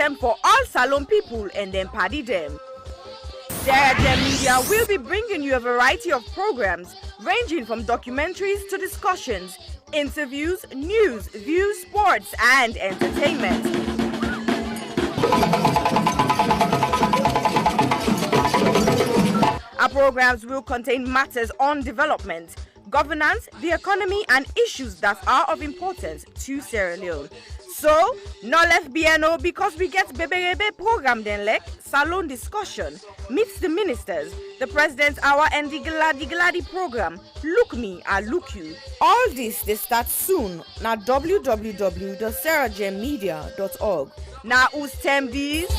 item for all Salon people and then party them. Sarah Jem Media will be bringing you a variety of programs ranging from documentaries to discussions, interviews, news, views, sports, and entertainment. Our programs will contain matters on development, governance, the economy, and issues that are of importance to Sierra Leone. So, no left BNO because we get Beberebe program then like Salon discussion, meets the ministers, the president's hour and the Gladi program, Look Me, I Look You. All this they start soon na www.sarahjemmedia.org. Now who's tem these?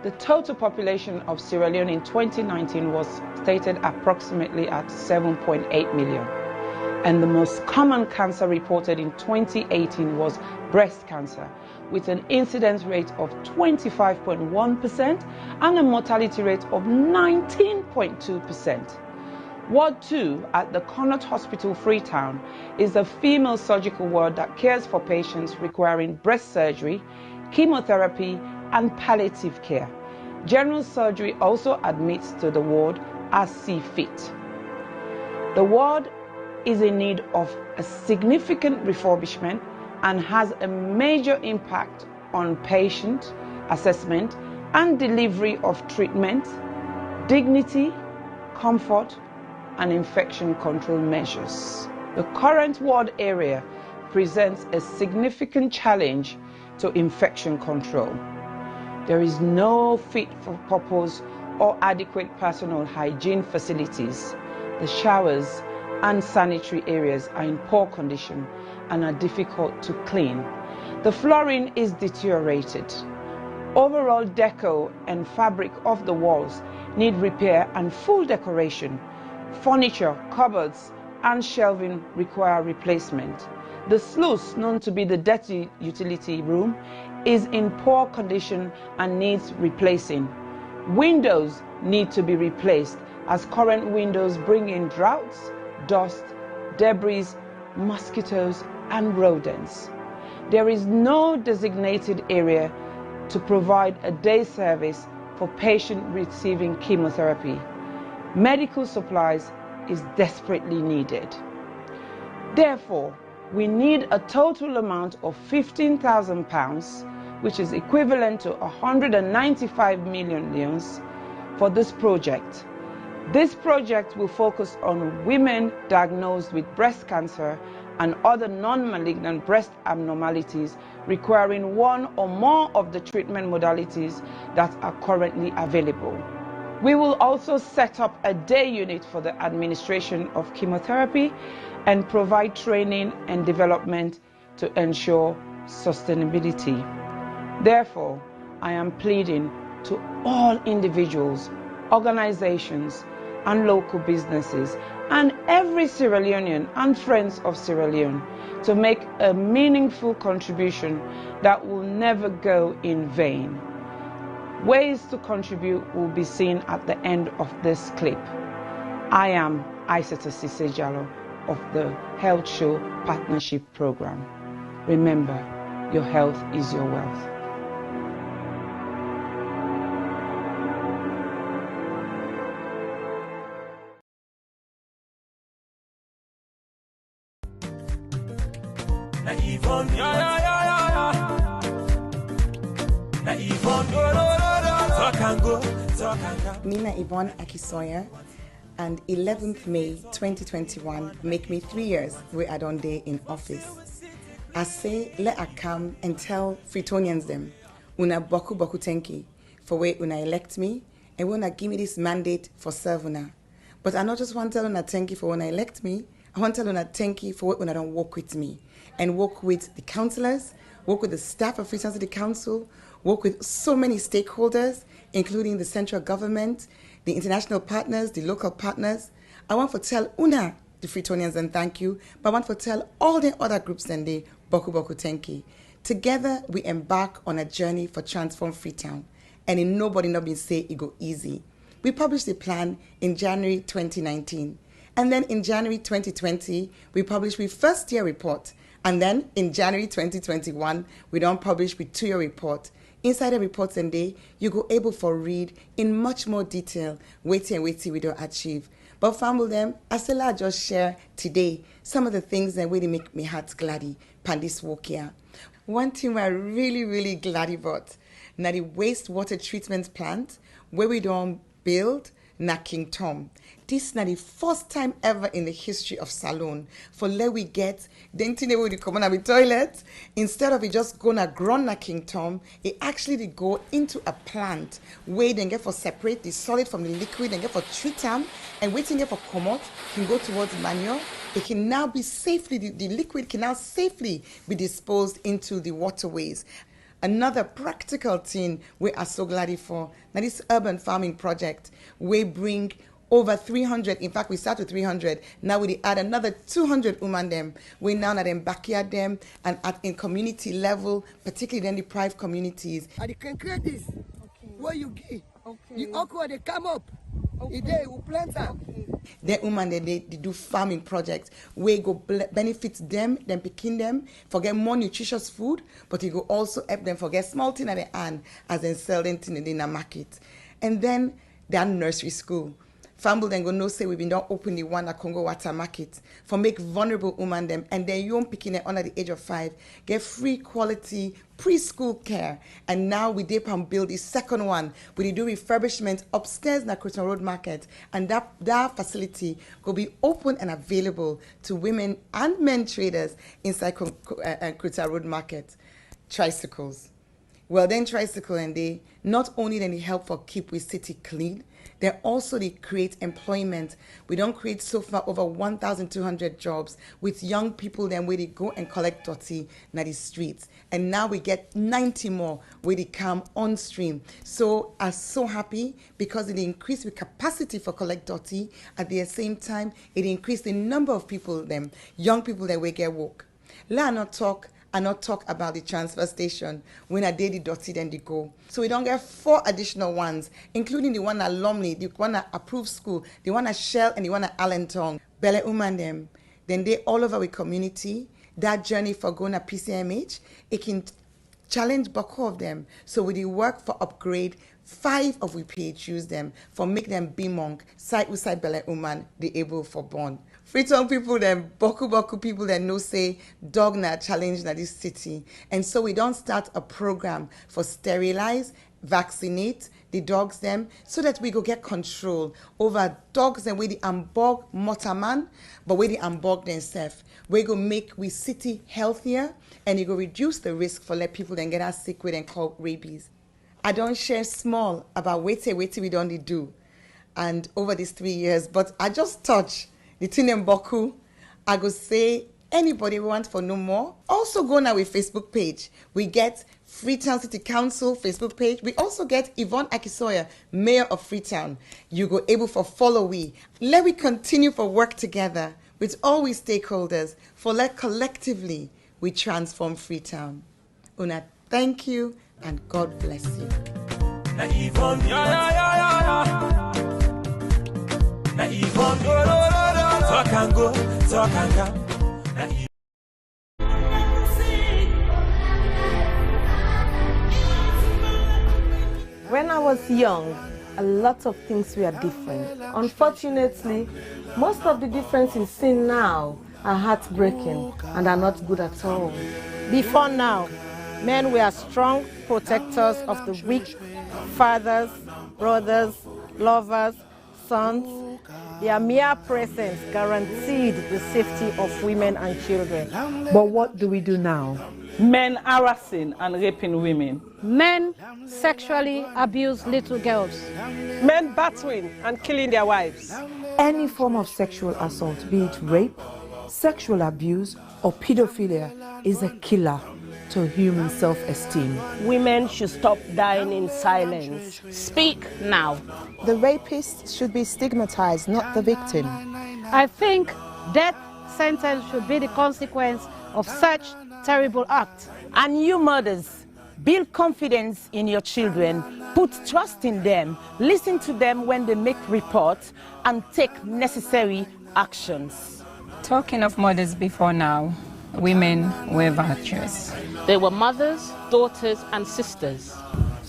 The total population of Sierra Leone in 2019 was stated approximately at 7.8 million. And the most common cancer reported in 2018 was breast cancer, with an incidence rate of 25.1% and a mortality rate of 19.2%. Ward 2 at the Connaught Hospital, Freetown, is a female surgical ward that cares for patients requiring breast surgery, chemotherapy, and palliative care. General surgery also admits to the ward as see fit. The ward is in need of a significant refurbishment and has a major impact on patient assessment and delivery of treatment, dignity, comfort, and infection control measures. The current ward area presents a significant challenge to infection control. There is no fit-for-purpose or adequate personal hygiene facilities. The showers and sanitary areas are in poor condition and are difficult to clean. The flooring is deteriorated. Overall decor and fabric of the walls need repair and full decoration. Furniture, cupboards, and shelving require replacement. The sluice, known to be the dirty utility room, is in poor condition and needs replacing. Windows need to be replaced as current windows bring in draughts, dust, debris, mosquitoes, and rodents. There is no designated area to provide a day service for patients receiving chemotherapy. Medical supplies is desperately needed. Therefore, we need a total amount of £15,000, which is equivalent to 195 million leones, for this project. This project will focus on women diagnosed with breast cancer and other non-malignant breast abnormalities requiring one or more of the treatment modalities that are currently available. We will also set up a day unit for the administration of chemotherapy and provide training and development to ensure sustainability. Therefore, I am pleading to all individuals, organizations, and local businesses, and every Sierra Leonean and friends of Sierra Leone to make a meaningful contribution that will never go in vain. Ways to contribute will be seen at the end of this clip. I am Isatta Sisay Jalloh of the Health Show Partnership Program. Remember, your health is your wealth. Nina Yvonne Akisoya, and 11th May 2021 make me 3 years where I don't day in office. I say let I come and tell Freetonians them una boku tenki for where una elect me and when I give me this mandate for serve una. But I not just want to tell una thank you for when I elect me, I want to tell una thank you for when I don't work with me and work with the councillors, work with the staff of Freetown City Council, work with so many stakeholders, including the central government, the international partners, the local partners. I want to tell una, the Freetonians, and thank you, but I want to tell all the other groups and they Boku Boku Tenki. Together, we embark on a journey for Transform Freetown, and in nobody not been say it go easy. We published the plan in January 2019, and then in January 2020, we published our first year report, and then in January 2021, we don't publish with 2-year report. Inside the reports and day, you go able for read in much more detail, waiting we don't achieve. But family them, I still I just share today some of the things that really make me heart gladdy pan this walk here. One thing we're really glad about, now the wastewater treatment plant where we don't build na King Tom. This is not the first time ever in the history of Salone for let we get the thing they will come on the toilet. Instead of it just gonna grow na King Tom, it actually they go into a plant where they get for separate the solid from the liquid and get for treat them and waiting for come out can go towards manure. It can now be safely, the liquid can now safely be disposed into the waterways. Another practical thing we are so glad for, now this urban farming project, we bring over 300, in fact we start with 300, now we add another 200 women them. We now at them backyard them and in community level, particularly in deprived communities. And you can create this, where you give, the okra they come up, they will plant them. The women they do farming projects where go benefit them picking them for get more nutritious food, but it go also help them for get small thing at the hand as then sell them in the market. And then their nursery school. Family then go no say we've been done open the one at Congo Water Market for make vulnerable women them and then young picking them under the age of 5 get free quality preschool care. And now we dip and build the second one. We do refurbishment upstairs in the Croton Road Market, and that facility will be open and available to women and men traders inside Croton Road Market. Tricycles. Well then tricycle and they not only then they help for keep we city clean, they also they create employment. We don't create so far over 1,200 jobs with young people then where they go and collect dirty na the streets. And now we get 90 more where they come on stream. So I'm so happy because it increased the capacity for collect dirty. At the same time, it increased the number of people them, young people that we get work. Let not talk and not talk about the transfer station. When I did the dirty, then they go. So we don't get 4 additional ones, including the one at Lumley, the one at Approved School, the one at Shell, and the one at Allentown. Bele Uman them. Then they all over the community. That journey for going to PCMH, it can challenge Bako of them. So we did work for upgrade 5 of we PHUs them for make them be monk, side with side Bele Uman, the able for born. Freetown people them, Boku people that know say dog na challenge na this city. And so we don't start a program for sterilize, vaccinate the dogs them so that we go get control over dogs and we the ambog motaman, but we the ambog themselves. We go make we city healthier and it go reduce the risk for let people then get us sick with and call rabies. I don't share small about wait we don't do and over these 3 years, but I just touch the thing in Boku. I go say anybody want for no more. Also go now with Facebook page. We get Freetown City Council Facebook page. We also get Yvonne Akisoya, Mayor of Freetown. You go able for follow we. Let we continue for work together with all we stakeholders for let collectively we transform Freetown. Una, thank you and God bless you. When I was young, a lot of things were different. Unfortunately, most of the differences seen now are heartbreaking and are not good at all. Before now, men were strong protectors of the weak, fathers, brothers, lovers, sons. Their mere presence guaranteed the safety of women and children. But what do we do now? Men harassing and raping women. Men sexually abuse little girls. Men battering and killing their wives. Any form of sexual assault, be it rape, sexual abuse, or pedophilia, is a killer to human self-esteem. Women should stop dying in silence. Speak now. The rapist should be stigmatized, not the victim. I think death sentence should be the consequence of such terrible act. And you mothers, build confidence in your children, put trust in them, listen to them when they make reports, and take necessary actions. Talking of mothers before now, women were virtuous. They were mothers, daughters, and sisters.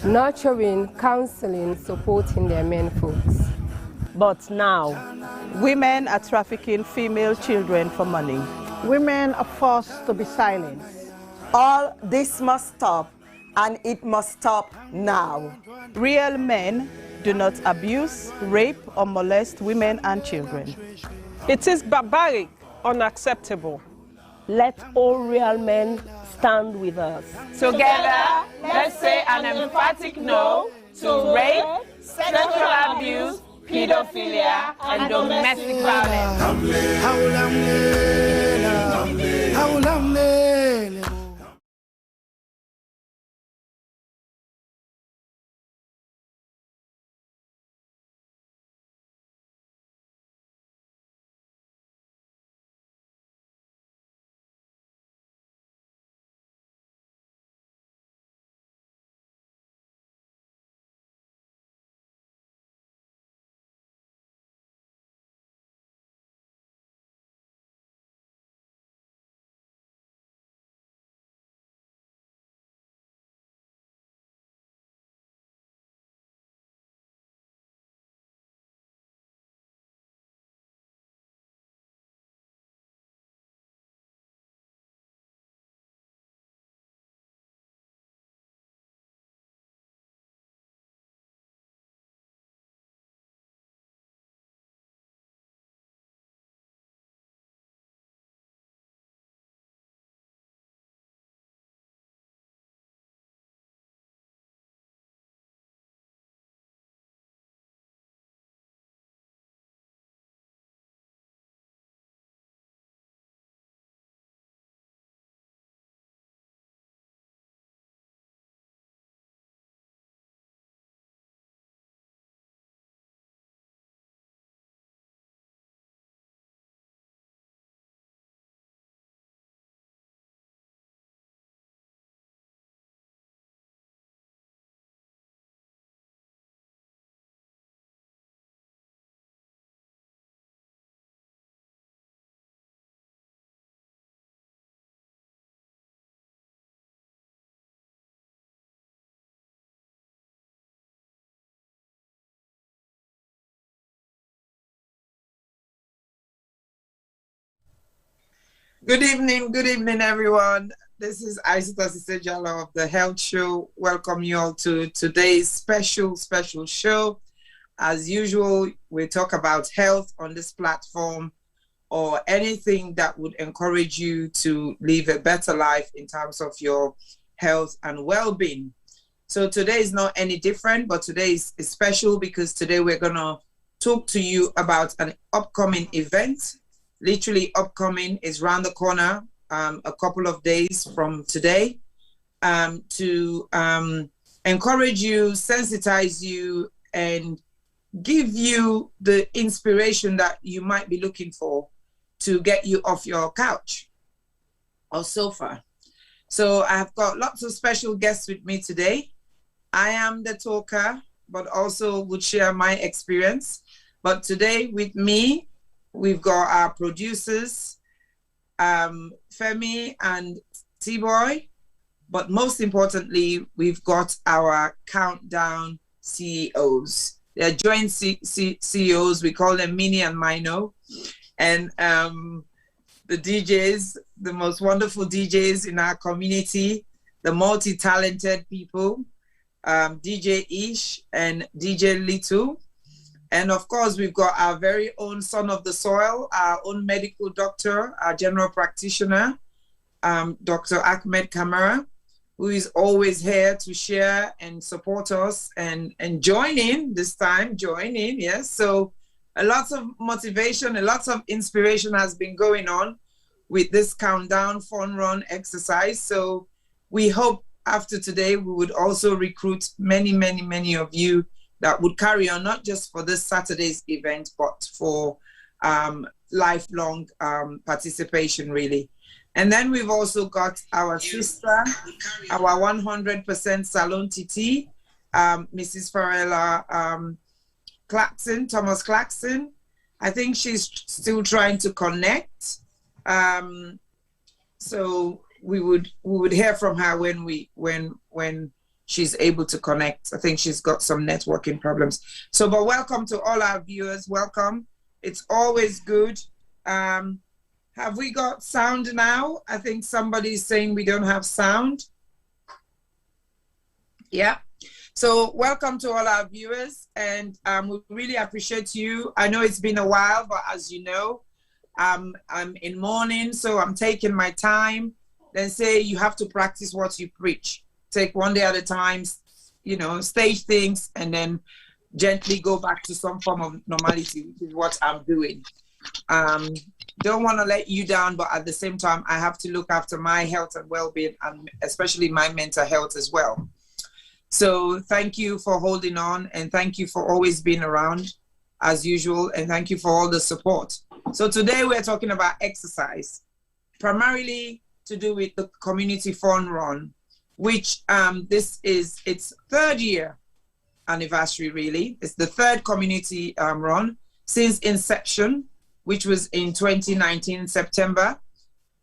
Nurturing, counseling, supporting their men folks. But now, women are trafficking female children for money. Women are forced to be silenced. All this must stop, and it must stop now. Real men do not abuse, rape, or molest women and children. It is barbaric, unacceptable. Let all real men stand with us. Together, let's say an emphatic no to rape, sexual abuse, pedophilia, and domestic violence. Good evening, everyone. This is Isatta Sisay Jalloh of the Health Show. Welcome you all to today's special show. As usual, we talk about health on this platform, or anything that would encourage you to live a better life in terms of your health and well-being. So today is not any different, but today is special because today we're gonna talk to you about an upcoming event. Literally upcoming, is round the corner, a couple of days from today, to encourage you, sensitize you, and give you the inspiration that you might be looking for to get you off your couch or sofa. So I've got lots of special guests with me today. I am the talker, but also would share my experience. But today with me, we've got our producers, Femi and T-Boy, but most importantly, we've got our countdown CEOs. They're joint CEOs. We call them Mini and Mino. And the DJs, the most wonderful DJs in our community, the multi-talented people, DJ Ish and DJ Little. And of course, we've got our very own son of the soil, our own medical doctor, our general practitioner, Dr. Ackmed Kamara, who is always here to share and support us and join in this time, yes. So a lot of motivation, a lot of inspiration has been going on with this countdown fun run exercise. So we hope after today, we would also recruit many of you that would carry on, not just for this Saturday's event, but for lifelong participation, really. And then we've also got our sister, our 100% Salon TT, Mrs Farrella Thomas-Clarkson. I think she's still trying to connect. So we would hear from her when she's able to connect. I think she's got some networking problems. So, but welcome to all our viewers. Welcome. It's always good. Have we got sound now? I think somebody's saying we don't have sound. Yeah. So welcome to all our viewers, and we really appreciate you. I know it's been a while, but as you know, I'm in mourning, so I'm taking my time. Then say you have to practice what you preach. Take one day at a time, you know, stage things, and then gently go back to some form of normality, which is what I'm doing. Don't want to let you down, but at the same time, I have to look after my health and well-being, and especially my mental health as well. So thank you for holding on, and thank you for always being around as usual, and thank you for all the support. So today we're talking about exercise, primarily to do with the community fun run, which this is its 3rd year anniversary, really. It's the 3rd community run since inception, which was in 2019, September.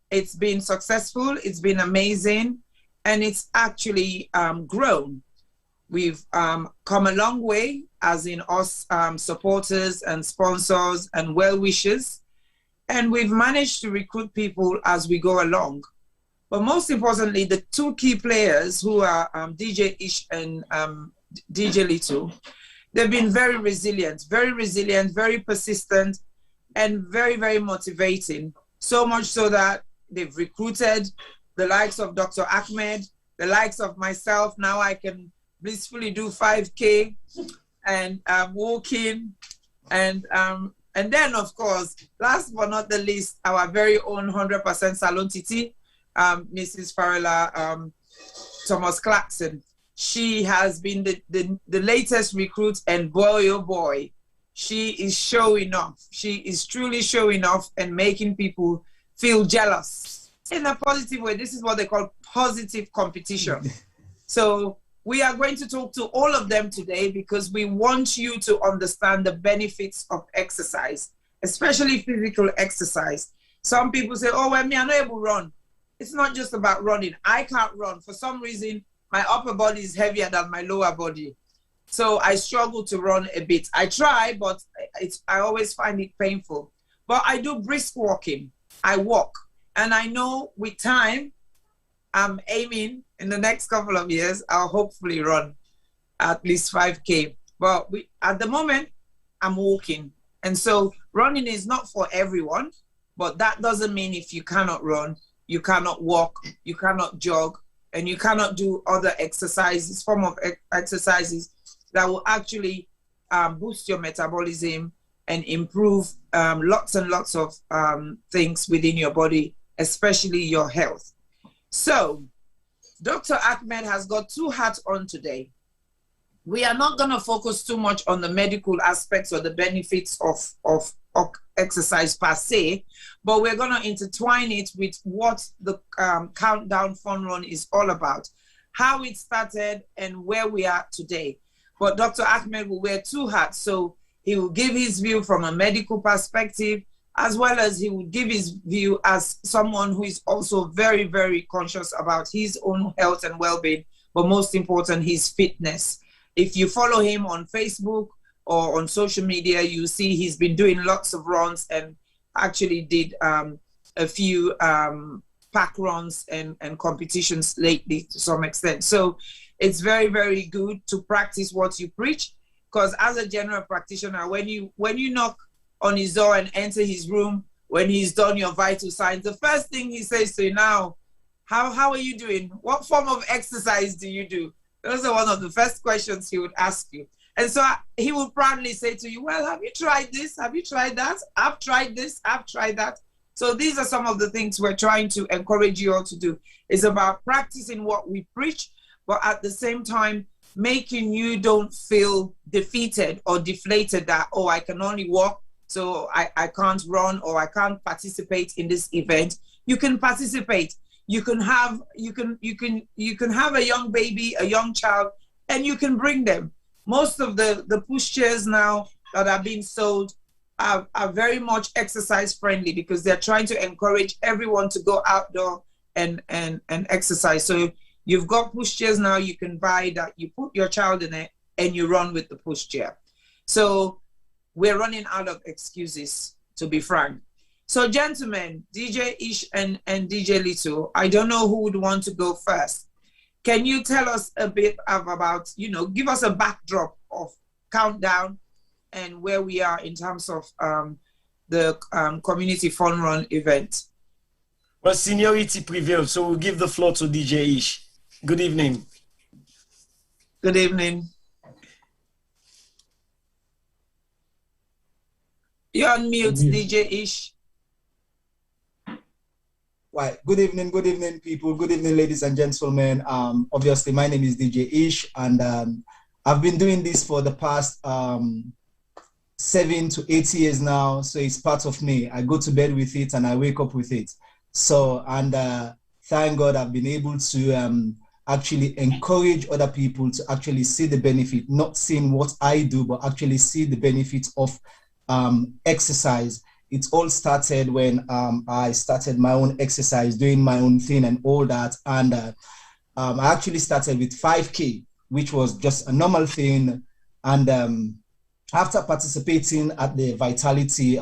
It's been successful, it's been amazing, and it's actually grown. We've come a long way, as in us supporters and sponsors and well-wishers, and we've managed to recruit people as we go along. But most importantly, the 2 key players, who are DJ Ish and DJ Little, they've been very resilient, very persistent, and very, very motivating. So much so that they've recruited the likes of Dr. Ackmed, the likes of myself. Now I can blissfully do 5K and walking. And then, of course, last but not the least, our very own 100% Salon TT, Mrs. Farrella Thomas-Clarkson. She has been the latest recruit, and boy, oh boy, she is showing off. She is truly showing off and making people feel jealous in a positive way. This is what they call positive competition. So we are going to talk to all of them today because we want you to understand the benefits of exercise, especially physical exercise. Some people say, oh, well, me, I'm not able to run. It's not just about running. I can't run. For some reason, my upper body is heavier than my lower body. So I struggle to run a bit. I try, but I always find it painful. But I do brisk walking. I walk. And I know with time, I'm aiming in the next couple of years, I'll hopefully run at least 5K. But at the moment, I'm walking. And so running is not for everyone, but that doesn't mean if you cannot run, you cannot walk, you cannot jog, and you cannot do other exercises, form of exercises that will actually boost your metabolism and improve lots and lots of things within your body, especially your health. So Dr. Ackmed has got 2 hats on today. We are not going to focus too much on the medical aspects or the benefits of exercise per se, but we're going to intertwine it with what the Countdown Fun Run is all about, how it started and where we are today. But Dr. Ackmed will wear 2 hats, so he will give his view from a medical perspective, as well as he will give his view as someone who is also very, very conscious about his own health and well-being, but most important, his fitness. If you follow him on Facebook or on social media, you see he's been doing lots of runs and actually did a few pack runs and competitions lately to some extent. So it's very, very good to practice what you preach, because as a general practitioner, when you knock on his door and enter his room, when he's done your vital signs, the first thing he says to you, now, how are you doing? What form of exercise do you do? Those are one of the first questions he would ask you. And so he will proudly say to you, well, have you tried this? Have you tried that? I've tried this, I've tried that. So these are some of the things we're trying to encourage you all to do. It's about practicing what we preach, but at the same time, making you don't feel defeated or deflated that, oh, I can only walk, so I can't run or I can't participate in this event. you can participate. You can have a young baby, a young child, and you can bring them. Most of the pushchairs now that are being sold are very much exercise friendly, because they're trying to encourage everyone to go outdoor and exercise. So you've got pushchairs now you can buy that you put your child in it and you run with the pushchair. So we're running out of excuses, to be frank. So gentlemen, DJ Ish and DJ Little, I don't know who would want to go first. Can you tell us a bit about, give us a backdrop of Countdown and where we are in terms of the community fun run event? Well, seniority prevails, so we'll give the floor to DJ Ish. Good evening. Good evening. You're on mute, DJ Ish. Right. Good evening, people. Good evening, ladies and gentlemen. Obviously, my name is DJ Ish, and I've been doing this for the past 7 to 8 years now. So it's part of me. I go to bed with it and I wake up with it. So, and thank God I've been able to actually encourage other people to actually see the benefit, not seeing what I do, but actually see the benefits of exercise. It all started when I started my own exercise, doing my own thing and all that. And I actually started with 5K, which was just a normal thing. And after participating at the Vitality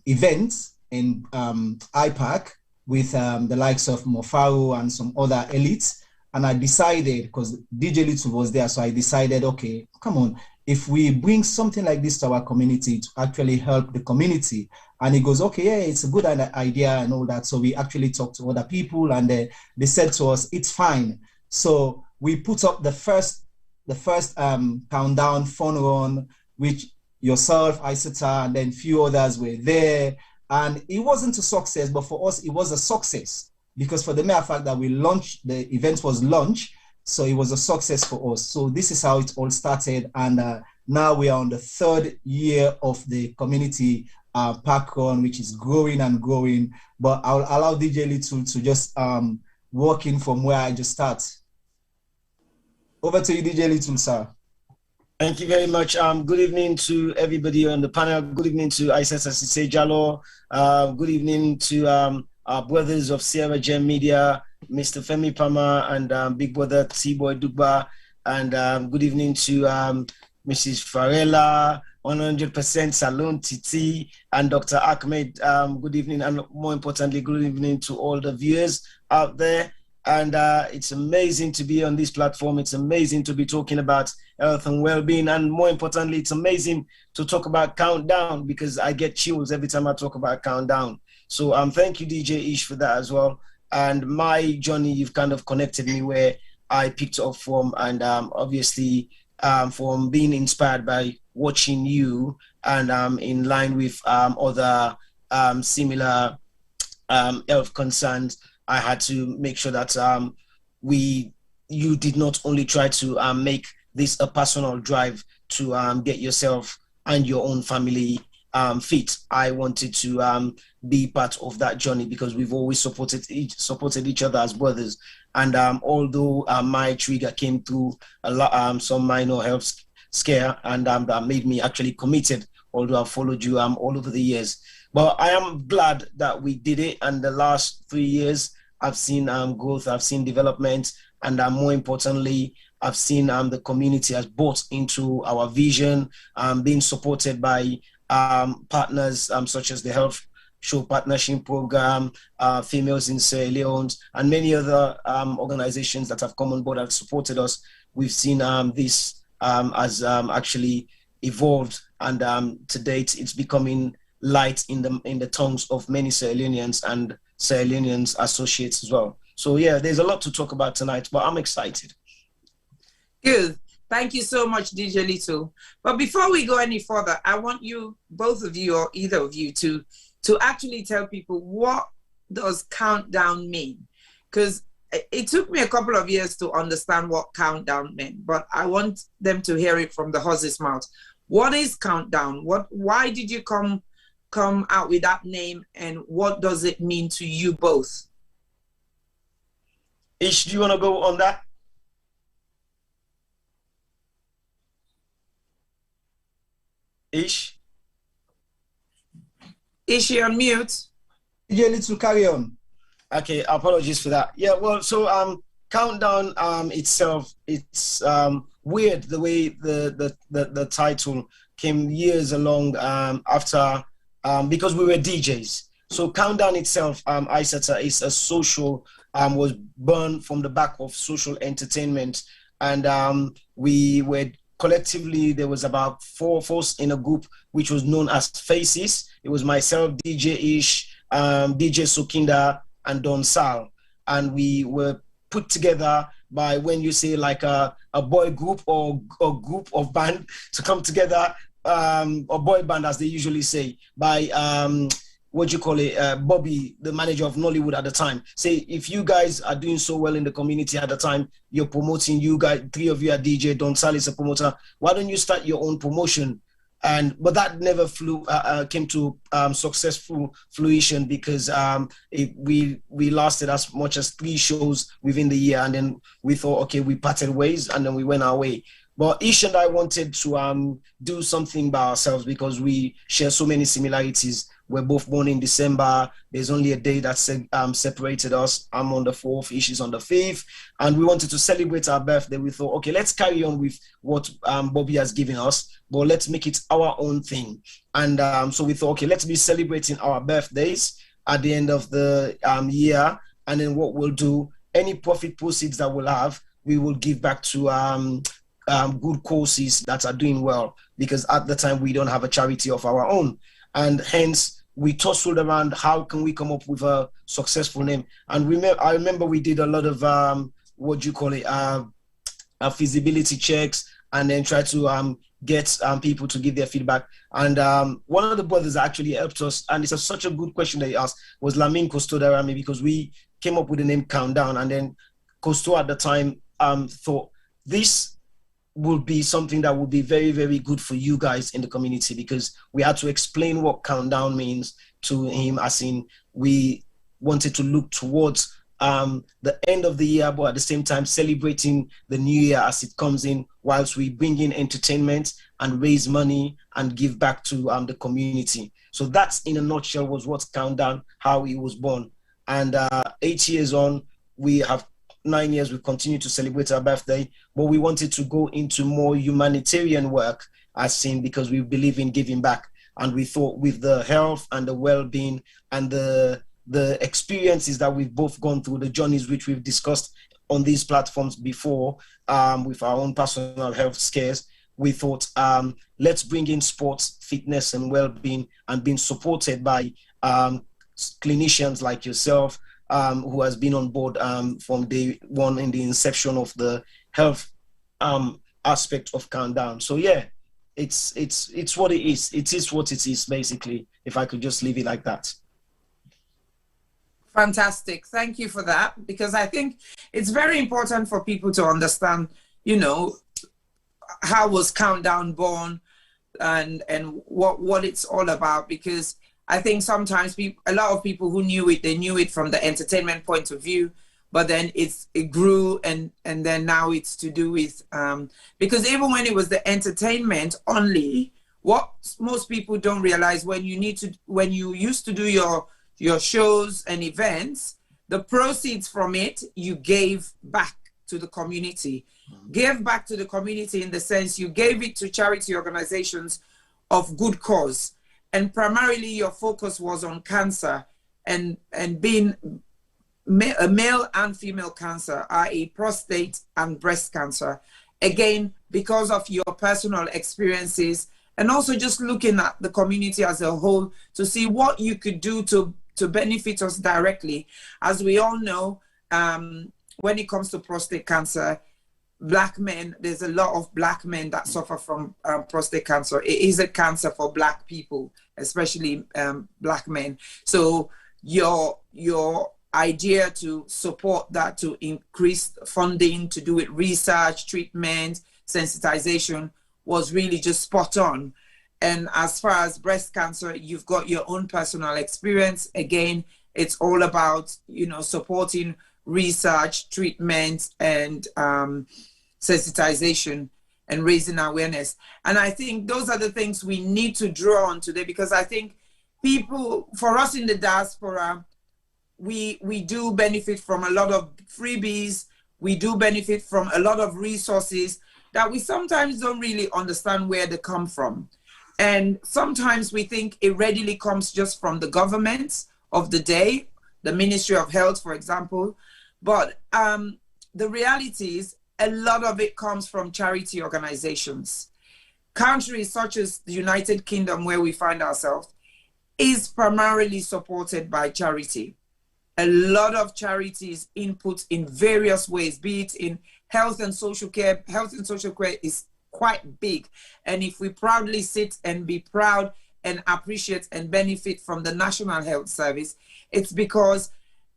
event in IPAC with the likes of Mofaro and some other elites, and I decided, because DJ Little was there, so I decided, okay, come on, if we bring something like this to our community to actually help the community. And he goes, okay, yeah, it's a good idea and all that. So we actually talked to other people, and they said to us, it's fine. So we put up the first Countdown fun run, which yourself, Isatta, and then few others were there. And it wasn't a success, but for us, it was a success, because for the mere fact that we launched, the event was launched, so it was a success for us. So this is how it all started. And now we are on the 3rd year of the community park run, which is growing and growing. But I'll allow DJ Little to just walk in from where I just start. Over to you, DJ Little, sir. Thank you very much. Good evening to everybody on the panel. Good evening to Isatta, Sisay, Jalloh. Good evening to our brothers of Sierra Gem Media, Mr. Femi Pama and Big Brother T-Boy Dugba. And good evening to Mrs. Farrella, 100% Salon Titi, and Dr. Ackmed. Good evening, and more importantly, good evening to all the viewers out there. And it's amazing to be on this platform. It's amazing to be talking about health and well-being. And more importantly, it's amazing to talk about Countdown, because I get chills every time I talk about Countdown. So thank you, DJ Ish, for that as well. And my journey, you've kind of connected me where I picked up from, and obviously from being inspired by watching you, and in line with other similar health concerns, I had to make sure that you did not only try to make this a personal drive to get yourself and your own family fit. I wanted to be part of that journey, because we've always supported each other as brothers. And although my trigger came through a lot, some minor health scare, and that made me actually committed, although I've followed you all over the years. But I am glad that we did it, and the last 3 years I've seen growth, I've seen development, and more importantly, I've seen the community has bought into our vision, being supported by partners such as the Health Show Partnership Program, Females in Sierra Leone, and many other organizations that have come on board and supported us. We've seen this has actually evolved, and to date, it's becoming light in the tongues of many Sierra Leoneans and Sierra Leoneans associates as well. So yeah, there's a lot to talk about tonight, but I'm excited. Good. Thank you so much, DJ Little. But before we go any further, I want you, both of you or either of you, to actually tell people, what does Countdown mean? Because it took me a couple of years to understand what Countdown meant, but I want them to hear it from the horse's mouth. What is Countdown? Why did you come come out with that name, and what does it mean to you both? Ish, do you want to go on that? Ish? Is she on mute? You need to carry on. Okay, apologies for that. Yeah, well, so Countdown itself, it's weird the way the title came years along after, because we were DJs. So Countdown itself, Isatta, is a social, was born from the back of social entertainment. And we were collectively, there was about 4 of us in a group which was known as Faces. It was myself, DJ Ish, DJ Sokinda, and Don Sal. And we were put together by, when you say like a boy group or a group of band to come together, or boy band as they usually say, by what you call it, Bobby, the manager of Nollywood at the time. Say, if you guys are doing so well in the community at the time, you're promoting, you guys, 3 of you are DJ, Don Sal is a promoter, why don't you start your own promotion? But that never came to successful fruition, because we lasted as much as 3 shows within the year, and then we thought, okay, we parted ways, and then we went our way. But Ish and I wanted to do something by ourselves, because we share so many similarities. We're both born in December. There's only a day that separated us. I'm on the 4th, Ish is on the 5th. And we wanted to celebrate our birthday. We thought, okay, let's carry on with what Bobby has given us, but let's make it our own thing. And so we thought, okay, let's be celebrating our birthdays at the end of the year. And then what we'll do, any profit proceeds that we'll have, we will give back to good causes that are doing well, because at the time we don't have a charity of our own. And hence we tussled around how can we come up with a successful name. And I remember we did a lot of what do you call it, feasibility checks, and then try to get people to give their feedback. And one of the brothers that actually helped us, and it's such a good question that he asked, was Lamin Kostodarami, because we came up with the name Countdown, and then Kosto at the time thought this would be something that would be very, very good for you guys in the community, because we had to explain what Countdown means to him, as in we wanted to look towards the end of the year, but at the same time celebrating the new year as it comes in, whilst we bring in entertainment and raise money and give back to the community. So that's, in a nutshell, was what Countdown, how it was born. And 8 years on, we have 9 years, we continue to celebrate our birthday, but we wanted to go into more humanitarian work, as seen, because we believe in giving back. And we thought, with the health and the well-being and the experiences that we've both gone through, the journeys which we've discussed on these platforms before, with our own personal health scares, we thought, let's bring in sports, fitness, and well-being, and being supported by clinicians like yourself, who has been on board from day one in the inception of the health aspect of Countdown. So yeah, it's what it is. It is what it is, basically, if I could just leave it like that. Fantastic. Thank you for that, because I think it's very important for people to understand, you know, how was Countdown born, and what it's all about, because I think sometimes a lot of people who knew it, they knew it from the entertainment point of view, but then it grew, and then now it's to do with, because even when it was the entertainment only, what most people don't realize, when you used to do your shows and events, the proceeds from it, you gave back to the community. Gave back to the community in the sense you gave it to charity organizations of good cause. And primarily your focus was on cancer, and being a male and female cancer, i.e. prostate and breast cancer. Again, because of your personal experiences, and also just looking at the community as a whole to see what you could do to benefit us directly. As we all know, when it comes to prostate cancer, Black men, there's a lot of Black men that suffer from prostate cancer. It is a cancer for Black people, especially Black men. So your idea to support that, to increase funding, to do it research, treatment, sensitization, was really just spot on. And as far as breast cancer, you've got your own personal experience. Again, it's all about, you know, supporting research, treatment, and sensitization and raising awareness. And I think those are the things we need to draw on today, because I think people, for us in the diaspora, we do benefit from a lot of freebies. We do benefit from a lot of resources that we sometimes don't really understand where they come from. And sometimes we think it readily comes just from the government of the day, the Ministry of Health, for example. But the reality is a lot of it comes from charity organizations. Countries such as the United Kingdom, where we find ourselves, is primarily supported by charity. A lot of charities input in various ways, be it in health and social care. Health and social care is quite big. And if we proudly sit and be proud and appreciate and benefit from the National Health Service, it's because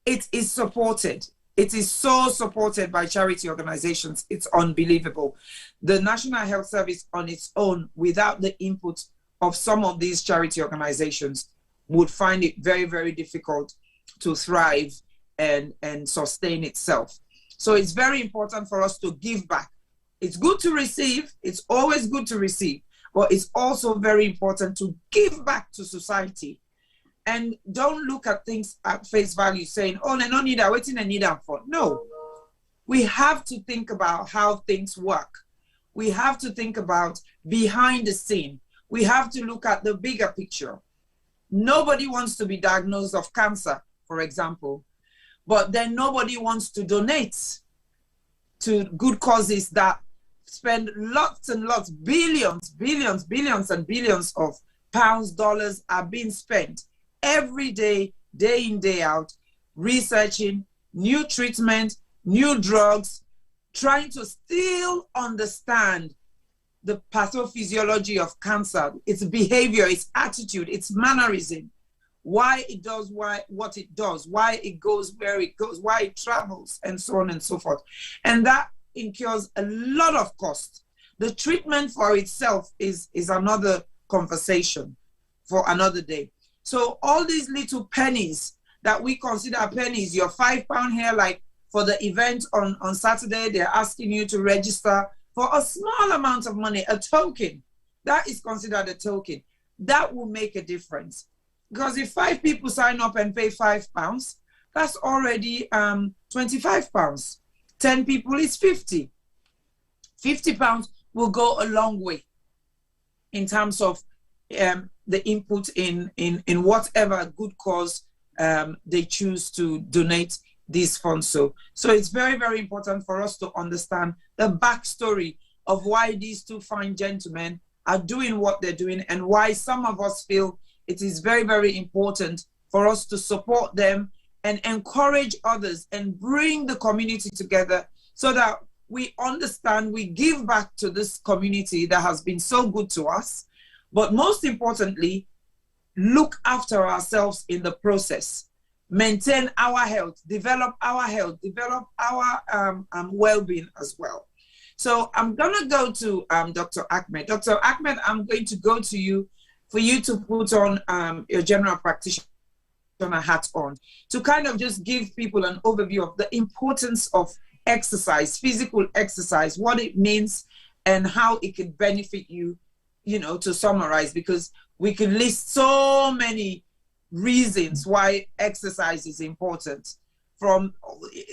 it is supported. It is so supported by charity organizations. It's unbelievable. The National Health Service on its own, without the input of some of these charity organizations, would find it very, very difficult to thrive and sustain itself. So it's very important for us to give back. It's good to receive. It's always good to receive, but it's also very important to give back to society. And don't look at things at face value saying, oh, I don't need that, waiting I need that for. No, we have to think about how things work. We have to think about behind the scene. We have to look at the bigger picture. Nobody wants to be diagnosed of cancer, for example, but then nobody wants to donate to good causes that spend lots and lots, billions and billions of pounds, dollars are being spent every day, day in, day out, researching new treatment, new drugs, trying to still understand the pathophysiology of cancer, its behavior, its attitude, its mannerism, why it does what it does, why it goes where it goes, why it travels, and so on and so forth. And that incurs a lot of cost. The treatment for itself is another conversation for another day. So all these little pennies that we consider pennies, your £5 here, like for the event on Saturday, they're asking you to register for a small amount of money, a token. That is considered a token. That will make a difference. Because if 5 people sign up and pay £5, that's already £25. 10 people is 50. £50 will go a long way in terms of the input in whatever good cause they choose to donate these funds. So it's very, very important for us to understand the backstory of why these two fine gentlemen are doing what they're doing, and why some of us feel it is very, very important for us to support them and encourage others and bring the community together so that we understand, we give back to this community that has been so good to us, but most importantly, look after ourselves in the process, maintain our health, develop our well-being as well. So I'm gonna go to Dr. Ackmed. Dr. Ackmed, I'm going to go to you for you to put on your general practitioner hat on, to kind of just give people an overview of the importance of exercise, physical exercise, what it means and how it can benefit you, you know, to summarize, because we can list so many reasons why exercise is important, from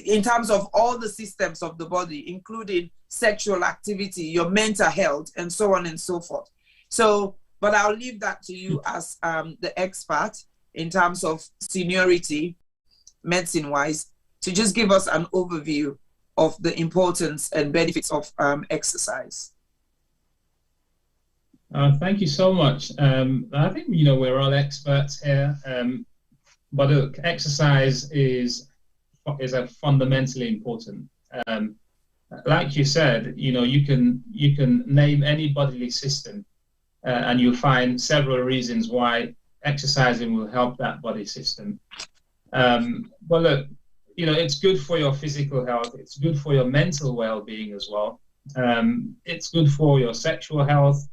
in terms of all the systems of the body, including sexual activity, your mental health, and so on and so forth. So, but I'll leave that to you as the expert in terms of seniority, medicine-wise, to just give us an overview of the importance and benefits of exercise. Thank you so much. I think, you know, we're all experts here, but look, exercise is fundamentally important. Like you said, you know, you can name any bodily system, and you'll find several reasons why exercising will help that body system. But look, you know, it's good for your physical health. It's good for your mental well-being as well. It's good for your sexual health.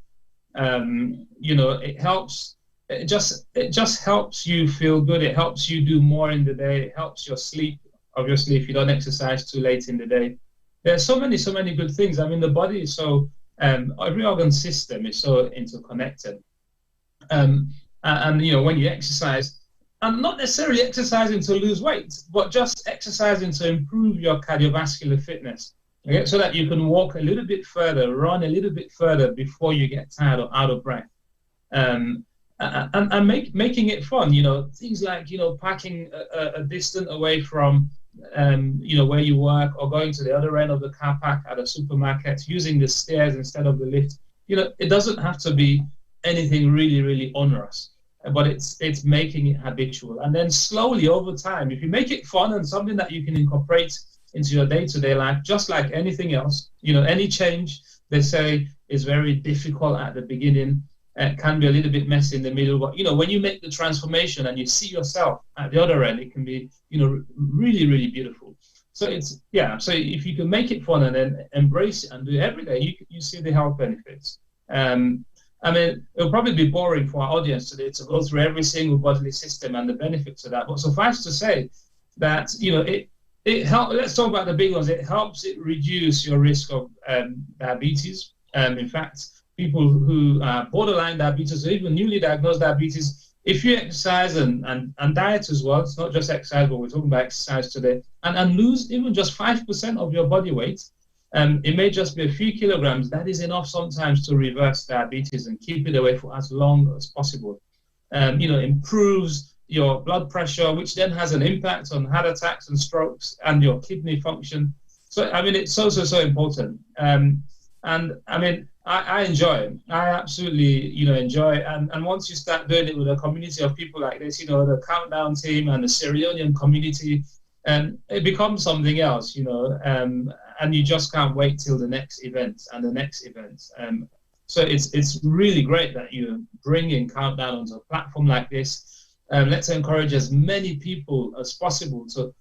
You know, it helps. It just helps you feel good. It helps you do more in the day. It helps your sleep. Obviously, if you don't exercise too late in the day, there's so many good things. I mean, the body is so every organ system is so interconnected. And you know, when you exercise, and not necessarily exercising to lose weight, but just exercising to improve your cardiovascular fitness, okay, so that you can walk a little bit further, run a little bit further before you get tired or out of breath. And making it fun, you know, things like, you know, parking a distance away from, you know, where you work, or going to the other end of the car park at a supermarket, using the stairs instead of the lift. You know, it doesn't have to be anything really, really onerous, but it's making it habitual. And then slowly over time, if you make it fun and something that you can incorporate into your day-to-day life, just like anything else, you know, any change, they say, is very difficult at the beginning. Can be a little bit messy in the middle, but you know, when you make the transformation and you see yourself at the other end, it can be, you know, really, really beautiful. So it's, yeah, so if you can make it fun and then embrace it and do it every day, you see the health benefits. I mean, it'll probably be boring for our audience today to go through every single bodily system and the benefits of that, but suffice to say that, you know, it helps. Let's talk about the big ones. It helps it reduce your risk of diabetes. In fact, people who are borderline diabetes, or even newly diagnosed diabetes, if you exercise and diet as well, it's not just exercise, but we're talking about exercise today, and lose even just 5% of your body weight, it may just be a few kilograms, that is enough sometimes to reverse diabetes and keep it away for as long as possible. You know, improves your blood pressure, which then has an impact on heart attacks and strokes and your kidney function. So, I mean, it's so important. And I mean, I enjoy it. I absolutely, you know, enjoy it. And once you start doing it with a community of people like this, you know, the Countdown team and the Sierra Leonean community, it becomes something else, you know, and you just can't wait till the next event and the next event. So it's really great that you're bringing Countdown onto a platform like this. Let's encourage as many people as possible. So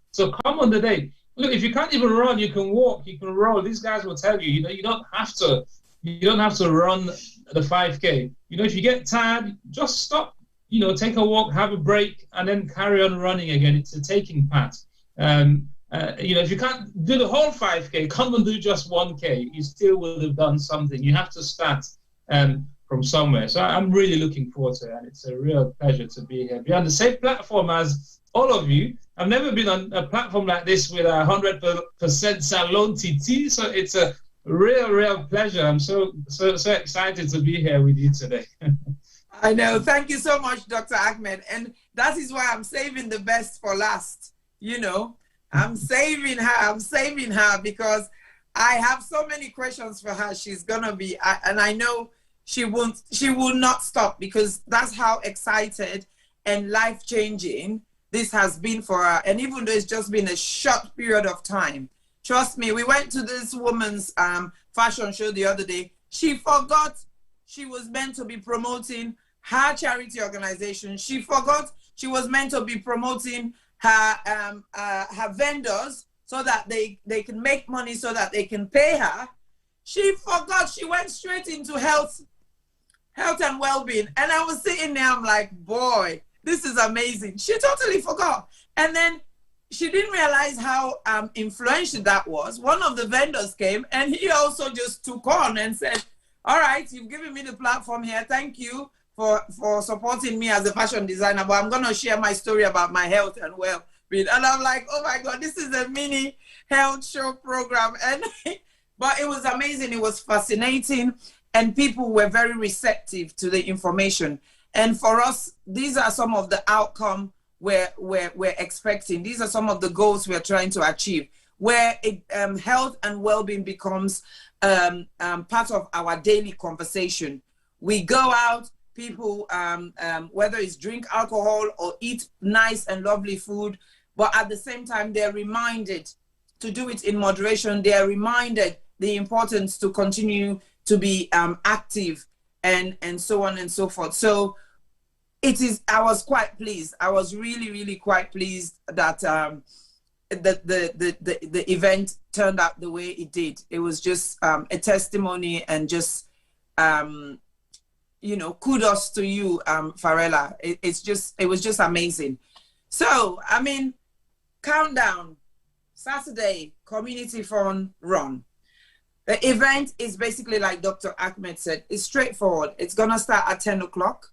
come on the day. Look, if you can't even run, you can walk, you can roll. These guys will tell you, you know, you don't have to run the 5K. You know, if you get tired, just stop, you know, take a walk, have a break, and then carry on running again. It's a taking part. You know, if you can't do the whole 5K, come and do just 1K. You still will have done something. You have to start from somewhere. So I'm really looking forward to it, and it's a real pleasure to be here. Be on the same platform as all of you. I've never been on a platform like this with 100% Salon TT, so it's a real pleasure. I'm so excited to be here with you today. I know. Thank you so much, Dr. Ackmed. And that is why I'm saving the best for last. You know, I'm saving her because I have so many questions for her. She's gonna be, and I know she will not stop, because that's how excited and life-changing this has been for her. And even though it's just been a short period of time, trust me, we went to this woman's fashion show the other day. She forgot she was meant to be promoting her charity organization. She forgot she was meant to be promoting her vendors so that they can make money, so that they can pay her. She forgot. She went straight into health and well-being. And I was sitting there, I'm like, boy, this is amazing. She totally forgot. And then she didn't realize how influential that was. One of the vendors came, and he also just took on and said, all right, you've given me the platform here. Thank you for supporting me as a fashion designer, but I'm going to share my story about my health and well-being. And I'm like, oh my God, this is a mini health show program. And but it was amazing. It was fascinating. And people were very receptive to the information. And for us, these are some of the outcomes we're expecting. These are some of the goals we're trying to achieve, where health and well-being becomes part of our daily conversation. We go out, people, whether it's drink alcohol or eat nice and lovely food, but at the same time, they're reminded to do it in moderation. They're reminded the importance to continue to be active and so on and so forth. So it is, I was quite pleased. I was really quite pleased that the event turned out the way it did. It was just a testimony and just you know, kudos to you, Farrella. It was just amazing. So, I mean, countdown, Saturday, community fun run. The event is basically like Dr. Ackmed said, it's straightforward. It's gonna start at 10 o'clock.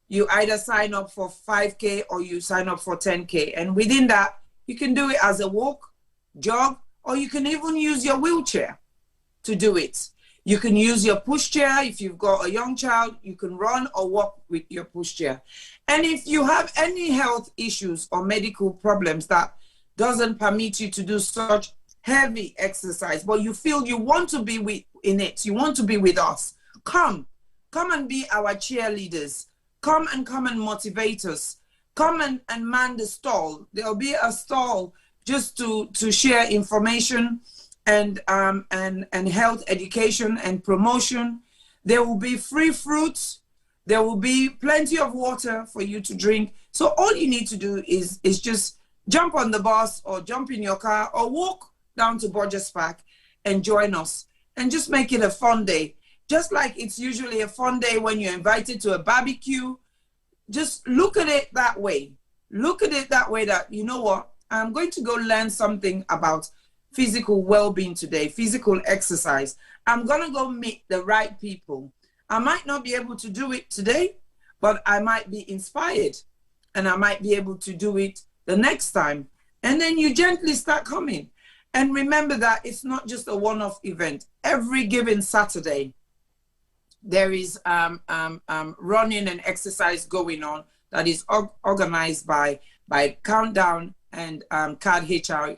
You either sign up for 5K or you sign up for 10K. And within that, you can do it as a walk, jog, or you can even use your wheelchair to do it. You can use your pushchair. If you've got a young child, you can run or walk with your pushchair. And if you have any health issues or medical problems that doesn't permit you to do such heavy exercise, but you feel you want to be in it, you want to be with us, come and be our cheerleaders. Come and motivate us. Come and man the stall. There'll be a stall just to share information and health education and promotion. There will be free fruits. There will be plenty of water for you to drink. So all you need to do is just jump on the bus or jump in your car or walk down to Borges Park and join us and just make it a fun day. Just like it's usually a fun day when you're invited to a barbecue. Just look at it that way. Look at it that way that, you know what, I'm going to go learn something about physical well-being today, physical exercise. I'm going to go meet the right people. I might not be able to do it today, but I might be inspired and I might be able to do it the next time. And then you gently start coming. And remember that it's not just a one-off event. Every given Saturday, there is running and exercise going on that is organized by Countdown and CAD HR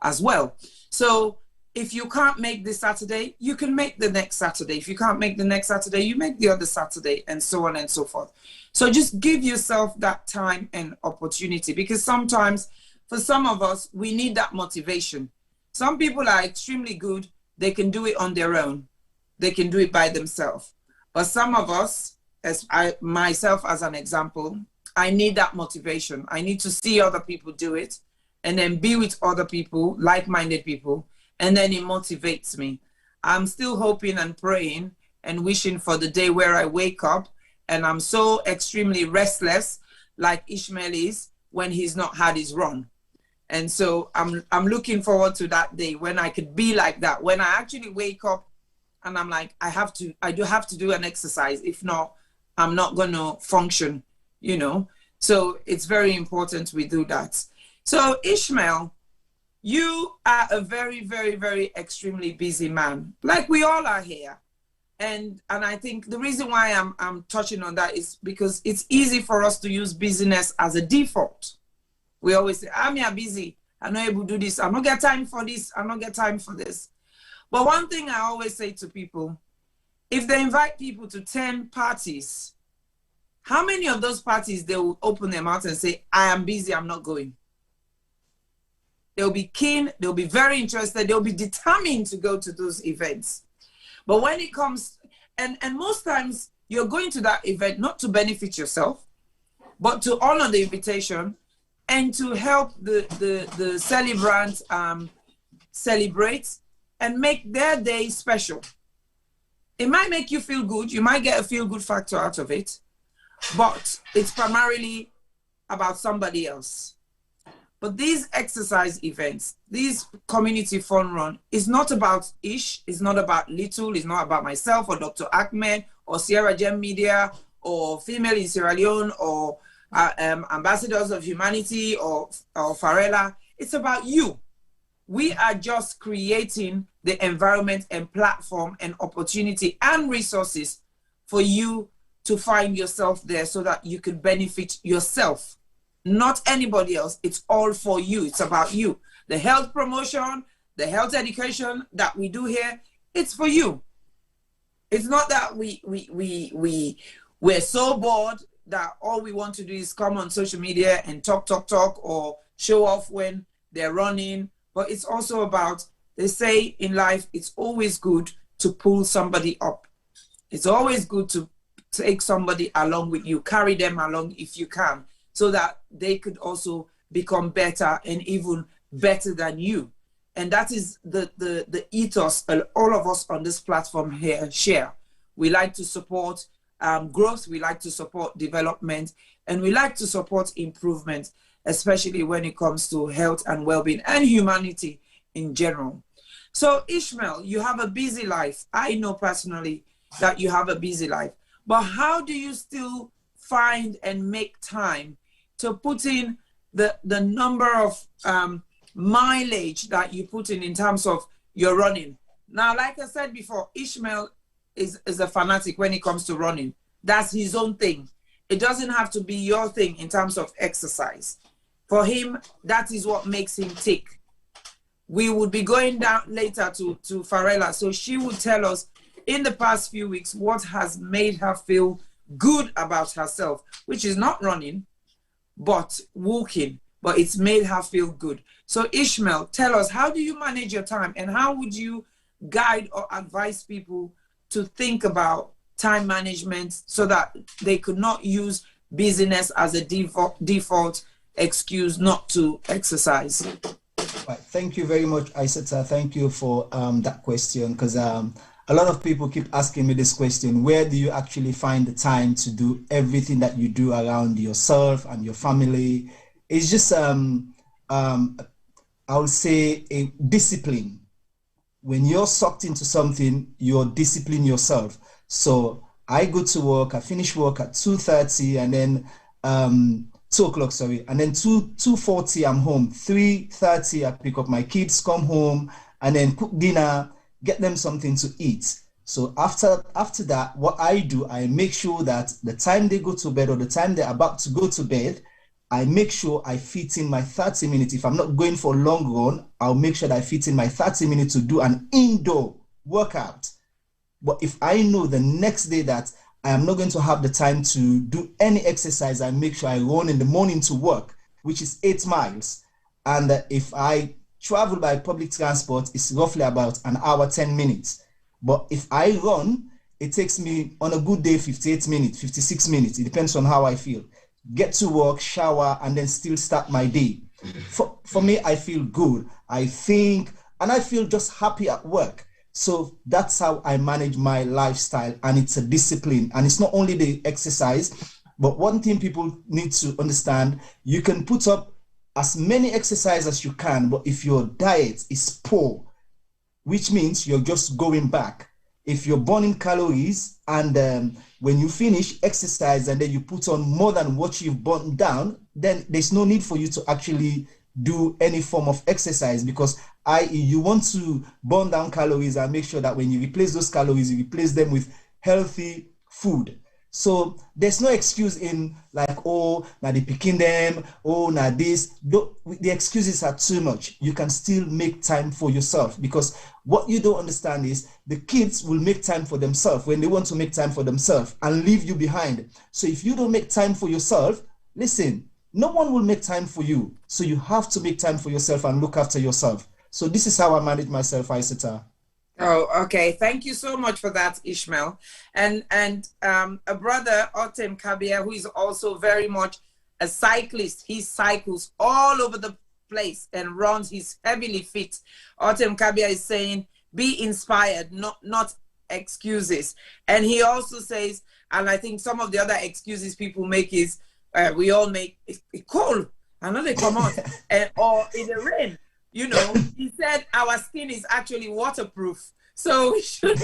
as well. So if you can't make this Saturday, you can make the next Saturday. If you can't make the next Saturday, you make the other Saturday, and so on and so forth. So just give yourself that time and opportunity, because sometimes for some of us, we need that motivation. Some people are extremely good. They can do it on their own. They can do it by themselves. But some of us, myself as an example, I need that motivation. I need to see other people do it and then be with other people, like-minded people, and then it motivates me. I'm still hoping and praying and wishing for the day where I wake up and I'm so extremely restless like Ishmael is when he's not had his run. And so I'm looking forward to that day when I could be like that, when I actually wake up and I'm like, I do have to do an exercise. If not, I'm not going to function, you know. So it's very important we do that. So Ishmael, you are a very, very, very extremely busy man, like we all are here. And I think the reason why I'm touching on that is because it's easy for us to use busyness as a default. We always say, I'm here busy. I'm not able to do this. I don't get time for this. I don't get time for this. But one thing I always say to people, if they invite people to 10 parties, how many of those parties they will open their mouth and say, I am busy, I'm not going? They'll be keen, they'll be very interested, they'll be determined to go to those events. But when it comes, and most times you're going to that event not to benefit yourself, but to honor the invitation and to help the celebrants celebrate and make their day special. It might make you feel good, you might get a feel-good factor out of it, but it's primarily about somebody else. But these exercise events, these community fun run, is not about Ish, it's not about Little, it's not about myself or Dr. Ackmed or Sierra Gem Media or Female in Sierra Leone or Ambassadors of Humanity or Farrella. It's about you. We are just creating the environment and platform and opportunity and resources for you to find yourself there so that you can benefit yourself, not anybody else. It's all for you. It's about you. The health promotion, the health education that we do here, it's for you. It's not that we're so bored that all we want to do is come on social media and talk or show off when they're running. But it's also about, they say in life, it's always good to pull somebody up. It's always good to take somebody along with you, carry them along if you can, so that they could also become better and even better than you. And that is the ethos all of us on this platform here share. We like to support growth. We like to support development. And we like to support improvement, especially when it comes to health and well-being and humanity in general. So Ishmael, you have a busy life. I know personally that you have a busy life. But how do you still find and make time to put in the number of mileage that you put in terms of your running? Now, like I said before, Ishmael is a fanatic when it comes to running. That's his own thing. It doesn't have to be your thing in terms of exercise. For him, that is what makes him tick. We would be going down later to Farrella, so she would tell us in the past few weeks what has made her feel good about herself, which is not running, but walking, but it's made her feel good. So Ishmael, tell us, how do you manage your time, and how would you guide or advise people to think about time management so that they could not use busyness as a default excuse not to exercise? Right. Thank you very much, Isatta. Thank you for that question, because a lot of people keep asking me this question: where do you actually find the time to do everything that you do around yourself and your family? It's just I would say a discipline. When you're sucked into something, you're disciplining yourself. So I go to work, I finish work at 2:30, and then 2 o'clock, sorry, and then 2:40 I'm home. 3:30 I pick up my kids, come home, and then cook dinner, get them something to eat. So after that, what I do, I make sure that the time they go to bed or the time they're about to go to bed, I make sure I fit in my 30 minutes. If I'm not going for a long run, I'll make sure that I fit in my 30 minutes to do an indoor workout. But if I know the next day that I am not going to have the time to do any exercise, I make sure I run in the morning to work, which is 8 miles. And if I travel by public transport, it's roughly about an hour, 10 minutes. But if I run, it takes me on a good day, 58 minutes, 56 minutes. It depends on how I feel. Get to work, shower, and then still start my day. For me, I feel good. I think, and I feel just happy at work. So that's how I manage my lifestyle, and it's a discipline. And it's not only the exercise, but one thing people need to understand: you can put up as many exercises as you can, but if your diet is poor, which means you're just going back. If you're burning calories and when you finish exercise and then you put on more than what you've burned down, then there's no need for you to actually do any form of exercise, because you want to burn down calories and make sure that when you replace those calories, you replace them with healthy food. So there's no excuse in like, oh, now they picking them, oh, now this. The excuses are too much. You can still make time for yourself, because what you don't understand is the kids will make time for themselves when they want to make time for themselves and leave you behind. So if you don't make time for yourself, listen, no one will make time for you. So you have to make time for yourself and look after yourself. So this is how I manage myself, Isatta. Oh, okay. Thank you so much for that, Ishmael. And a brother, Ackmed Kamara, who is also very much a cyclist. He cycles all over the place and runs. He's heavily fit. Ackmed Kamara is saying, be inspired, not excuses. And he also says, and I think some of the other excuses people make is, we all make it cold. I know they come out or in the rain. You know, he said our skin is actually waterproof, so we should.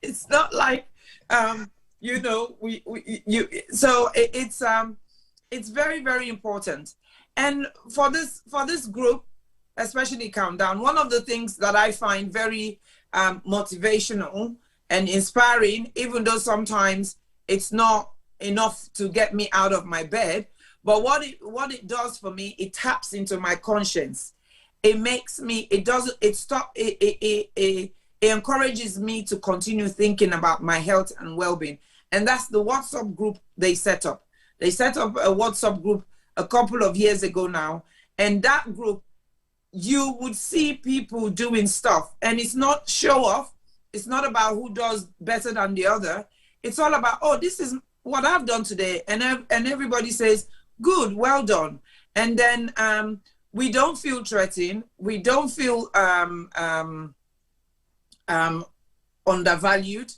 It's not like, you know, So it's very, very important. And for this group, especially Countdown, one of the things that I find very motivational and inspiring, even though sometimes it's not enough to get me out of my bed. But what it does for me, it taps into my conscience. It makes me, it encourages me to continue thinking about my health and well-being. And that's the WhatsApp group they set up. They set up a WhatsApp group a couple of years ago now. And that group, you would see people doing stuff. And it's not show off. It's not about who does better than the other. It's all about, oh, this is what I've done today. And everybody says, good, well done. And then we don't feel threatened. We don't feel undervalued.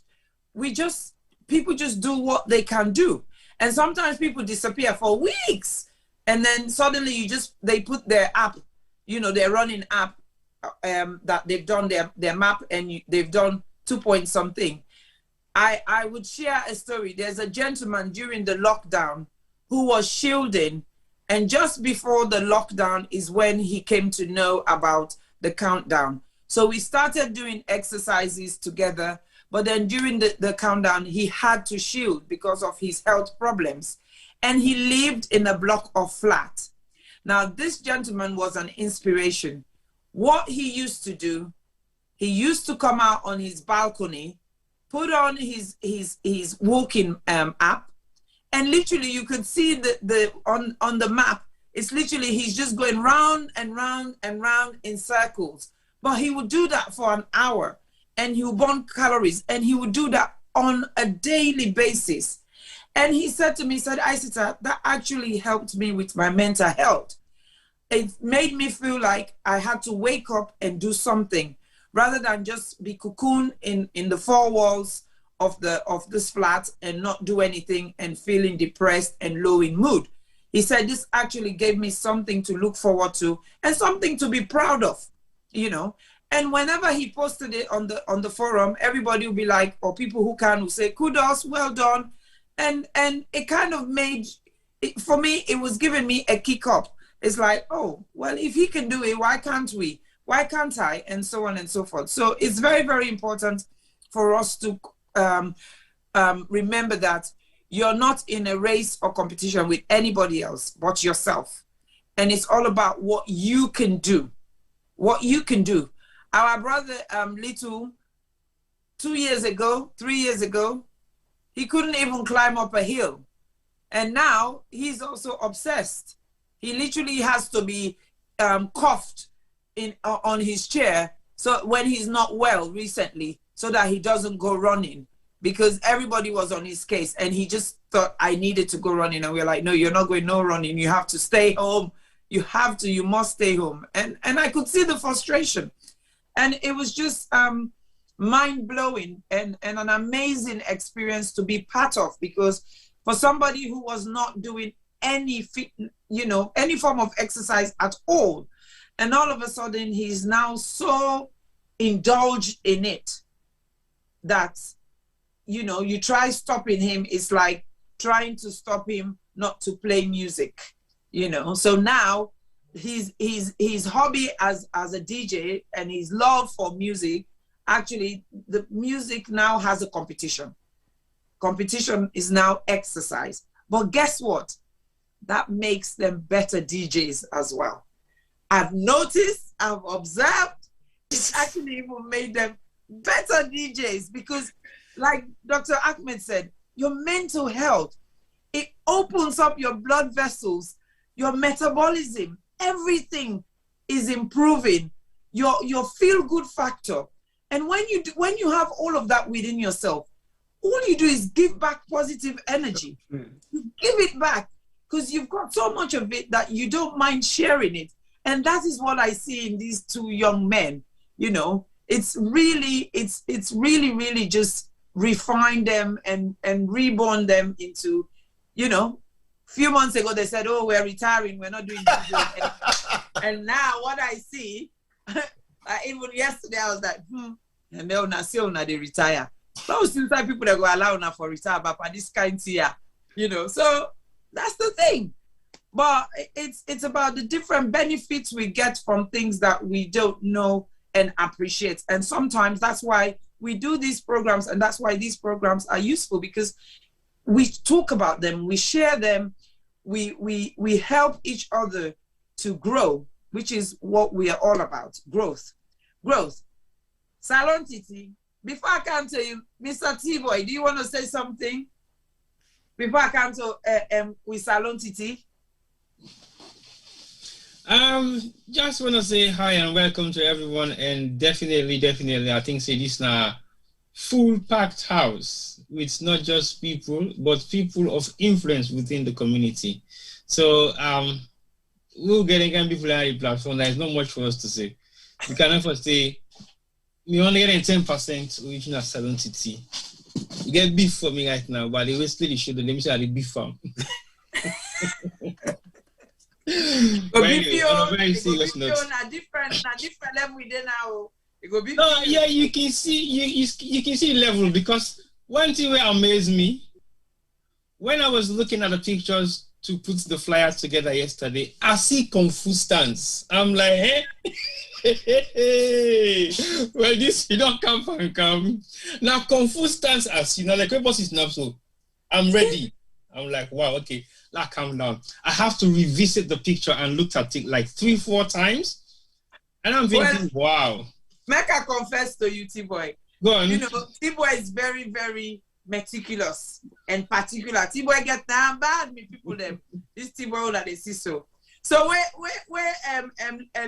people just do what they can do. And sometimes people disappear for weeks. And then suddenly they put their app, their running app that they've done their map and they've done 2 point something. I would share a story. There's a gentleman during the lockdown who was shielding, and just before the lockdown is when he came to know about the countdown. So we started doing exercises together, but then during the countdown, he had to shield because of his health problems. And he lived in a block of flat. Now, this gentleman was an inspiration. What he used to do, he used to come out on his balcony, put on his walking app, and literally you could see on the map, it's literally he's just going round and round and round in circles. But he would do that for an hour, and he would burn calories, and he would do that on a daily basis. And he said to me, he said, Isatta, that actually helped me with my mental health. It made me feel like I had to wake up and do something rather than just be cocooned in the four walls of this flat and not do anything and feeling depressed and low in mood. He said this actually gave me something to look forward to and something to be proud of, And whenever he posted it on the forum, everybody will be like, or people who can will say, kudos, well done. And it kind of made, for me, it was giving me a kick up. It's like, oh, well, if he can do it, why can't we? Why can't I? And so on and so forth. So it's very, very important for us to remember that you're not in a race or competition with anybody else but yourself. And it's all about what you can do. What you can do. Our brother, Little, 3 years ago, he couldn't even climb up a hill. And now he's also obsessed. He literally has to be cuffed on his chair so when he's not well recently, so that he doesn't go running, because everybody was on his case and he just thought I needed to go running. And we're like, no, you're not going no running. You have to stay home. You must stay home. And I could see the frustration. And it was just mind-blowing and an amazing experience to be part of, because for somebody who was not doing any any form of exercise at all, and all of a sudden he's now so indulged in it that you try stopping him, it's like trying to stop him not to play music, So now his hobby as a DJ and his love for music, actually the music now has a competition. Competition is now exercise. But guess what? That makes them better DJs as well. I've noticed, I've observed, it's actually even made them better DJs, because like Dr. Ackmed said, your mental health, it opens up your blood vessels, your metabolism, everything is improving, your feel-good factor. And when you have all of that within yourself, all you do is give back positive energy. You give it back because you've got so much of it that you don't mind sharing it. And that is what I see in these two young men. It's really just refine them and reborn them into, few months ago they said, oh, we're retiring, we're not doing this. And now what I see, even yesterday I was like, and they retire. So since people that go allow now for retire, but for this kind of year, so that's the thing. But it's about the different benefits we get from things that we don't know and appreciate. And sometimes that's why we do these programs, and that's why these programs are useful, because we talk about them, we share them, we help each other to grow, which is what we are all about, growth. Salon Titi, before I come to you, Mr. T-Boy, do you want to say something? Before I come to with Salon Titi? Just want to say hi and welcome to everyone, and definitely, I think this is a full packed house with not just people, but people of influence within the community. So we'll get again people on the platform. There's not much for us to say. We can never say we only get 10% original Salon Titi. You get beef for me right now, but they wasted the show. Let me say the beef farm. But anyway, on a very serious note. Na different level we dey now. It go be. No, yeah, you can see you can see the level, because one thing will amaze me when I was looking at the pictures to put the flyers together yesterday, I see Kung Fu stance. I'm like, hey. Well, this you don't come. Now Kung Fu stance as you know, like boss is not so. I'm ready. I'm like, wow, okay, now calm down. I have to revisit the picture and look at it like 3-4 times. And I'm thinking, wow. Make I confess to you, T-Boy. Go on. You know, T-Boy is very, very meticulous and particular. T-Boy get down bad, me people them. This T-Boy that they see so. So where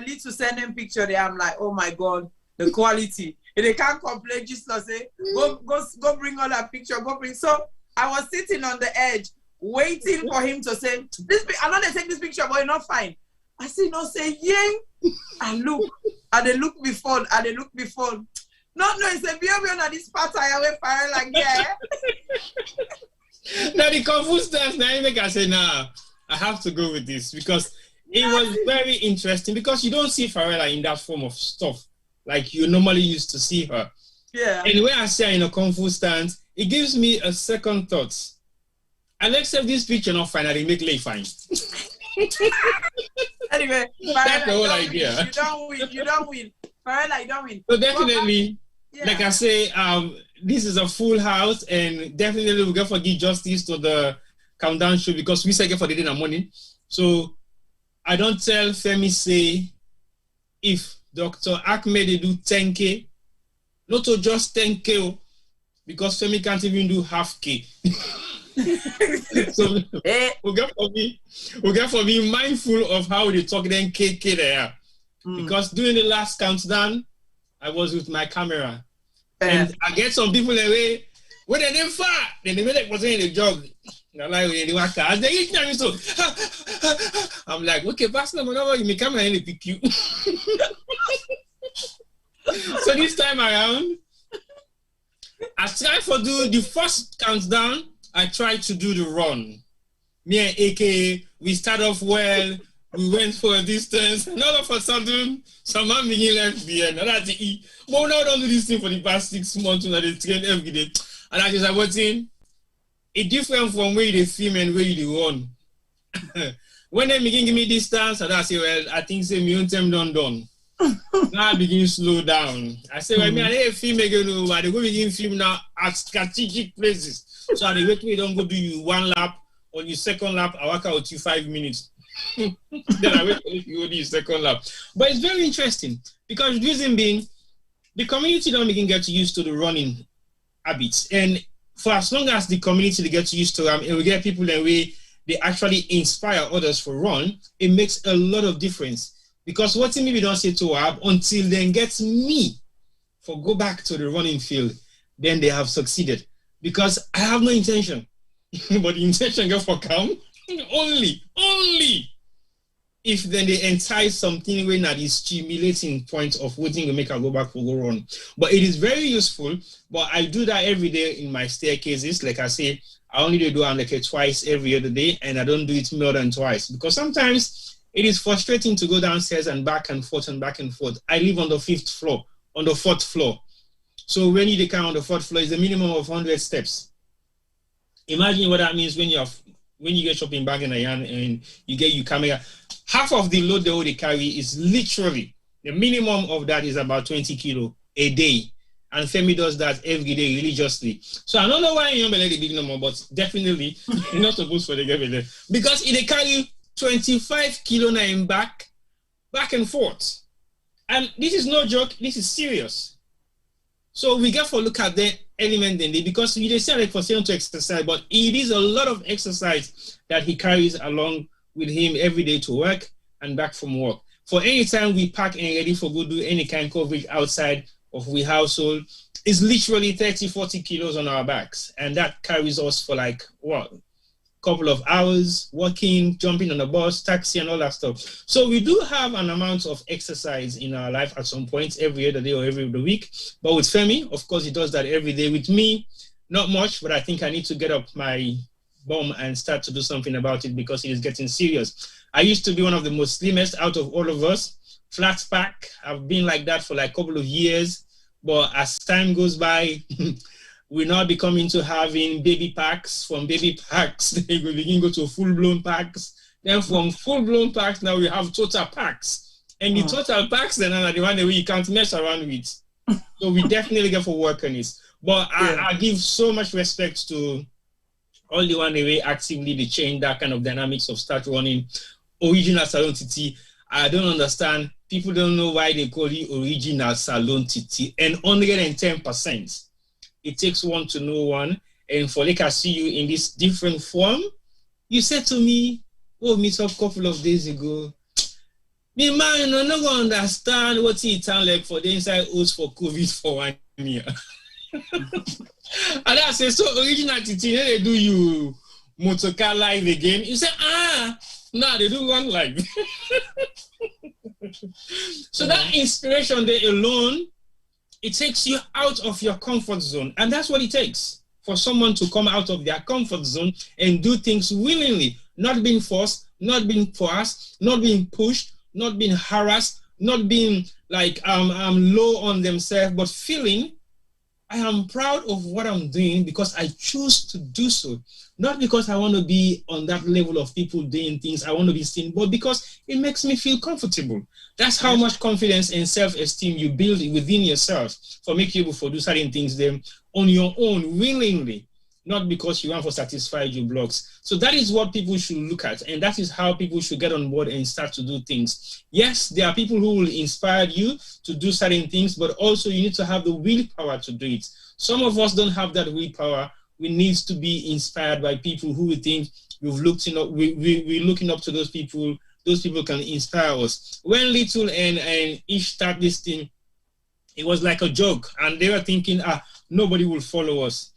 lead to send them picture there, I'm like, oh my God, the quality. If they can't complain, just say, go bring all that picture, go bring. So I was sitting on the edge, waiting for him to say, I know they take this picture, but it's not fine. I see no say ying. I look, and they look before, No, it's a behavior on this part I away fire like yeah. Now the confused dance, now you make I say, nah, I have to go with this because it was very interesting because you don't see Farrella in that form of stuff like you normally used to see her. Yeah. And when I see her in a Kung Fu stance, it gives me a second thought. I'll accept this picture not finally make lay fine. Anyway, that's the whole idea. You don't win. Farrella, you don't win. So definitely, like I say, this is a full house, and definitely we're going to give justice to the countdown show because we say for the day in the morning. So I don't tell Femi say if Dr. Ackmed they do 10K, not to just 10K, because Femi can't even do half K. So we get for being mindful of how they talk then KK there. Because during the last countdown, I was with my camera. And I get some people away when they didn't far, then they made it was in the jog. As they eat now, so I'm like, okay, Pastor, whenever you make camera and they pick you. So this time around, I tried to do the first countdown. I tried to do the run. Me and AK, we start off well. We went for a distance, and all of a sudden, some man begin left behind. And that's the but now don't do this thing for the past 6 months when they train every day. And I just what's in it different from where they film and where they run. When they begin give me distance, and I say, well, I think say me own time done. Now I begin to slow down. I say, well, me I dey film again, but they go begin film now at strategic places. So they wait we don't go do you 1 lap. On your second lap, I work out you 5 minutes. Then I wait for you to do your second lap. But it's very interesting because the reason being, the community don't begin get used to the running habits. And for as long as the community gets used to them, and we get people that way, they actually inspire others for run, it makes a lot of difference. Because what maybe don't say to her until then gets me for go back to the running field, then they have succeeded. Because I have no intention. But the intention go for come only if then they entice something when that is stimulating point of waiting to make her go back for go run. But it is very useful. But I do that every day in my staircases. Like I say, I only do it like twice every other day, and I don't do it more than twice because sometimes it is frustrating to go downstairs and back and forth and back and forth. I live on the 5th floor, on the 4th floor. So when you count on the 4th floor, it's a minimum of 100 steps. Imagine what that means when you get shopping bag in a hand and you get your camera. Half of the load they carry is literally, the minimum of that is about 20 kilo a day. And Femi does that every day religiously. So I don't know why you don't let the big number, but definitely you're not supposed for the give there. Because they carry 25 kilo in back and forth. And this is no joke, this is serious. So we get for look at the element in there because we say like for saying to exercise, but it is a lot of exercise that he carries along with him every day to work and back from work. For any time we pack and ready for go do any kind of coverage outside of we household, it's literally 30, 40 kilos on our backs. And that carries us for like, what, couple of hours, walking, jumping on the bus, taxi, and all that stuff. So we do have an amount of exercise in our life at some point, every other day or every other week. But with Femi, of course, he does that every day. With me, Not much, but I think I need to get up my bum and start to do something about it because it is getting serious. I used to be one of the most slimmest out of all of us, flat pack. I've been like that for like a couple of years, but as time goes by, we're now becoming to having baby packs. From baby packs, they will begin to go to full-blown packs. Then from full-blown packs, now we have total packs. And the total packs then are the one that you can't mess around with. So we definitely get for work on it. But I give so much respect to all the one way actively they change that kind of dynamics of start running original salon titi. I don't understand. People don't know why they call it original salon titi. And 110%. It takes one to know one. And for like I see you in this different form, you said to me, oh, meet up a couple of days ago. Me man, I'm not going to understand what it sounds like for the inside host for COVID for 1 year. And I say, so original titi, they do you motorcar live again. You say, no, they do one live. So that inspiration there alone, it takes you out of your comfort zone. And that's what it takes for someone to come out of their comfort zone and do things willingly, not being forced, not being forced, not being pushed, not being harassed, not being like low on themselves, but feeling I am proud of what I'm doing because I choose to do so. Not because I want to be on that level of people doing things I want to be seen, but because it makes me feel comfortable. That's how much confidence and self-esteem you build within yourself for making you able to do certain things then on your own, willingly, not because you want to satisfy your blogs. So that is what people should look at, and that is how people should get on board and start to do things. Yes, there are people who will inspire you to do certain things, but also you need to have the willpower to do it. Some of us don't have that willpower. We need to be inspired by people who we think we're looking up to those people. Those people can inspire us. When Little and Ish start this thing, it was like a joke, and they were thinking, nobody will follow us.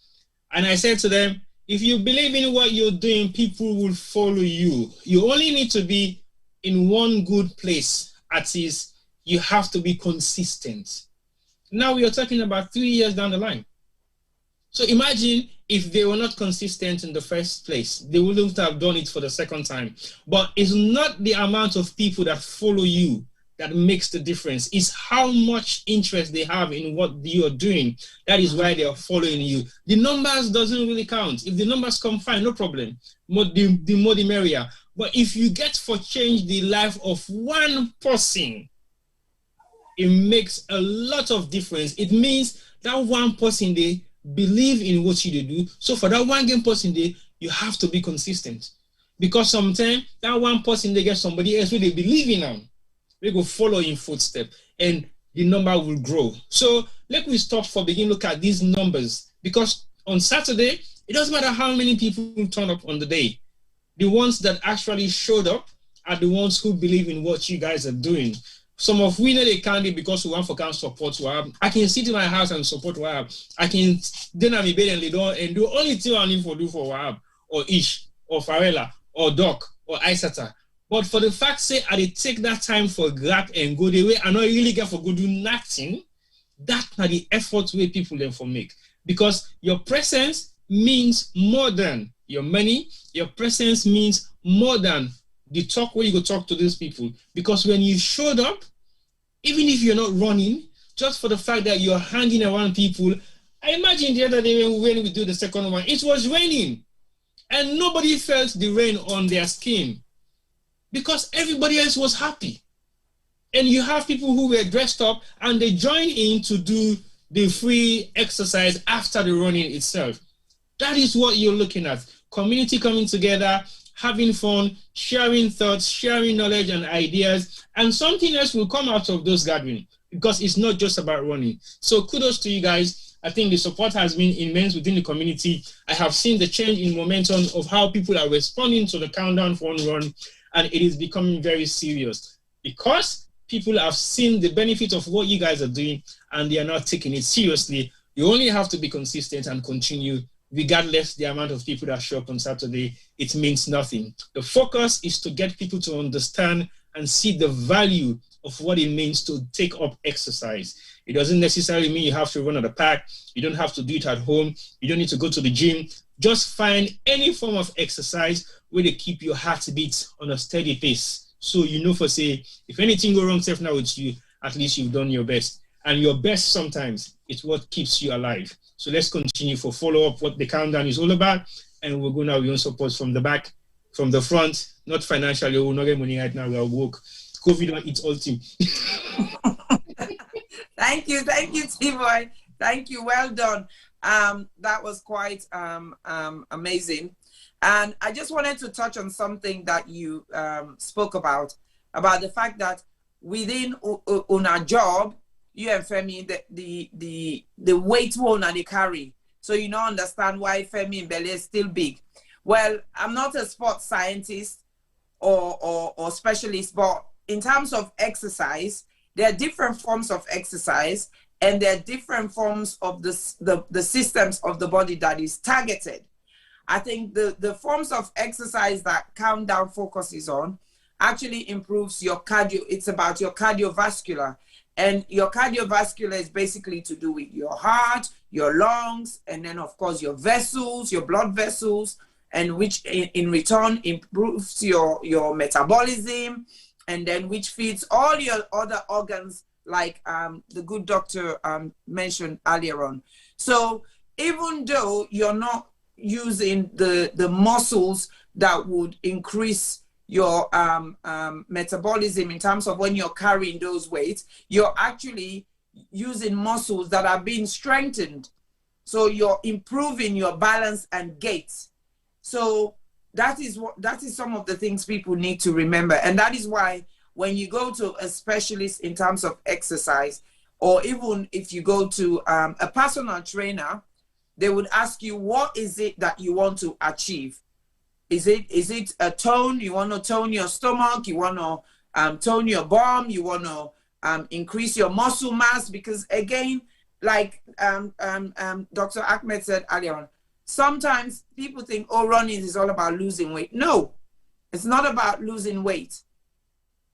And I said to them, if you believe in what you're doing, people will follow you. You only need to be in one good place. At least you have to be consistent. Now we are talking about 3 years down the line. So imagine if they were not consistent in the first place, they wouldn't have done it for the second time. But it's not the amount of people that follow you that makes the difference. It's how much interest they have in what you're doing. That is why they are following you. The numbers doesn't really count. If the numbers come, fine, no problem. The more the merrier. But if you get for change the life of one person, it makes a lot of difference. It means that one person, they believe in what you do. So for that one game person, you have to be consistent. Because sometimes that one person, they get somebody else who they believe in them. We go follow in footsteps and the number will grow. So let me stop for begin look at these numbers, because on Saturday, it doesn't matter how many people turn up on the day. The ones that actually showed up are the ones who believe in what you guys are doing. Some of we know they can't do because we want for can support WAB. I can sit in my house and support WAB. I can then have a bed and lay down and do only thing I need to do for WAB or Ish or Farrella or Doc or Isatta. But for the fact say I take that time for grab and go the way I not really get for go do nothing, that's not the effort way people then for make. Because your presence means more than your money. Your presence means more than the talk where you go talk to these people. Because when you showed up, even if you're not running, just for the fact that you're hanging around people, I imagine the other day when we do the second one, it was raining and nobody felt the rain on their skin because everybody else was happy. And you have people who were dressed up and they join in to do the free exercise after the running itself. That is what you're looking at. Community coming together, having fun, sharing thoughts, sharing knowledge and ideas, and something else will come out of those gatherings because it's not just about running. So kudos to you guys. I think the support has been immense within the community. I have seen the change in momentum of how people are responding to the countdown for one run, and it is becoming very serious because people have seen the benefit of what you guys are doing and they are not taking it seriously. You only have to be consistent and continue. Regardless the amount of people that show up on Saturday, it means nothing. The focus is to get people to understand and see the value of what it means to take up exercise. It doesn't necessarily mean you have to run at the park. You don't have to do it at home. You don't need to go to the gym. Just find any form of exercise where they keep your heartbeat on a steady pace. So you know for say, if anything go wrong now with you, at least you've done your best. And your best sometimes is what keeps you alive. So let's continue for follow-up what the countdown is all about. And we're going to have your own support from the back, from the front, not financially. We're not getting money right now. We are woke. COVID don't eat all team. Thank you, T-Boy. Thank you, well done. That was quite amazing. And I just wanted to touch on something that you spoke about the fact that within on our job, you and Femi, the weight one they carry. So you don't understand why Femi and Bele is still big. Well, I'm not a sports scientist or specialist, but in terms of exercise, there are different forms of exercise, and there are different forms of the systems of the body that is targeted. I think the forms of exercise that Countdown focuses on actually improves your cardio. It's about your cardiovascular. And your cardiovascular is basically to do with your heart, your lungs, and then of course your vessels, your blood vessels, and which in return improves your metabolism, and then which feeds all your other organs, like the good doctor mentioned earlier on. So even though you're not using the muscles that would increase your metabolism in terms of when you're carrying those weights, you're actually using muscles that are being strengthened. So you're improving your balance and gait. So that is some of the things people need to remember. And that is why when you go to a specialist in terms of exercise, or even if you go to a personal trainer, they would ask you, what is it that you want to achieve? Is it a tone? You want to tone your stomach? You want to tone your bum? You want to increase your muscle mass? Because again, like Dr. Ackmed said earlier on, sometimes people think, oh, running is all about losing weight. No, it's not about losing weight.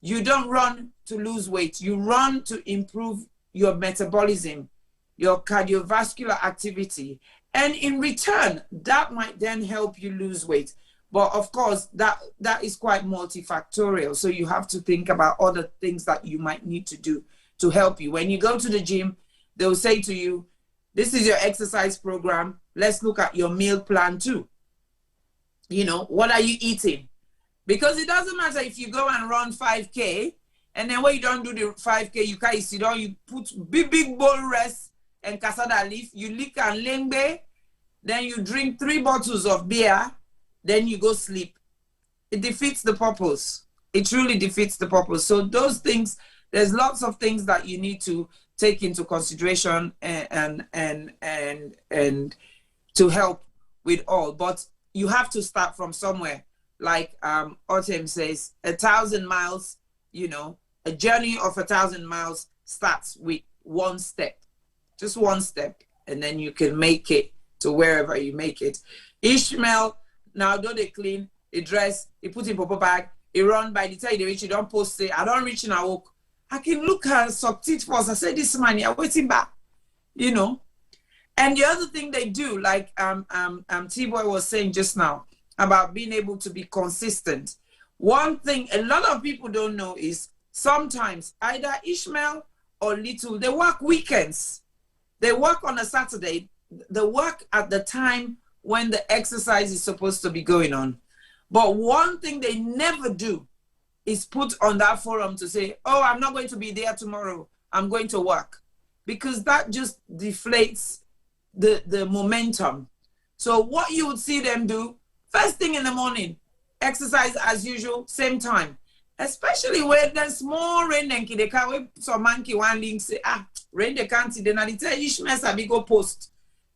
You don't run to lose weight. You run to improve your metabolism, your cardiovascular activity. And in return, that might then help you lose weight. But of course, that is quite multifactorial. So you have to think about other things that you might need to do to help you. When you go to the gym, they'll say to you, this is your exercise program. Let's look at your meal plan too. You know, what are you eating? Because it doesn't matter if you go and run 5K, and then when you don't do the 5K, you can't sit down, you put big bowl rest and cassava leaf, you lick and lengbe, then you drink 3 bottles of beer, then you go sleep. It defeats the purpose. It truly defeats the purpose. So those things, there's lots of things that you need to take into consideration and to help with all. But you have to start from somewhere. Like Autumn says, 1,000 miles, you know, a journey of 1,000 miles starts with one step, just one step, and then you can make it to wherever you make it. Ishmael, now though they clean, he dress, he put in purple bag, he run. By the time they reach, he don't post it. I don't reach in a walk. I can look at subtit first. I say, this man, you're waiting back, you know. And the other thing they do, like T-Boy was saying just now, about being able to be consistent. One thing a lot of people don't know is sometimes either Ishmael or Little, they work weekends. They work on a Saturday. They work at the time when the exercise is supposed to be going on. But one thing they never do is put on that forum to say, oh, I'm not going to be there tomorrow. I'm going to work. Because that just deflates the momentum. So what you would see them do, first thing in the morning, exercise as usual, same time. Especially when there's more rain than they can't wait. So monkey one link say, rain they can't see. Then I tell Ishmael Sabi go post.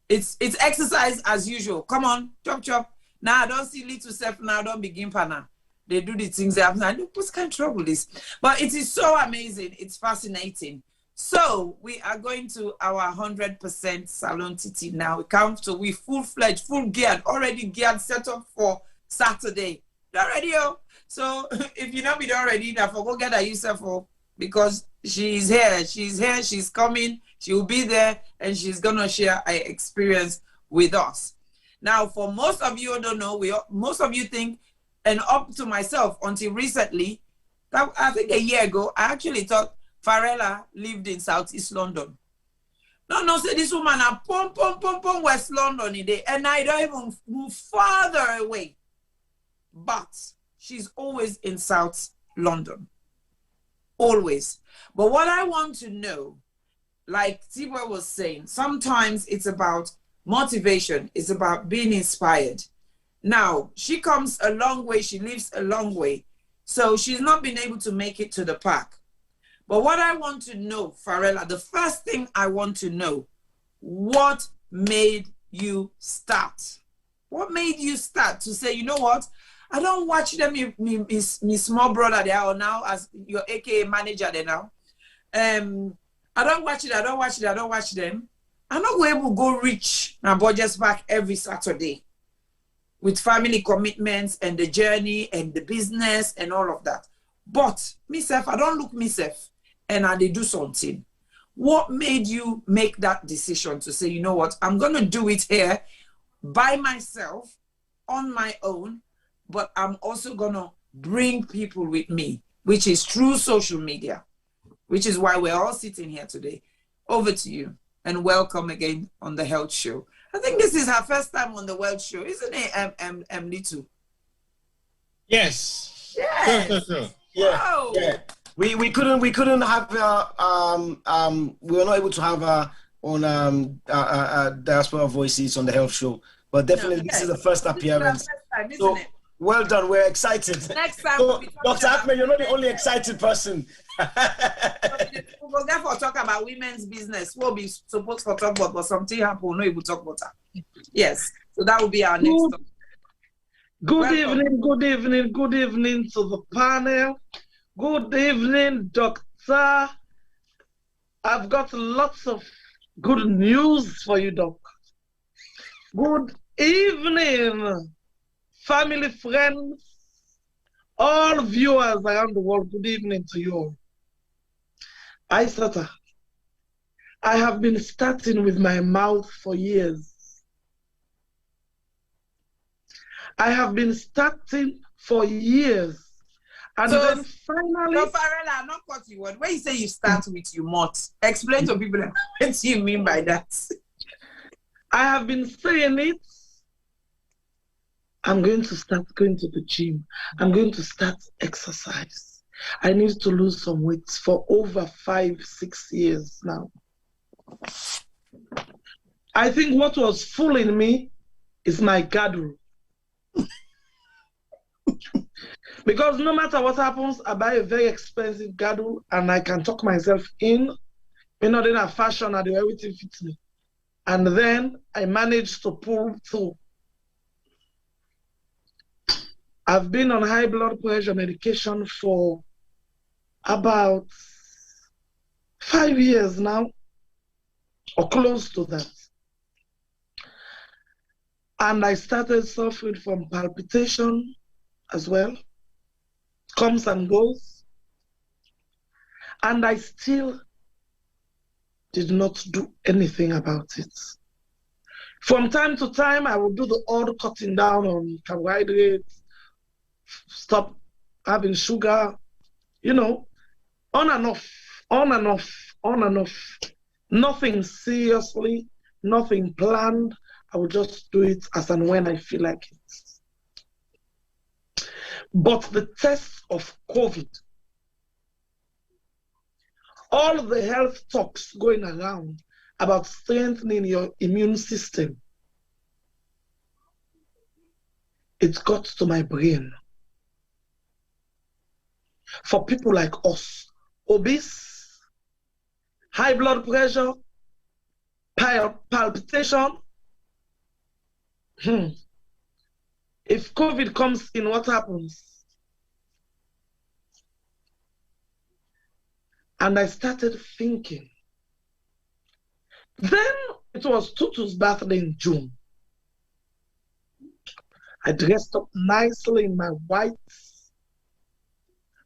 It's exercise as usual. Come on, chop. Now I don't see little self now. Don't begin pana. They do the things they have now. What kind of trouble this? But it is so amazing. It's fascinating. So we are going to our 100% Salon Titi now. We come to we full-fledged, full geared, already geared, set up for Saturday. Not ready, oh. So if you're not be done ready, now for go get yourself, oh, because she's here, she's coming, she'll be there, and she's gonna share her experience with us. Now, for most of you who don't know, most of you think, and up to myself until recently, that I think a year ago, I actually thought Farrella lived in Southeast London. No, say this woman a pom West London today, and I don't even move farther away. But she's always in South London. Always. But what I want to know, like Tiba was saying, sometimes it's about motivation. It's about being inspired. Now, she comes a long way. She lives a long way. So she's not been able to make it to the park. But what I want to know, Farrella, the first thing I want to know, what made you start? What made you start to say, you know what? I don't watch them, me small brother there, or now as your AKA manager there now. I don't watch it, I don't watch them. I'm not going to go reach my budgets back every Saturday with family commitments and the journey and the business and all of that. But myself, I don't look myself and I do something. What made you make that decision to say, you know what, I'm going to do it here by myself, on my own, but I'm also going to bring people with me, which is through social media, which is why we're all sitting here today. Over to you, and welcome again on the Health Show. I think this is her first time on the Health Show, isn't it, Litu? Yes. Yes. Sure. Yeah. Wow. Yeah. We couldn't have we were not able to have her on Diaspora Voices on the Health Show, but definitely this is the first appearance. This is our first time, So isn't it? well done, we're excited. Next time, So, we'll be talking Dr. about- Ackmed, you're not the only excited person. We will therefore talk about women's business. We'll be supposed to talk about, but something happened. We'll not able to talk about that. Yes. So that will be our next topic. Good evening to the panel. Good evening, Doctor. I've got lots of good news for you, Doc. Good evening, family, friends, all viewers around the world. Good evening to you all. Isatta, I have been starting with my mouth for years. I have been starting for years. And So, then finally... So, Farrella, I'm not cut you. When you say you start with you mouth, explain to people what do you mean by that? I have been saying it. I'm going to start going to the gym. I'm going to start exercise. I need to lose some weight for over 5-6 years now. I think what was fooling me is my girdle. Because no matter what happens, I buy a very expensive girdle and I can talk myself in. You know, then I fashion and everything fits me. And then I managed to pull through. I've been on high blood pressure medication for about 5 years now, or close to that. And I started suffering from palpitation as well. Comes and goes. And I still did not do anything about it. From time to time, I would do the odd cutting down on carbohydrates, stop having sugar, you know, on and off, on and off, on and off. Nothing seriously, nothing planned. I will just do it as and when I feel like it. But the test of COVID, all the health talks going around about strengthening your immune system, it got to my brain. For people like us, obese, high blood pressure, palpitation, if COVID comes in, what happens? And I started thinking. Then it was Tutu's birthday in June. I dressed up nicely in my whites.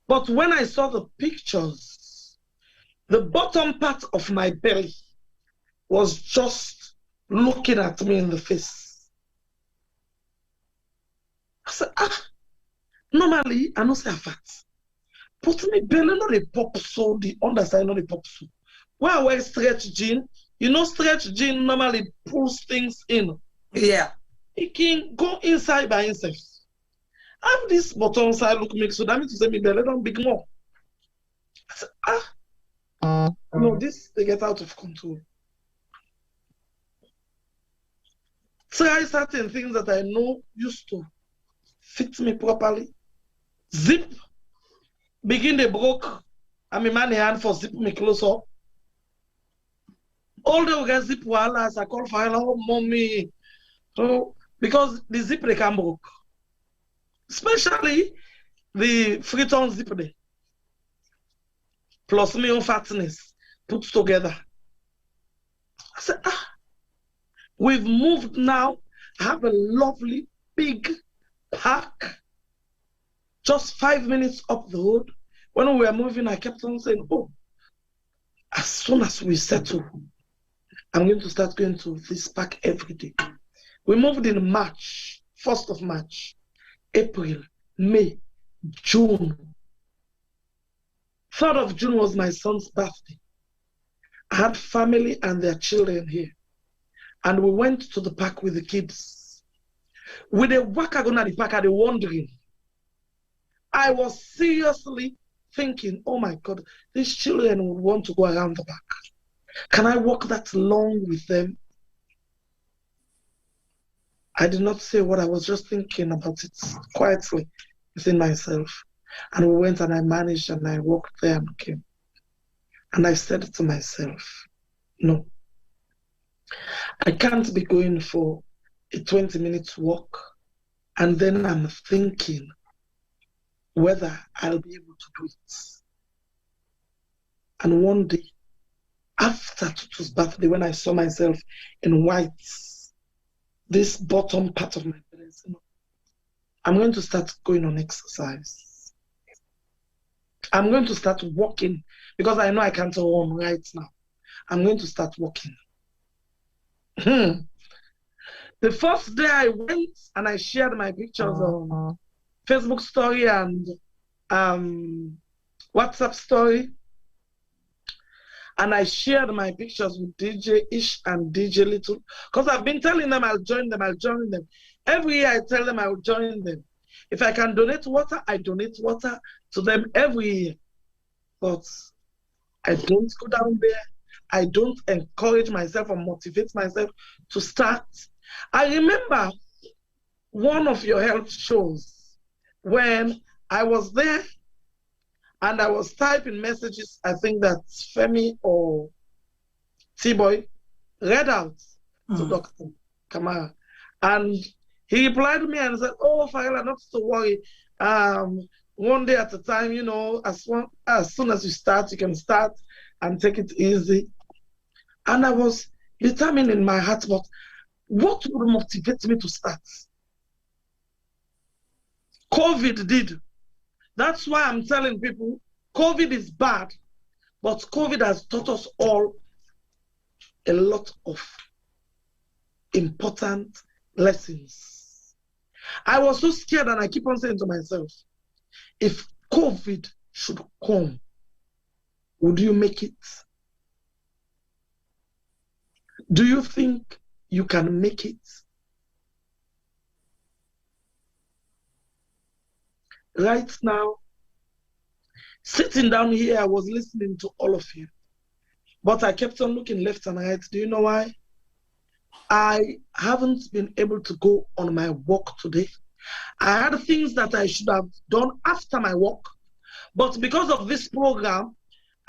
But when I saw the pictures The bottom part of my belly was just looking at me in the face. I said, normally, I don't say fat. But my belly not a pop so, the underside not a pop so. When I wear stretch jean, you know stretch jean normally pulls things in. Yeah. It can go inside by itself. And this bottom side look mixed, so that means to say my belly don't big more. I said, no, this they get out of control. Try certain things that I know used to fit me properly. Zip, begin they broke. I'm a man hand for zip me close up. All the guys zip walas, I call for hello, mommy. So because the zip they can broke. Especially the free-turn zip there. Plus my own fatness put together. I said, we've moved now. I have a lovely big park just 5 minutes up the road. When we were moving, I kept on saying, as soon as we settle, I'm going to start going to this park every day. We moved in March, 1st of March, April, May, June. 3rd of June was my son's birthday. I had family and their children here. And we went to the park with the kids. With the waka going to the park, I was wondering. I was seriously thinking, oh my God, these children would want to go around the park. Can I walk that long with them? I did not say what I was just thinking about it quietly within myself. And we went and I managed and I walked there and came. And I said to myself, no, I can't be going for a 20-minute walk and then I'm thinking whether I'll be able to do it. And one day, after Tutu's birthday, when I saw myself in white, this bottom part of my belly, I'm going to start going on exercise. I'm going to start walking because I know I can't run right now. I'm going to start walking. The first day I went and I shared my pictures on Facebook story and WhatsApp story. And I shared my pictures with DJ Ish and DJ Little. Because I've been telling them I'll join them, I'll join them. Every year I tell them I'll join them. If I can donate water, I donate water to them every year. But I don't go down there. I don't encourage myself or motivate myself to start. I remember one of your health shows when I was there and I was typing messages. I think that Femi or T-Boy read out to Dr. Kamara. And he replied to me and said, oh, Farrella, not to worry. One day at a time, you know, as soon as you start, you can start and take it easy. And I was determined in my heart, but what would motivate me to start? COVID did. That's why I'm telling people, COVID is bad, but COVID has taught us all a lot of important lessons. I was so scared and I keep on saying to myself, if COVID should come, would you make it? Do you think you can make it? Right now, sitting down here, I was listening to all of you, but I kept on looking left and right. Do you know why? I haven't been able to go on my walk today. I had things that I should have done after my walk, but because of this program,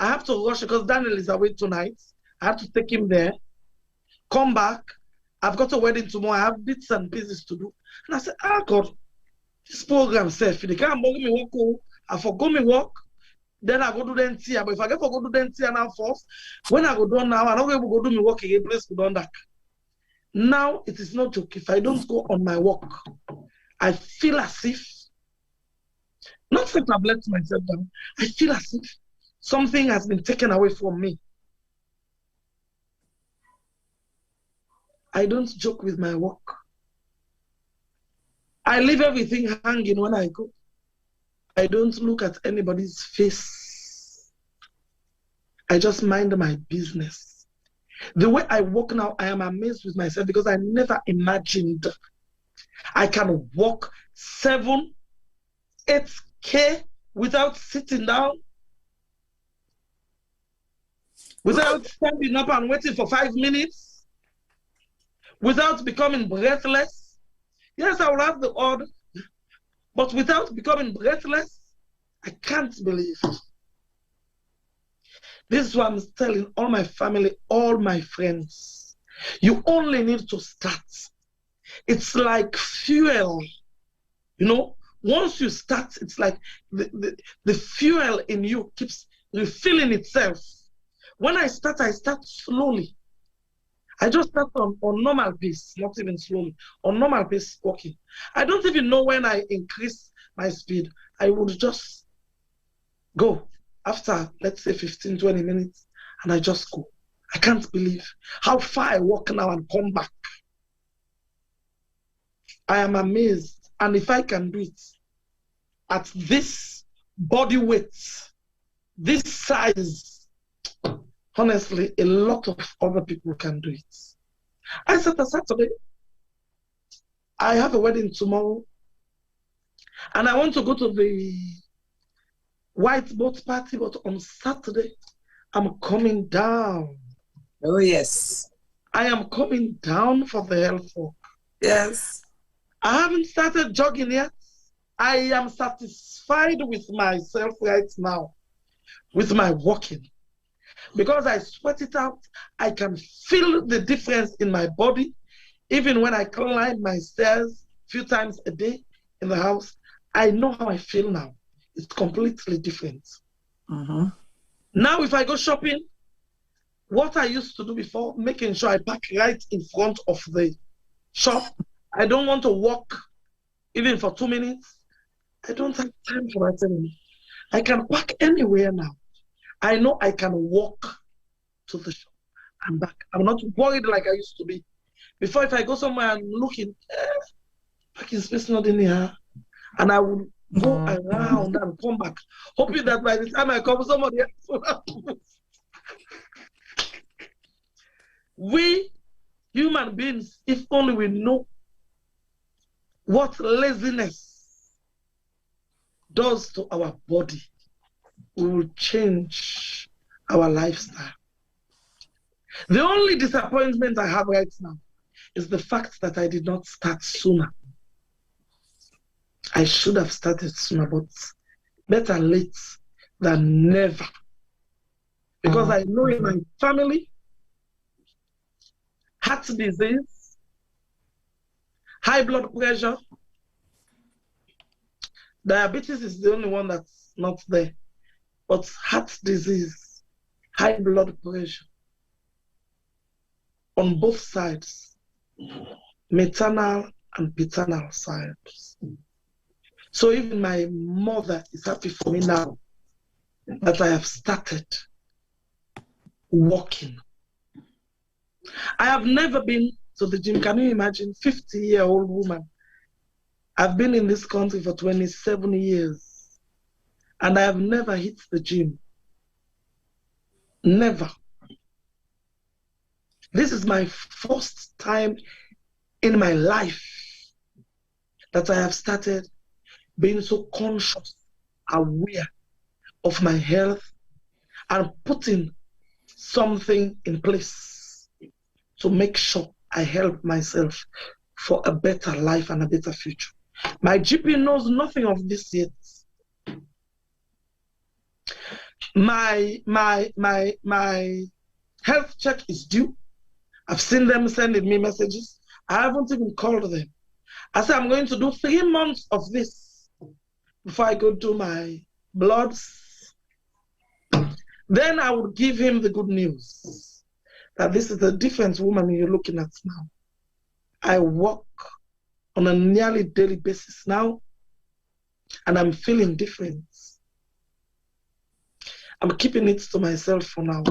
I have to rush because Daniel is away tonight. I have to take him there, come back. I've got a wedding tomorrow. I have bits and pieces to do. And I said, God, this program safe. They can't bug me walk. I forgot me walk. Then I go do the NTR. But if I get to go do the NTR now first, when I go down now, I'm not able to go do me walk again. Please go down that. Now it is no joke. If I don't go on my walk, I feel as if, not that I've let myself down, I feel as if something has been taken away from me. I don't joke with my work. I leave everything hanging when I go. I don't look at anybody's face. I just mind my business. The way I walk now, I am amazed with myself because I never imagined I can walk 7, 8K without sitting down, without standing up and waiting for 5 minutes, without becoming breathless. Yes, I will have the order, but without becoming breathless, I can't believe it. This is what I'm telling all my family, all my friends. You only need to start. It's like fuel. You know, once you start, it's like the fuel in you keeps refilling itself. When I start slowly. I just start on normal pace, not even slowly, on normal pace walking. I don't even know when I increase my speed. I would just go after, let's say, 15, 20 minutes, and I just go. I can't believe how far I walk now and come back. I am amazed. And if I can do it at this body weight, this size, honestly, a lot of other people can do it. I said on Saturday, I have a wedding tomorrow, and I want to go to the white boat party, but on Saturday, I'm coming down. Oh, yes. I am coming down for the health walk. Yes. I haven't started jogging yet. I am satisfied with myself right now, with my walking. Because I sweat it out, I can feel the difference in my body. Even when I climb my stairs a few times a day in the house, I know how I feel now. It's completely different. Now, if I go shopping, what I used to do before, making sure I park right in front of the shop. I don't want to walk even for 2 minutes. I don't have time for that anymore. I can park anywhere now. I know I can walk to the shop and back. I'm not worried like I used to be. Before, if I go somewhere and looking, parking space not in here, and I will go around and come back, hoping that by the time I come, somebody else will have to move. We human beings, if only we know what laziness does to our body, we will change our lifestyle. The only disappointment I have right now is the fact that I did not start sooner. I should have started sooner, but better late than never. Because I know in my family, heart disease, high blood pressure, diabetes is the only one that's not there. But heart disease, high blood pressure, on both sides, maternal and paternal sides. So even my mother is happy for me now that I have started walking. I have never been to the gym. Can you imagine? 50-year-old woman. I've been in this country for 27 years and I have never hit the gym. Never. This is my first time in my life that I have started being so conscious, aware of my health and putting something in place to make sure I help myself for a better life and a better future. My GP knows nothing of this yet. My health check is due. I've seen them sending me messages. I haven't even called them. I said I'm going to do 3 months of this before I go do my bloods. Then I would give him the good news that this is a different woman you're looking at now. I walk on a nearly daily basis now, and I'm feeling different. I'm keeping it to myself for now.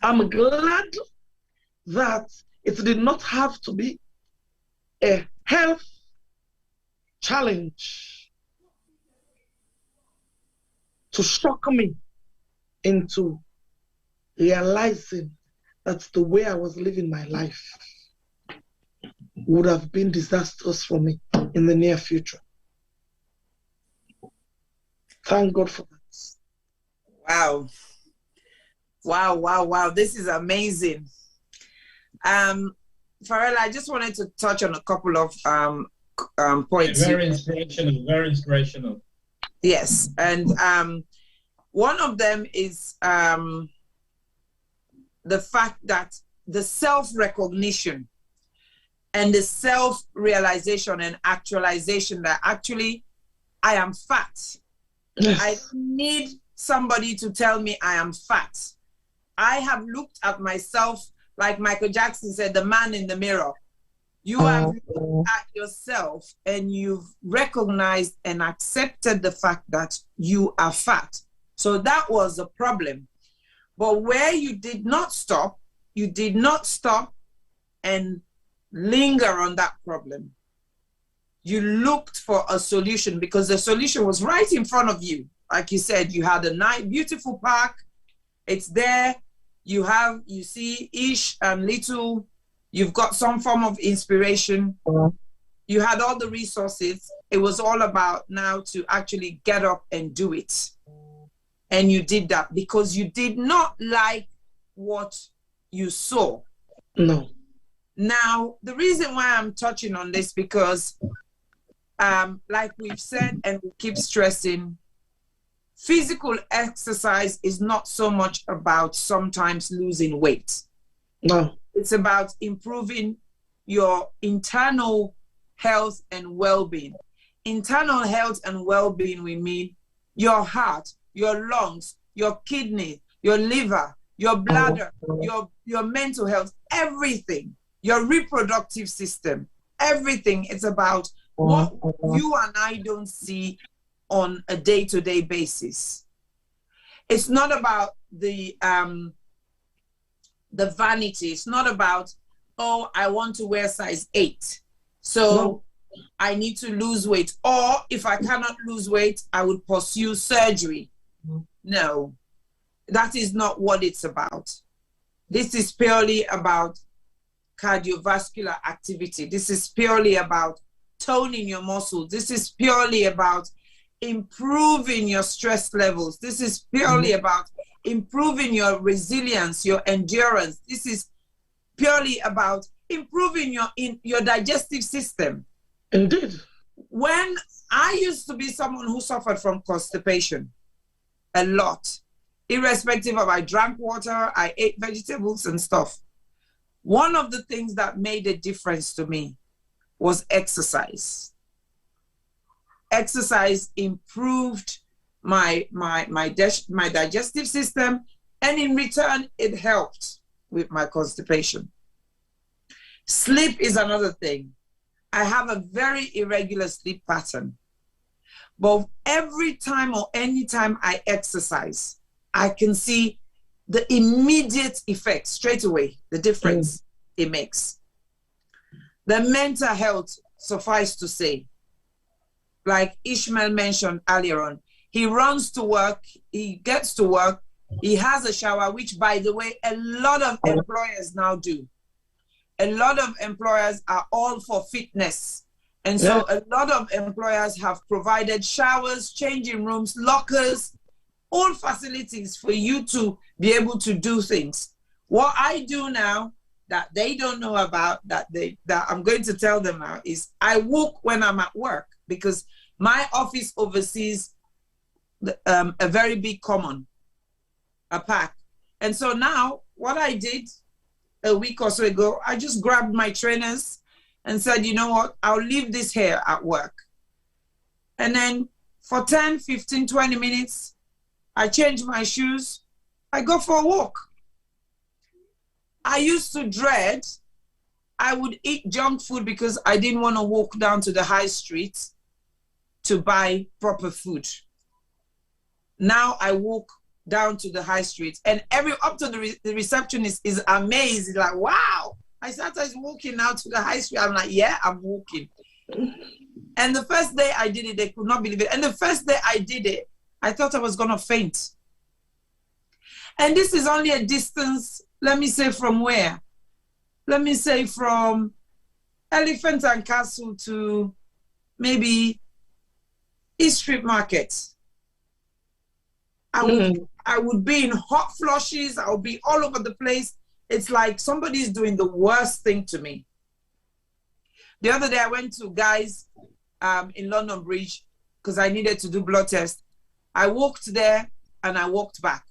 I'm glad that it did not have to be a health challenge to shock me into realizing that the way I was living my life would have been disastrous for me in the near future. Thank God for that. Wow. Wow, wow, wow. This is amazing. Farrella, I just wanted to touch on a couple of points. Very inspirational, very inspirational. Yes, and one of them is the fact that the self-recognition and the self-realization and actualization that actually I am fat. Yes. I need somebody to tell me I am fat. I have looked at myself, like Michael Jackson said, the man in the mirror. You have looked at yourself and you've recognized and accepted the fact that you are fat. So that was a problem. But where you did not stop and linger on that problem. You looked for a solution because the solution was right in front of you. Like you said, you had a nice, beautiful park. It's there. You see Ish and Little. You've got some form of inspiration. You had all the resources. It was all about now to actually get up and do it. And you did that because you did not like what you saw. No. Now, the reason why I'm touching on this because like we've said and we keep stressing, physical exercise is not so much about sometimes losing weight. No. It's about improving your internal health and well-being. Internal health and well-being, we mean your heart, your lungs, your kidney, your liver, your bladder, your mental health, everything, your reproductive system, everything. It's about what you and I don't see on a day-to-day basis. It's not about the vanity. It's not about, oh, I want to wear size 8. So I need to lose weight. Or if I cannot lose weight, I would pursue surgery. No, that is not what it's about. This is purely about cardiovascular activity. This is purely about toning your muscles. This is purely about improving your stress levels. This is purely about improving your resilience, your endurance. This is purely about improving your digestive system. Indeed. When I used to be someone who suffered from constipation a lot, irrespective of I drank water, I ate vegetables and stuff. One of the things that made a difference to me was exercise. Exercise improved my digestive system, and in return, it helped with my constipation. Sleep is another thing. I have a very irregular sleep pattern, but every time or any time I exercise, I can see the immediate effect straight away, the difference it makes. The mental health, suffice to say, like Ishmael mentioned earlier on, he runs to work, he gets to work, he has a shower, which, by the way, a lot of employers now do. A lot of employers are all for fitness. And so a lot of employers have provided showers, changing rooms, lockers, all facilities for you to be able to do things. What I do now that they don't know about, that I'm going to tell them now, is I walk when I'm at work, because my office oversees a very big common, a park. And so now what I did a week or so ago, I just grabbed my trainers and said, you know what, I'll leave this here at work. And then for 10, 15, 20 minutes, I change my shoes, I go for a walk. I used to dread, I would eat junk food because I didn't want to walk down to the high street to buy proper food. Now I walk down to the high street, and up to the receptionist is amazed. He's like, wow, Isatta is walking out to the high street. I'm like, yeah, I'm walking. And the first day I did it, they could not believe it. And the first day I did it, I thought I was gonna faint. And this is only a distance, let me say from where? Let me say from Elephant and Castle to maybe East Street Market. I would be in hot flushes. I would be all over the place. It's like somebody's doing the worst thing to me. The other day I went to Guys in London Bridge because I needed to do blood test. I walked there and I walked back.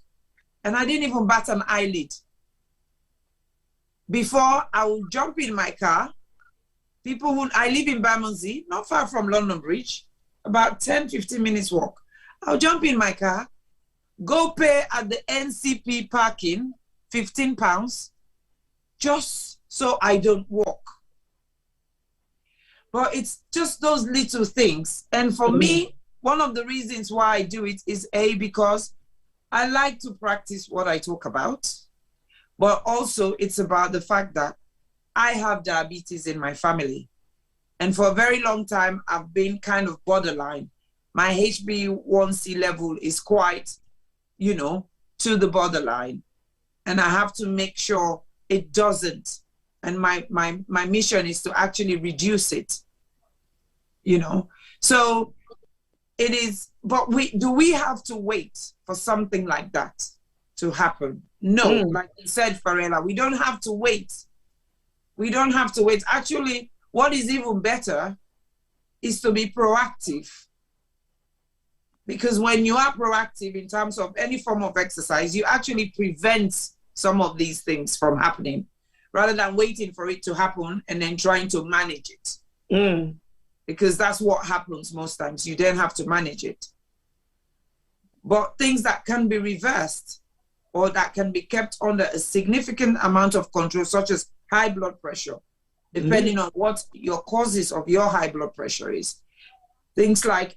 And I didn't even bat an eyelid. Before I would jump in my car, I live in Bermondsey, not far from London Bridge, about 10-15 minutes walk. I'll jump in my car, go pay at the NCP parking, £15, just so I don't walk. But it's just those little things. And for me, one of the reasons why I do it is because I like to practice what I talk about, but also it's about the fact that I have diabetes in my family. And for a very long time, I've been kind of borderline. My HbA1c level is quite, to the borderline. And I have to make sure it doesn't. And my mission is to actually reduce it, So it is, but do we have to wait for something like that to happen? No, like you said, Farrella, we don't have to wait. We don't have to wait. Actually, what is even better is to be proactive. Because when you are proactive in terms of any form of exercise, you actually prevent some of these things from happening rather than waiting for it to happen and then trying to manage it. Because that's what happens most times. You then have to manage it. But things that can be reversed or that can be kept under a significant amount of control, such as high blood pressure, depending on what your causes of your high blood pressure is. Things like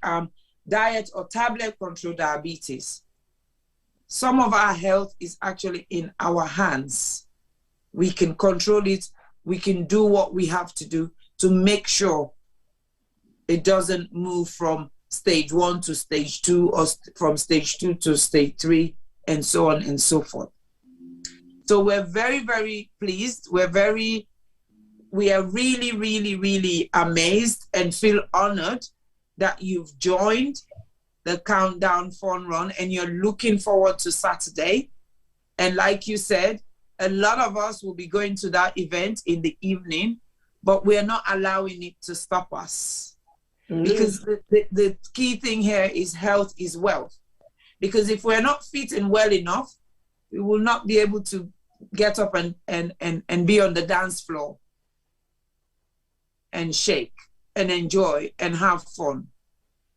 diet or tablet control diabetes. Some of our health is actually in our hands. We can control it. We can do what we have to do to make sure it doesn't move from stage 1 to stage 2 or from stage 2 to stage 3 and so on and so forth. So we're very, very pleased. We are really, really, really amazed and feel honored that you've joined the Countdown Fun Run and you're looking forward to Saturday. And like you said, a lot of us will be going to that event in the evening, but we're not allowing it to stop us. Because the key thing here is health is wealth. Because if we're not fit and well enough, we will not be able to get up and be on the dance floor and shake and enjoy and have fun.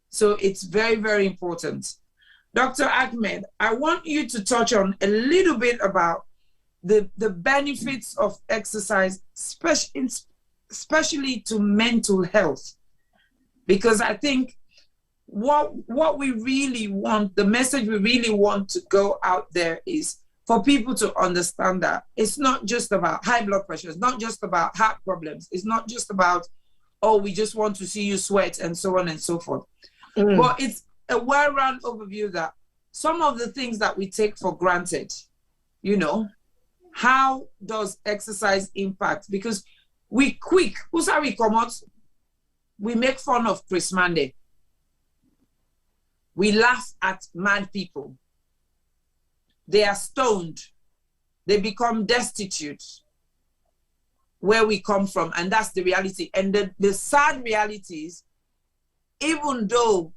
So it's very, very important. Dr. Ackmed, I want you to touch on a little bit about the benefits of exercise, especially to mental health. Because I think what we really want, the message we really want to go out there is for people to understand that it's not just about high blood pressure, it's not just about heart problems, it's not just about, oh, we just want to see you sweat and so on and so forth. But it's a well-rounded overview that some of the things that we take for granted, how does exercise impact? Because we come out, we make fun of Chris Monday. We laugh at mad people. They are stoned. They become destitute where we come from, and that's the reality. And the sad reality is, even though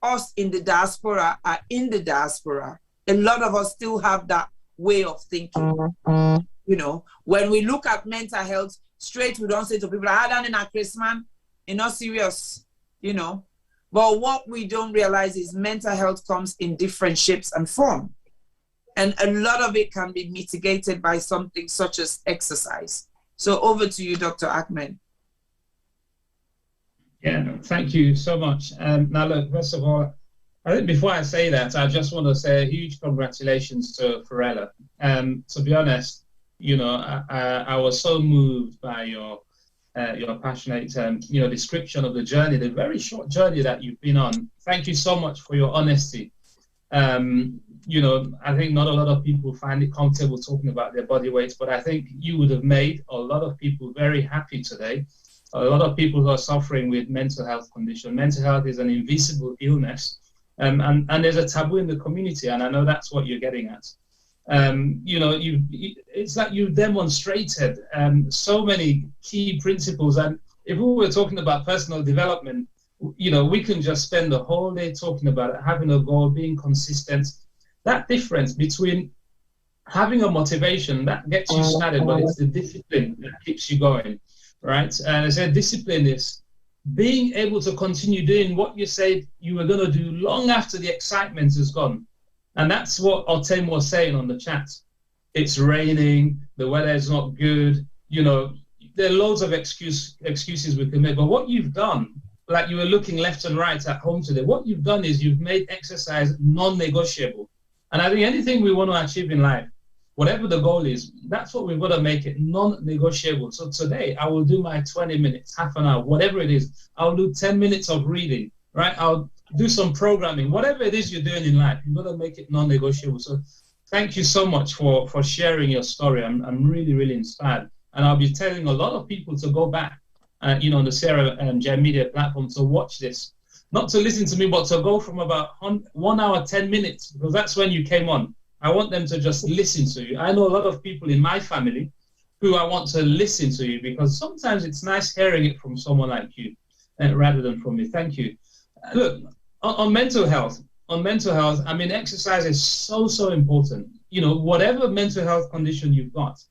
us in the diaspora are in the diaspora, a lot of us still have that way of thinking. When we look at mental health, straight we don't say to people, I had in a Christmas, you're not serious, But what we don't realize is mental health comes in different shapes and form. And a lot of it can be mitigated by something such as exercise. So over to you, Dr. Ackmed. Yeah, thank you so much. Now, look, first of all, I think before I say that, I just want to say a huge congratulations to Farrella. To be honest, you know, I was so moved by your passionate, description of the journey, the very short journey that you've been on. Thank you so much for your honesty. You know, I think not a lot of people find it comfortable talking about their body weight, but I think you would have made a lot of people very happy today. A lot of people who are suffering with mental health condition. Mental health is an invisible illness, and there's a taboo in the community, and I know that's what you're getting at. You know, it's like you've demonstrated so many key principles, and if we were talking about personal development, you know, we can just spend the whole day talking about it, having a goal, being consistent. That difference between having a motivation that gets you started, but it's the discipline that keeps you going, right? And I said discipline is being able to continue doing what you said you were going to do long after the excitement is gone. And that's what Otem was saying on the chat. It's raining, the weather is not good, you know, there are loads of excuses we can make. But what you've done, like you were looking left and right at home today, what you've done is you've made exercise non-negotiable. And I think anything we want to achieve in life, whatever the goal is, that's what we've got to make it non-negotiable. So today I will do my 20 minutes, half an hour, whatever it is. I'll do 10 minutes of reading, right? I'll do some programming, whatever it is you're doing in life, you've got to make it non-negotiable. So thank you so much for sharing your story. I'm really, really inspired. And I'll be telling a lot of people to go back, you know, on the Sarah Gem Media platform to watch this. Not to listen to me, but to go from about 1 hour, 10 minutes, because that's when you came on. I want them to just listen to you. I know a lot of people in my family who I want to listen to you, because sometimes it's nice hearing it from someone like you rather than from me. Thank you. Look, on mental health, I mean, exercise is so important. You know, whatever mental health condition you've got,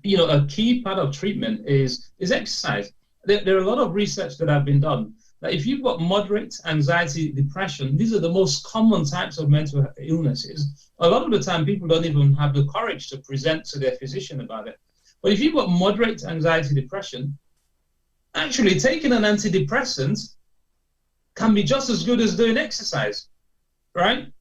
you know, a key part of treatment is exercise. There are a lot of research that have been done that if you've got moderate anxiety, depression, these are the most common types of mental illnesses. A lot of the time, people don't even have the courage to present to their physician about it. But if you've got moderate anxiety, depression, actually taking an antidepressant can be just as good as doing exercise, right?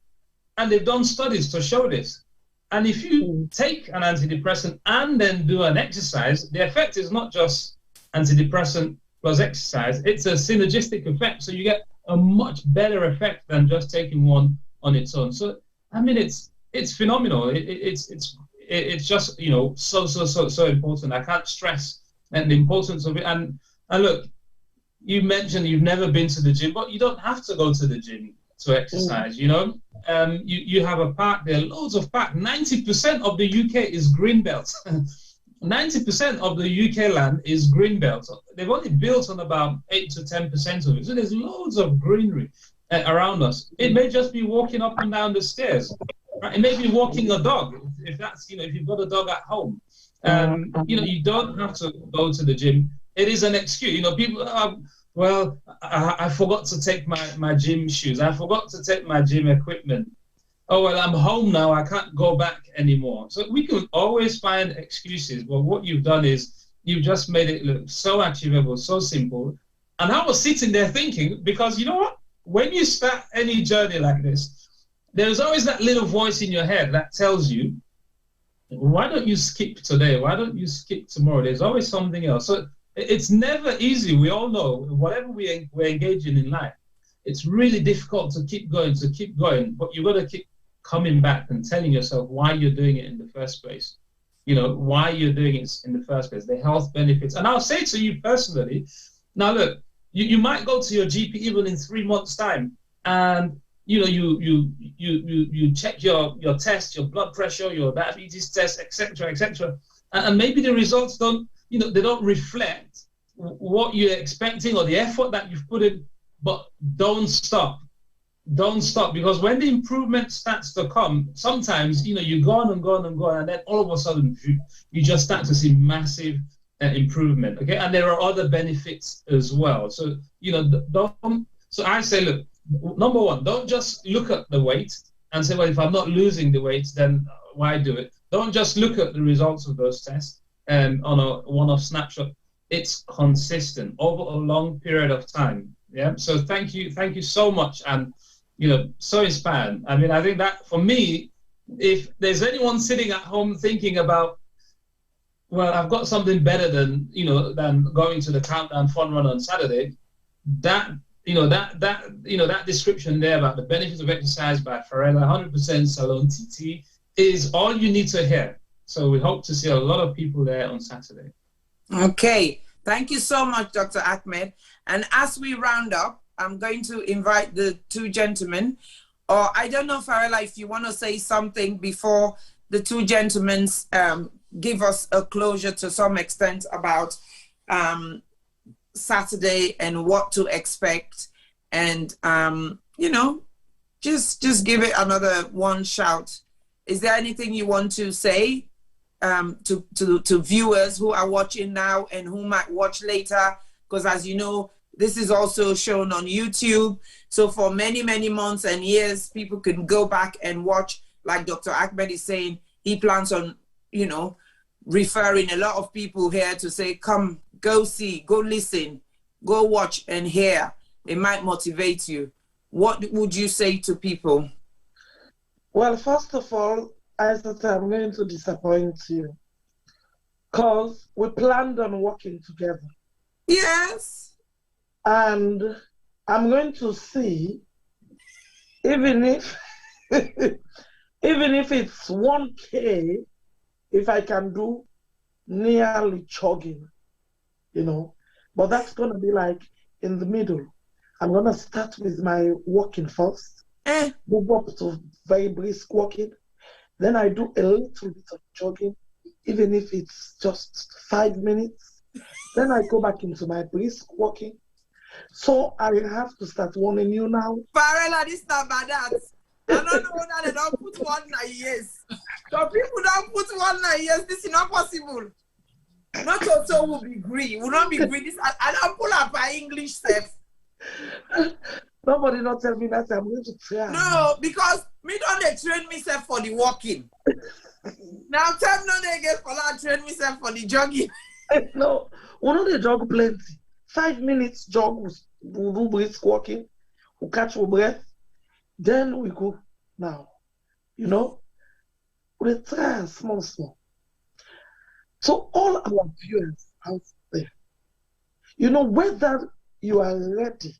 And they've done studies to show this. And if you take an antidepressant and then do an exercise, the effect is not just antidepressant plus exercise, it's a synergistic effect. So you get a much better effect than just taking one on its own. So, I mean, it's phenomenal. It's just, you know, so important. I can't stress the importance of it. And look, you mentioned you've never been to the gym, but you don't have to go to the gym to exercise, you know. You have a park, there are loads of parks. 90% of the UK is green belt. 90% of the UK land is green belt. They've only built on about 8 to 10% of it. So there's loads of greenery around us. It may just be walking up and down the stairs. Right? It may be walking a dog, if that's, you know, if you've got a dog at home. You know, you don't have to go to the gym. It is an excuse. You know, people, well, I forgot to take my gym shoes. I forgot to take my gym equipment. Oh, well, I'm home now. I can't go back anymore. So we can always find excuses. But what you've done is you've just made it look so achievable, so simple. And I was sitting there thinking, because you know what? When you start any journey like this, there's always that little voice in your head that tells you, why don't you skip today? Why don't you skip tomorrow? There's always something else. So it's never easy. We all know whatever we're engaging in life, it's really difficult to keep going, but you've got to keep coming back and telling yourself why you're doing it in the first place. You know, why you're doing it in the first place, the health benefits. And I'll say to you personally, now look, you might go to your GP even in 3 months' time, and you know, you check your test, your blood pressure, your diabetes test, etc., and maybe the results don't, you know, they don't reflect what you're expecting or the effort that you've put in. But don't stop. Don't stop, because when the improvement starts to come, sometimes, you know, you go on and go on and go on, and then all of a sudden you just start to see massive improvement. Okay, and there are other benefits as well. So, you know, so I say, look, number one, don't just look at the weight and say, well, if I'm not losing the weight, then why do it? Don't just look at the results of those tests on a one-off snapshot. It's consistent over a long period of time. Yeah. So thank you so much, and so inspired. I mean, I think that for me, if there's anyone sitting at home thinking about, well, I've got something better than going to the Countdown Fun Run on Saturday, that description there about the benefits of exercise by Farrella, 100% Salon TT, is all you need to hear. So we hope to see a lot of people there on Saturday. Okay, thank you so much, Dr. Ackmed. And as we round up, I'm going to invite the two gentlemen, or I don't know, Farrella, if you want to say something before the two gentlemen give us a closure to some extent about Saturday and what to expect, and just give it another one shout. Is there anything you want to say to viewers who are watching now and who might watch later? Because as you know, this is also shown on YouTube. So for many, many months and years, people can go back and watch. Like Dr. Ackmed is saying, he plans on, referring a lot of people here to say, come, go see, go listen, go watch and hear. It might motivate you. What would you say to people? Well, first of all, Isatta, I'm going to disappoint you, because we planned on working together. Yes. And I'm going to see, even if it's 1K, if I can do nearly jogging, but that's going to be like in the middle. I'm going to start with my walking first, move up to very brisk walking. Then I do a little bit of jogging, even if it's just 5 minutes. Then I go back into my brisk walking. So I have to start warning you now. Farrella, this not bad. I don't know that they don't put 1 years. So people don't put 1 years. This is not possible. Not also will be green. Will not be green. This I don't pull up my English self. Nobody not tell me that I'm going to try. No, because me don't they train myself for the walking. Now tell me no they get for that train myself for the jogging. No, we know they jog plenty. 5 minutes jog, we'll do brisk walking, we'll catch our breath, then we go now. We try small. So all our viewers out there, whether you are ready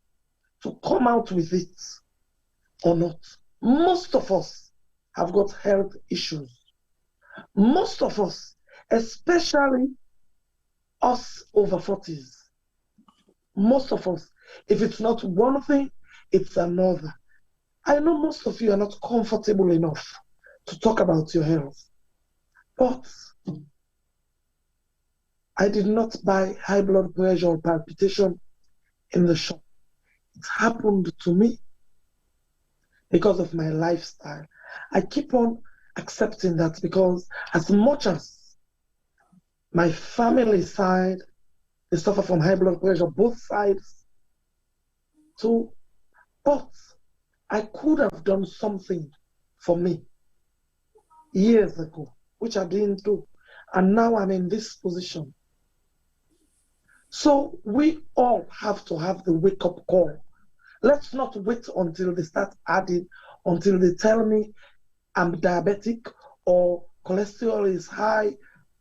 to come out with it or not, most of us have got health issues. Most of us, especially us over 40s, most of us, if it's not one thing, it's another. I know most of you are not comfortable enough to talk about your health, but I did not buy high blood pressure or palpitation in the shop. It happened to me because of my lifestyle. I keep on accepting that, because as much as my family side, they suffer from high blood pressure, both sides too, but I could have done something for me years ago, which I didn't do, and now I'm in this position. So we all have to have the wake-up call. Let's not wait until they start adding, until they tell me I'm diabetic or cholesterol is high,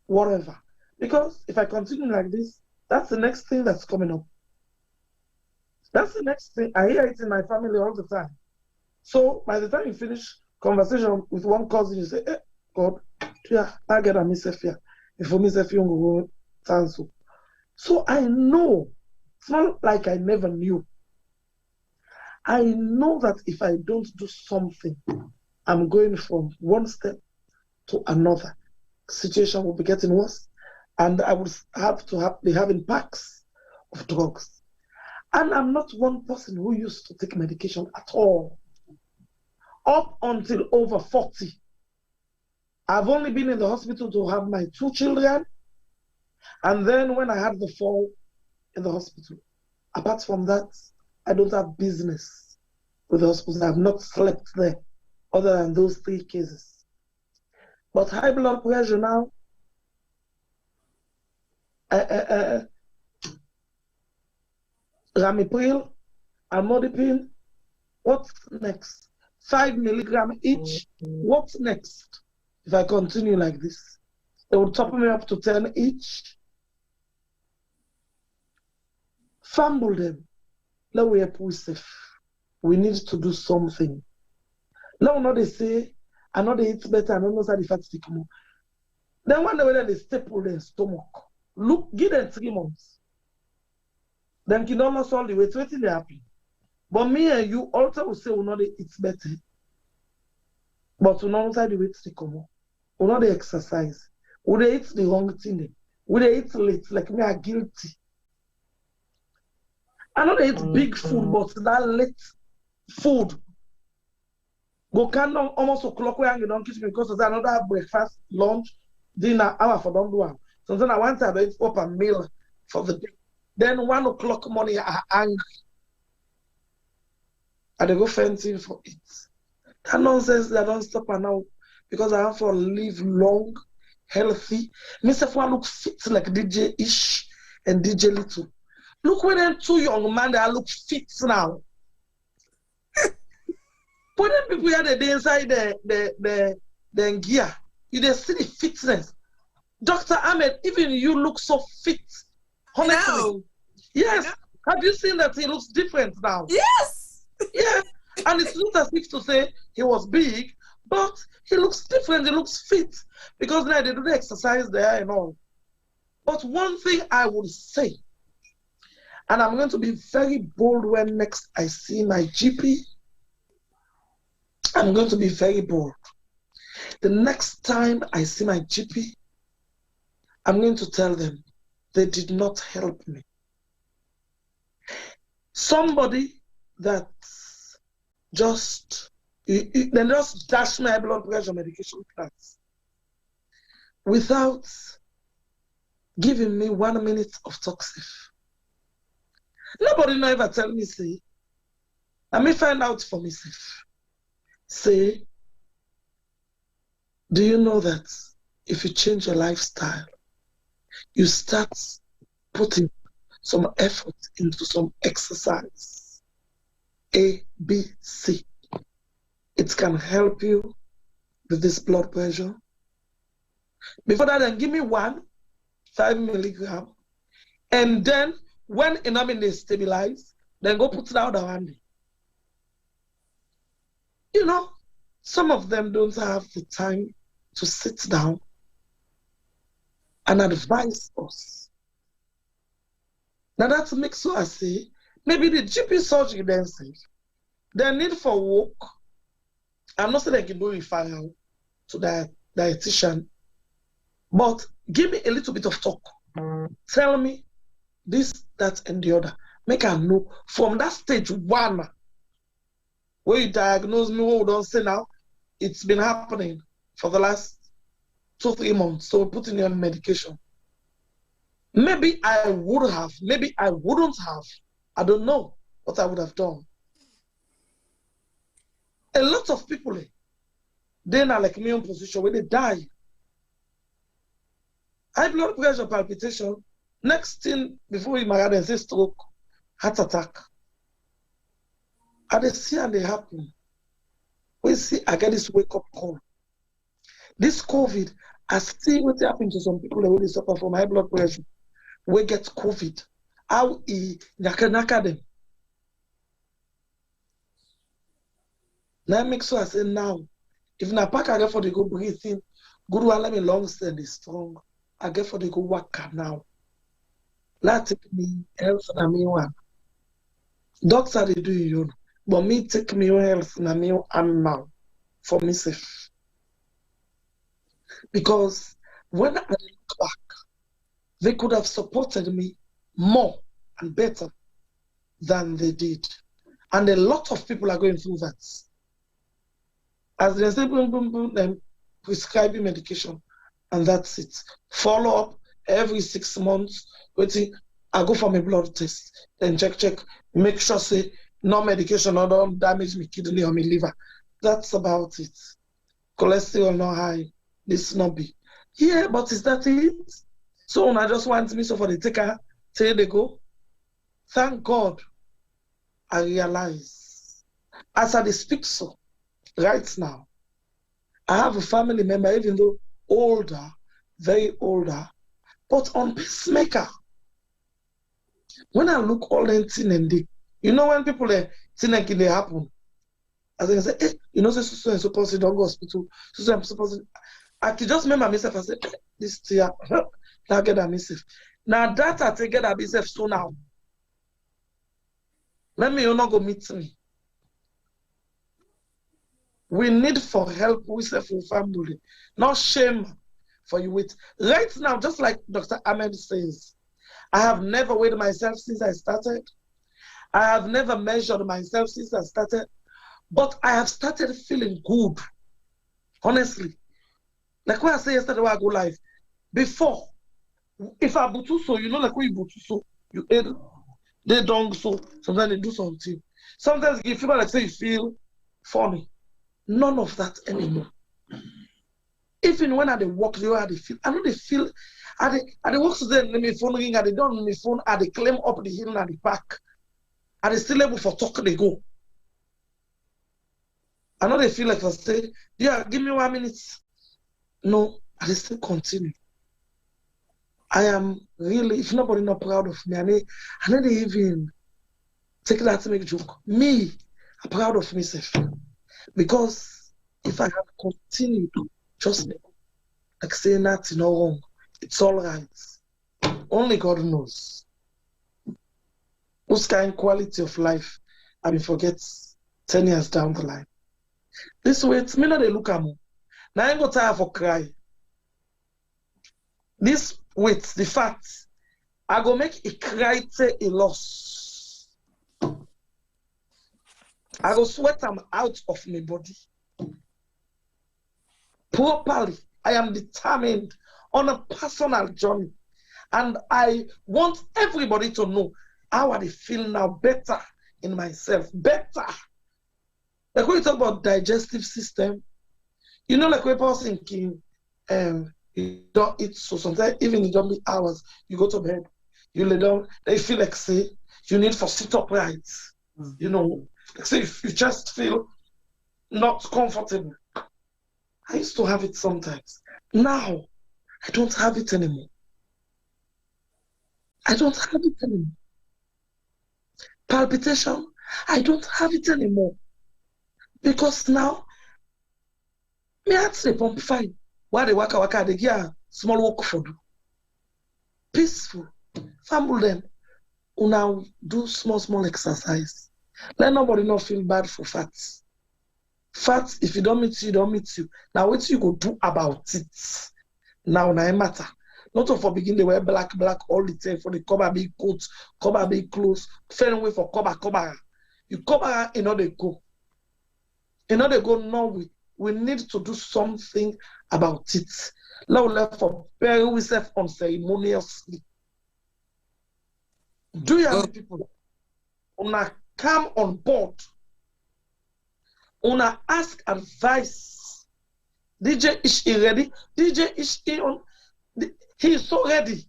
whatever. Because if I continue like this, that's the next thing that's coming up. That's the next thing. I hear it in my family all the time. So by the time you finish conversation with one cousin, you say, "Hey, God, yeah, I get a misafia. If for misafia, you go cancel." So I know, it's not like I never knew. I know that if I don't do something, I'm going from one step to another. Situation will be getting worse, and I will have to be having packs of drugs. And I'm not one person who used to take medication at all. Up until over 40, I've only been in the hospital to have my 2 children, and then when I had the fall in the hospital. Apart from that, I don't have business with the hospital. I have not slept there other than those 3 cases. But high blood pressure now, Ramipril, Amlodipine, What's next? 5 milligram each. What's next? If I continue like this, they will top me up to 10 each. Fumble them. Let we help with safe. We need to do something. Now, not they say, I know they eat better, I don't know how the fat stick more. Then one day they staple their stomach. Look, give them 3 months. Then you don't lose all the weight, waiting they happen. But me and you also will say we know they eat better. But we know how the weight stick more. We know they exercise. We they eat the wrong thing. We they eat late, like me are guilty. I know they eat big food, but that late food go can almost o'clock where you don't kiss me because there's another breakfast, lunch, dinner, hour for don't do one. So then I want to eat up a meal for the day. Then 1 o'clock morning I angry. And they go fancy for it. That nonsense that don't stop now because I have to live long, healthy. Myself one look fit like DJ Ish and DJ Little. Look when them 2 young men that look fit now. When them people here they inside the gear, you they see the fitness. Dr. Ahmed, even you look so fit. Honestly. No. Yes. Have you seen that he looks different now? Yes. Yeah. And it's not as if to say he was big, but he looks different. He looks fit because now they do the exercise there and all. But one thing I would say, and I'm going to be very bold when next I see my GP. I'm going to be very bold. The next time I see my GP, I'm going to tell them they did not help me. Somebody that they just dash my blood pressure medication plans without giving me 1 minute of Toxif. Nobody no ever tell me, say, let me find out for myself. Say, do you know that if you change your lifestyle, you start putting some effort into some exercise, A, B, C. It can help you with this blood pressure. Before that, then give me 5 milligram. And then when they stabilize, then go put it out around it. You know, some of them don't have the time to sit down and advise us. Now that makes so I say, maybe the GP surgery then says, they need for work. I'm not saying they can do referral to that dietitian, but give me a little bit of talk. Tell me this, that, and the other. Make I know from that stage 1 where you diagnose me, what we don't say now, it's been happening for the last 2-3 months. So we're putting you on medication. Maybe I would have, maybe I wouldn't have. I don't know what I would have done. A lot of people, they're not like me in position where they die. High blood pressure, palpitation. Next thing, before you marry, they say stroke, heart attack. And they see and they happen. We see, I get this wake-up call. This COVID, I see what happened to some people that really suffer from high blood pressure. We get COVID. How he naka them. Now make sure I say now, if na pack I get for the go breathe in, good one let me long stand is strong. I get for the go work now. Let take me health and me one. Doctor they do you know, but me take me health and me and now for myself. Because when I look back, they could have supported me more and better than they did. And a lot of people are going through that. As they say, boom, boom, boom, then prescribing medication, and that's it. Follow up every 6 months. Waiting, I go for my blood test, then check, make sure say no medication or don't damage my kidney or my liver. That's about it. Cholesterol not high, this not be. Yeah, but is that it? So I just want me so for the taker, say they go. Thank God, I realize As I speak so, right now, I have a family member, even though older, very older, but on pacemaker. When I look all in thing and they, you know, when people are thinking they happen, as I say, hey, you know, so and so person don't go hospital, so I'm supposed to. I can just remember myself. I said, hey, this year, now get that myself. Now that I take that myself so now. Let me not go meet me. We need for help with a family, not shame for you with. Right now, just like Dr. Ackmed says, I have never weighed myself since I started. I have never measured myself since I started. But I have started feeling good. Honestly. Like when I say yesterday when I go live, before, if I butu so, you know, like when you butu so, you ate, they don't so, sometimes they do something. Sometimes you feel like say you feel funny. None of that anymore. Even when I walk the way I feel, I know they feel, I walk to them, my phone ring, they don't my phone, they climb up the hill and the park. They still able for talk, they go. I know they feel like I say, yeah, give me 1 minute. No, I still continue. I am really, if nobody not proud of me, I know they even take that to make a joke. Me, I'm proud of myself. Because if I have continued, trust me, like saying that's no wrong, it's all right. Only God knows. Whose kind of quality of life I will forget 10 years down the line. This way, it's me not they look at me. Now I ain't got time for cry. This wait, the fact, I go make a cry to a loss. I go sweat them out of my body. Properly, I am determined on a personal journey. And I want everybody to know how I feel now better in myself. Better. Like when you talk about digestive system, you know, like when people thinking, you don't eat, so sometimes even you don't be hours, you go to bed, you lay down, they feel like say you need for sit upright. You know, like say if you just feel not comfortable. I used to have it sometimes. Now I don't have it anymore. I don't have it anymore. Palpitation, I don't have it anymore. Because now, me heart say pump fine. While they waka, they get a small walk for do. Peaceful. Famble them. Una do small exercise. Let nobody not feel bad for fats. Fats, if you don't meet you, don't meet you. Now what you go do about it? Now it matter. Not for begin they wear black all the time for the cover big coats, cover big clothes, fair away for cover. You cover in order to go. In order to go, no, we need to do something about it. Now left for bury ourselves unceremoniously. Do you have people wanna come on board? Wanna ask advice? DJ is he ready? DJ is he on? He is so ready.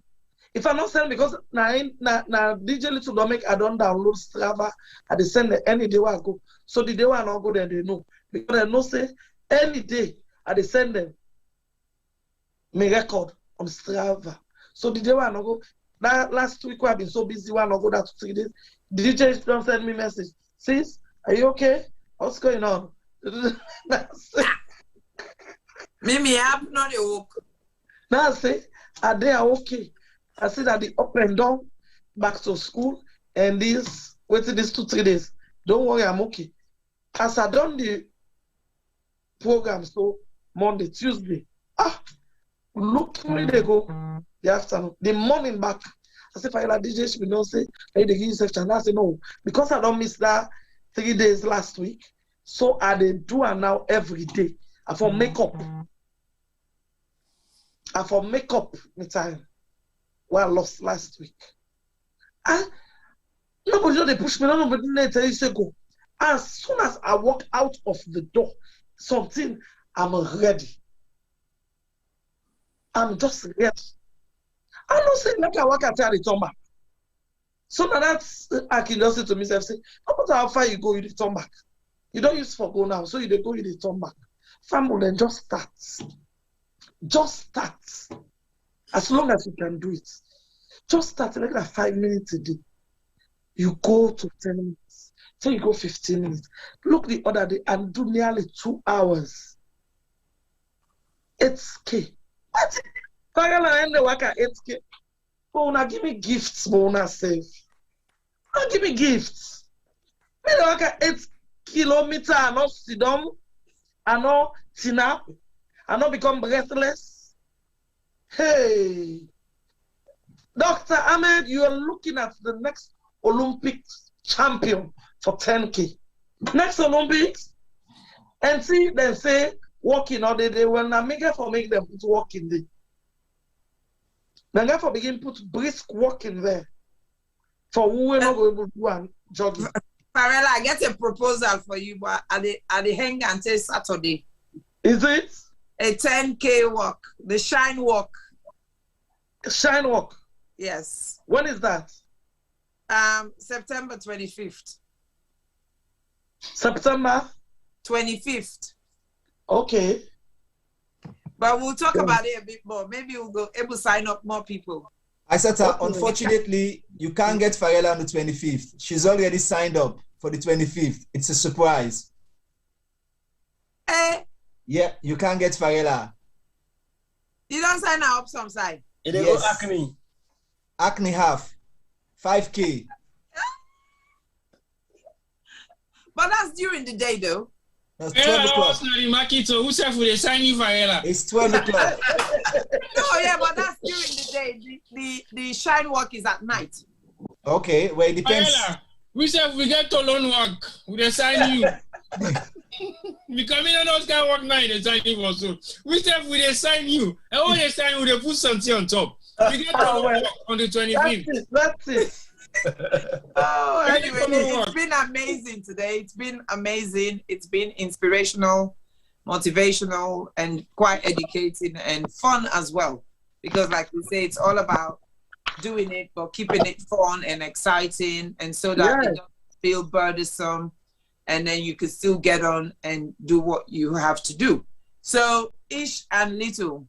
If I'm not saying because now DJ little don't make I don't download Strava, I send them any day I go. So the day I not go there, they know. Because they know say any day I send them my record on Strava. So the day I not go. That last week I've been so busy, I not go that 2 days. DJ don't send me message. Sis, are you okay? What's going on? Mimi, I'm not a walk. Now I say, are they okay? I see that the up and down, back to school, and this, waiting these 2-3 days. Don't worry, I'm okay. As I done the program, so Monday, Tuesday, look where they go the afternoon, the morning back. I say, Farrella DJ, she will not say, hey, they give you section. I say, no, because I don't miss that 3 days last week, so I they do it now every day. I for makeup. I for makeup my time. What I lost last week. Nobody they push me, nobody they tell you say go. As soon as I walk out of the door, something, I'm ready. I'm just ready. I don't say like I walk out and turn back. So now that's I can just say to myself, say, how far you go, you turn back. You don't use for go now, so you dey go, you dey turn back. Family, then just start. Just start. As long as you can do it. Just start like that 5 minutes a day. You go to 10 minutes. So you go 15 minutes. Look the other day and do nearly 2 hours. 8K. What? Farrella end the work at 8K. But now give me gifts, but now save. Now give me gifts. Me the work at 8 kilometers and not sit down, and not tin up, and not become breathless. Hey, Dr. Ahmed, you are looking at the next Olympic champion for 10K. Next Olympics, and see them say walking all day. They will not make it for make them put walking there. Then therefore begin put brisk walking there. For who will not go able to do and jogging. Farrella, I get a proposal for you, but at the hang until Saturday. Is it? A 10K walk, the Shine Walk. Shine Walk? Yes. When is that? September 25th. September? 25th. Okay. But we'll talk about it a bit more. Maybe we'll go able to sign up more people. Isatta, unfortunately, you can't get Farrella on the 25th. She's already signed up for the 25th. It's a surprise. Yeah, you can't get Farrella. You don't sign her up some side. They go Ackmed. Ackmed half. 5K. But that's during the day though. That's 12 o'clock. Who said for the signing Farrella? It's 12 o'clock. No, yeah, but that's during the day. The Shine Walk is at night. Okay, well, it depends. Farrella, we said we get to loan work, we sign you. Because me and those guys work now in the signing for so. We said we sign you. And when they sign you, they put something on top. We get to loan work on the 25th. That's it. Oh, anyway, it's been amazing today. It's been amazing. It's been inspirational, motivational, and quite educating and fun as well. Because like we say, it's all about doing it, but keeping it fun and exciting, and so that it doesn't feel burdensome, and then you can still get on and do what you have to do. So, Ish and Little,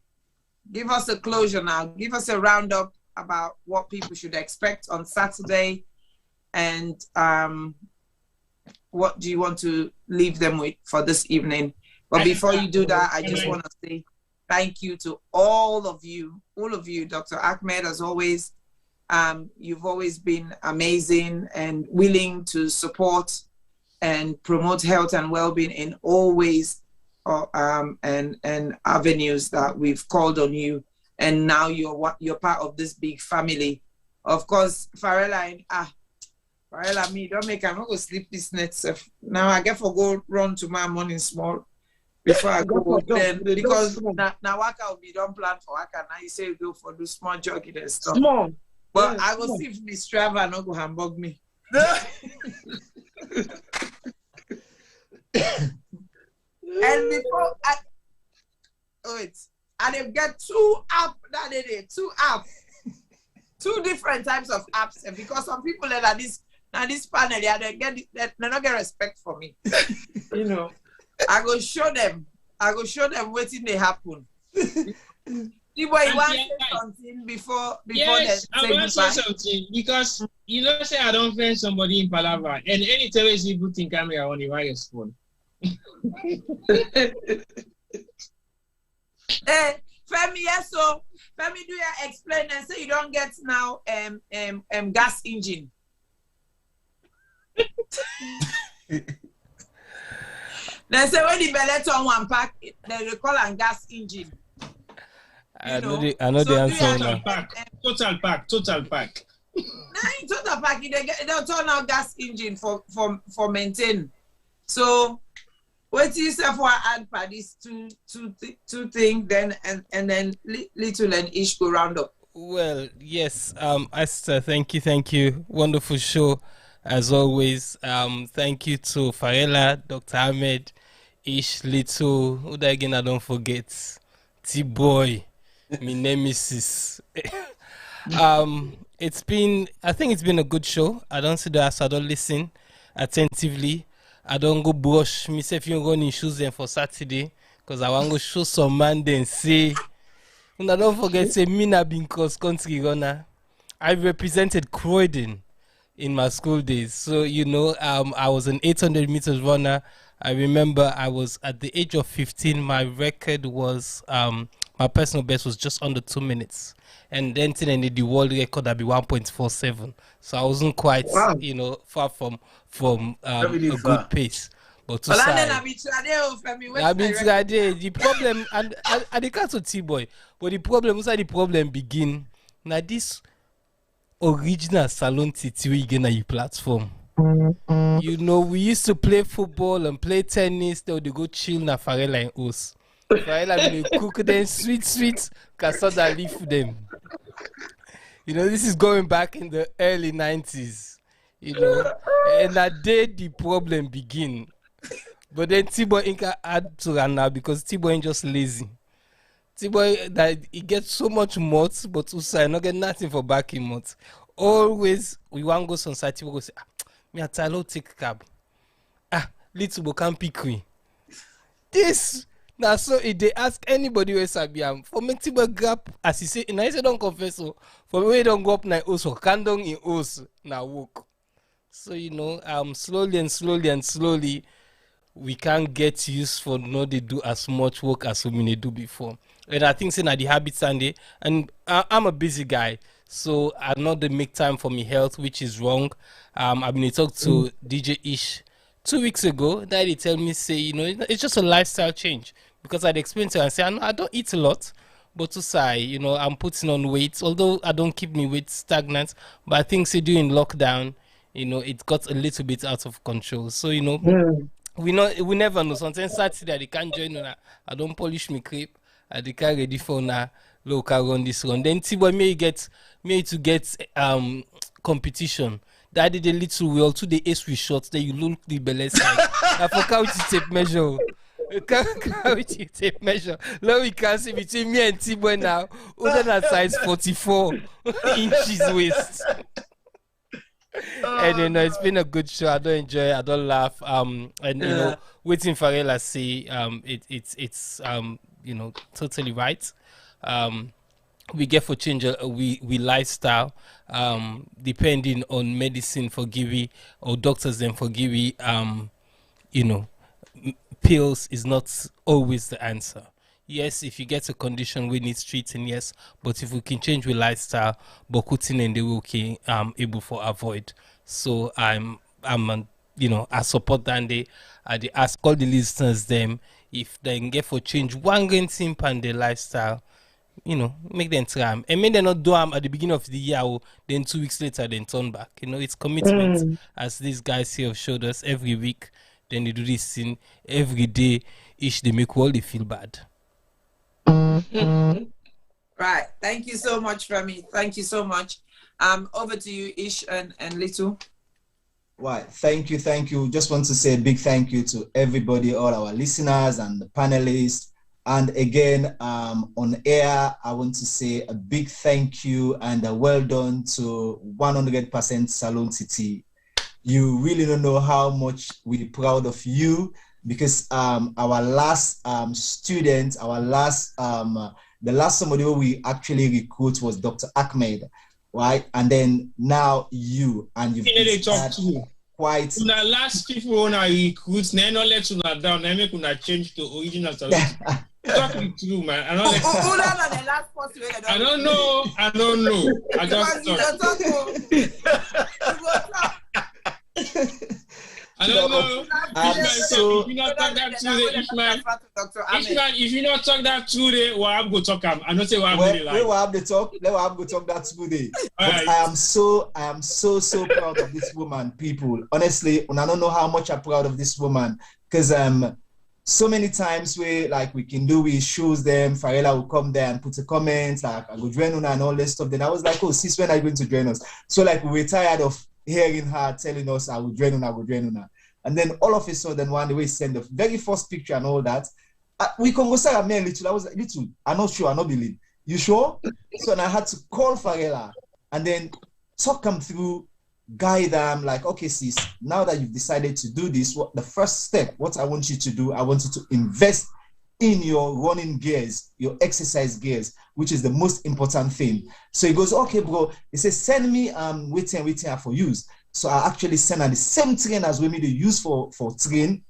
give us a closure now. Give us a roundup about what people should expect on Saturday, and what do you want to leave them with for this evening? But before you do that, I just want to say thank you to all of you, Dr. Ackmed, as always. You've always been amazing and willing to support and promote health and well-being in all ways and avenues that we've called on you. And now you're part of this big family. Of course, Farrella, Farrella, me, don't make, I'm not going to sleep this night. Now I get for go run tomorrow morning small before I go then, because now Waka will be done plan for Waka. Now you say you go for the small jogging and stuff. Small. But I will see if Miss Trevor not go hamburg me. And before and they get two different types of apps, and because some people that are this panel, they're not get respect for me. You know, I go show them what they happen. You want to say something before yes, I want to say something, because you know, say I don't find somebody in Palava, and anytime you put in camera on the wireless phone. Femi, yes, so Femi, do you explain and say you don't get now gas engine? Then say when the bellet on one pack, they call and gas engine. I know the answer now. Total pack. Now in total pack, they'll turn out gas engine for maintain. So what do you say for add for these two things, then and then Little and Ish go round up? Well, yes, Esther, thank you. Wonderful show as always. Thank you to Farrella, Dr. Ahmed, Ish, Little, who again I don't forget, T-Boy, my nemesis. I think it's been a good show. I don't see that, so I don't listen attentively. I don't go brush myself even going in shoes then for Saturday because I want to go show some man then say. And I don't forget say me na been cross country runner. I represented Croydon in my school days. So I was an 800 meters runner. I remember I was at the age of 15. My record was my personal best was just under 2 minutes. And then the world record I'd be 1.47. So I wasn't quite, far from a good pace. But to say, the problem, and the can't to T-boy, but the problem, the problem begin. Now this original salon titi we get on your platform. We used to play football and play tennis. They would go chill na Farrella and us. Farrella will cook them sweet, cassava leaf for them. This is going back in the early 90s. And that day the problem begin. But then T-boy ain't add to that now because T-boy ain't just lazy. T-boy that he gets so much mods, but Usai not get nothing for backing mods. Always we want to go on site, T-boy go say, me a Jalloh take cab. Little boy can pick me. This now so if they ask anybody where Sabiam for me T-boy grab as he say, and I say don't confess so for me don't go up na also can down in us now walk. So slowly we can't get used for not they do as much work as we do before. And I think saying at the habit Sunday, and I'm a busy guy, so I not they make time for me health, which is wrong. I've been talking to DJ Ish 2 weeks ago. That they tell me say, it's just a lifestyle change because I'd explain to her and say I don't eat a lot, but to say, I'm putting on weight, although I don't keep me weight stagnant. But I think say during lockdown, it got a little bit out of control. So we never know. Sometimes Saturday they can't join on. I don't polish me crepe. I they can't ready for na local run this run. Then T-boy may to get competition. That did a little well to the ace with shots. Then you look the belly side. I forgot what you tape measure. What you tape measure. Now we can see between me and T-boy now. Other than size 44 inches waist. And it's been a good show. I don't enjoy it. I don't laugh. Waiting for Farrella say it's totally right. We get for change we lifestyle depending on medicine for Gibby or doctors then for Gibby pills is not always the answer. Yes, if you get a condition we need treating, yes, but if we can change with lifestyle, Bokutin and they will be able to avoid. So I support that and they ask all the listeners them if they can get for change one green thing and their lifestyle, make them try. And may they not do them at the beginning of the year or then 2 weeks later then turn back. It's commitment as these guys here have showed us every week. Then they do this thing every day. Each they make all they feel bad. Right. Thank you so much, Femi. Thank you so much. Over to you, Ish and Little. Right. Thank you. Just want to say a big thank you to everybody, all our listeners and the panelists. And again, on air, I want to say a big thank you and a well done to 100% Salon City. You really don't know how much we're proud of you because our last student, the last somebody who we actually recruit was Dr. Ackmed, right? And then now you, and you've quite... The last people when I recruit, they don't let you down, they make you change to original salon. Talk me through, man. I don't know. I just talk. I don't know. If you not talk that today, if you not talk that today, well, I'm going to talk. I don't say what I'm really like. We will have the talk. Let me have to talk that today. But right. I am so proud of this woman, people. Honestly, and I don't know how much I'm proud of this woman because so many times we shows them. Farrella will come there and put a comment like I go join Una and all this stuff. Then I was like, oh, sis, when are you going to join us? So we were tired of hearing her telling us I will join Una. And then all of a sudden one day we send the very first picture and all that. We can go say me Little. I was like, Little, I'm not sure, I not believe. You sure? So I had to call Farrella and then talk him through guide them like, okay, sis, now that you've decided to do this, what the first step, what I want you to do, I want you to invest in your running gears, your exercise gears, which is the most important thing. So he goes, okay, bro. He says, send me waiting for use. So I actually send her the same trainers we made to use for train.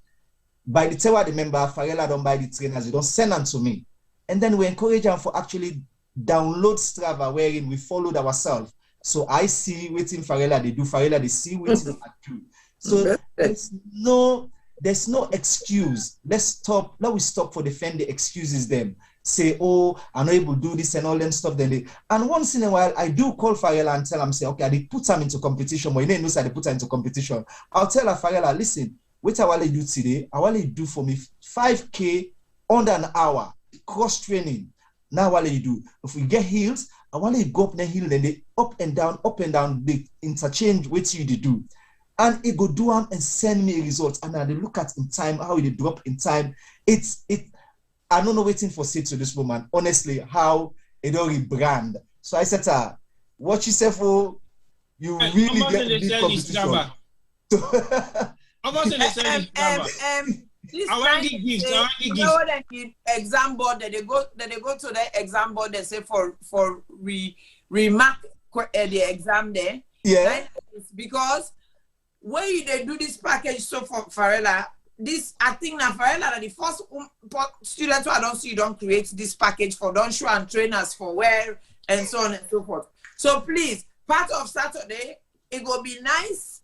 By the time I remember, Farrella don't buy the trainers, you don't send them to me. And then we encourage them for actually download Strava, wherein we followed ourselves. So I see waiting Farrella, they do Farrella, they see waiting I do. So there's no excuse. Let we stop for defend the excuses them. Say, oh, I'm not able to do this and all them stuff. And once in a while, I do call Farrella and tell him, say, okay, I did put them into competition, but you know, I put her into competition. I'll tell her, Farrella, listen, what I want to do today, I want to do for me 5K under an hour, cross training. Now what you do? If we get hills, I want to go up the hill, then they up and down, they interchange what you do. And it go do them and send me a result. And I look at in time, how it drop in time. I don't know waiting for say to this woman, honestly, how it don't rebrand. So I said to her, watch yourself, oh, you really get a big competition. How much they sell this I want the gifts. I want the gifts. You know what I mean? Exam board that they go to the exam board. They say for remark the exam there. Yeah. Because when they do this package, so for Farrella, this I think now Farrella are the first students who I don't see don't create this package for don't show and trainers for wear and so on and so forth. So please, part of Saturday, it will be nice.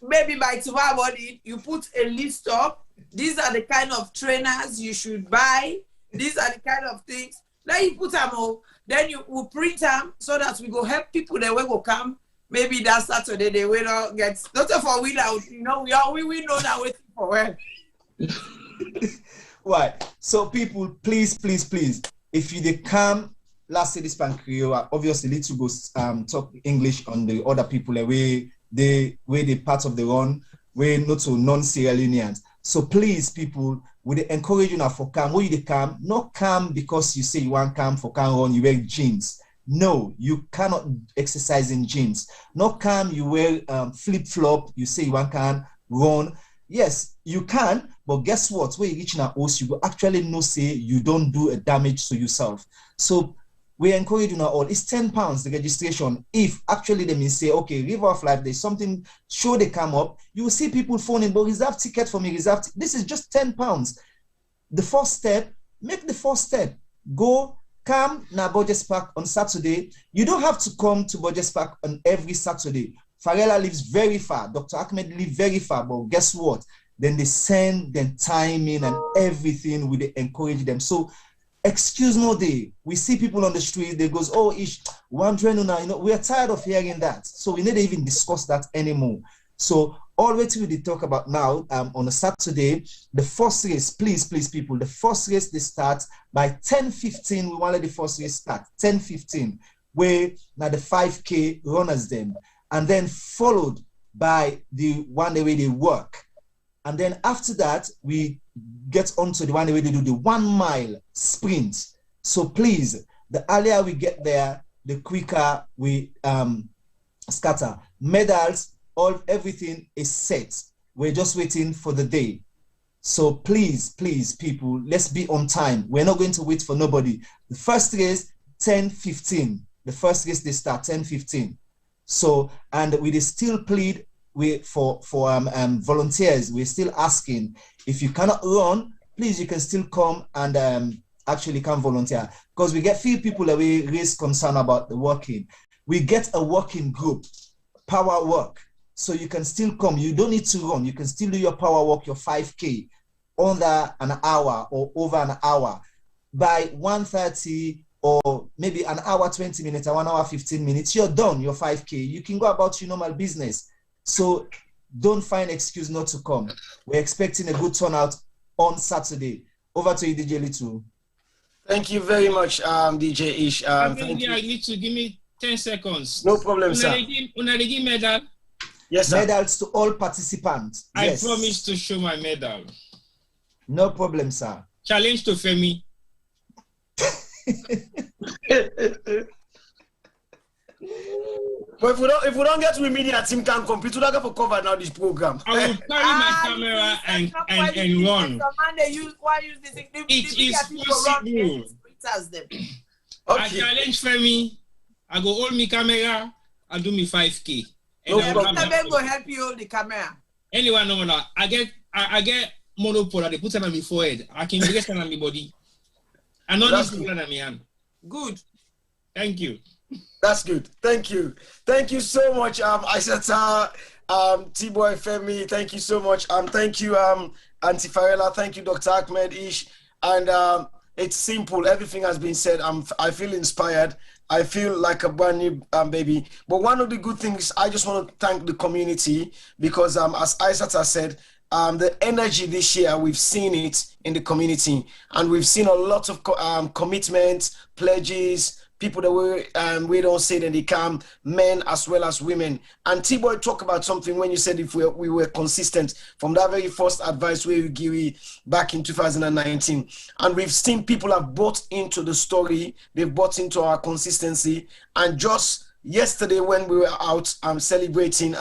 Maybe by tomorrow morning, you put a list up. These are the kind of trainers you should buy. These are the kind of things. Then you put them all. Then you will print them so that we go help people that will go come. Maybe that Saturday they will not get. Not for we now, you know, we know that waiting for when. Right. So people, please, if you they come, last say this Creole, obviously need to go talk English on the other people the way they part of the run, way not to non-Sierra Leoneans. So please, people, we encourage you now for come. Where you come, not come because you say you want come for come run, you wear jeans. No, you cannot exercise in jeans. Not come, you wear flip-flop, you say you want can run. Yes, you can, but guess what? When you reach an house, you will actually know say you don't do a damage to yourself. So we encourage you now all. It's £10 the registration. If actually they may say, okay, River of Life, there's something, sure they come up, you will see people phoning, but reserve ticket for me, this is just £10. The first step, make the first step. Go, come now Burgess Park on Saturday. You don't have to come to Burgess Park on every Saturday. Farrella lives very far. Dr. Ackmed lives very far, but guess what? Then they send them timing and everything. We encourage them. So excuse no day. We see people on the street, they goes, oh, ish, wondering now, you know, we are tired of hearing that. So we need to even discuss that anymore. So all we talk about now on a Saturday, the first race, please, people, the first race they start by 10:15. We want to let the first race start 10:15, where now the 5K runners them, and then followed by the one way they work. And then after that, we get onto the one way they do the 1 mile sprint. So please, the earlier we get there, the quicker we scatter. Medals, everything is set. We're just waiting for the day. So please, people, let's be on time. We're not going to wait for nobody. The first race, 10:15. The first race they start 10:15. So, and we still plead for volunteers. We're still asking, if you cannot run, please, you can still come and actually come volunteer, because we get few people that we raise concern about the working. We get a working group, power work, so you can still come. You don't need to run. You can still do your power work, your 5K under an hour or over an hour by 1:30 or maybe an hour 20 minutes or 1 hour 15 minutes. You're done your 5K. You can go about your normal business. So don't find excuse not to come. We're expecting a good turnout on Saturday. Over to you, DJ Little. Thank you very much, DJ Ish. Thank you. I need to give me 10 seconds. No problem, sir. Medal. Yes, sir. Medals to all participants. I promise to show my medal. No problem, sir. Challenge to Femi. But if we don't get to media team can compete, we don't get for cover now this program. I will carry my camera and run. It is possible. I challenge Femi. I go hold me camera and do me 5K. No problem. I'm going to help you hold the camera. Anyone know that? I get monopole. They put them on my forehead. I can get them on my body. I know this people on my hand. Good. Thank you. That's good. Thank you. Thank you so much, Isatta, T-Boy, Femi. Thank you so much. Thank you, Auntie Farrella. Thank you, Dr. Ackmed, Ish. And it's simple. Everything has been said. I feel inspired. I feel like a brand new baby. But one of the good things, I just want to thank the community because, as Isatta said, the energy this year, we've seen it in the community. And we've seen a lot of commitments, pledges, people that we don't say that they come, men as well as women. And T-Boy talked about something when you said if we were consistent from that very first advice we gave you back in 2019. And we've seen people have bought into the story, they've bought into our consistency. And just yesterday when we were out celebrating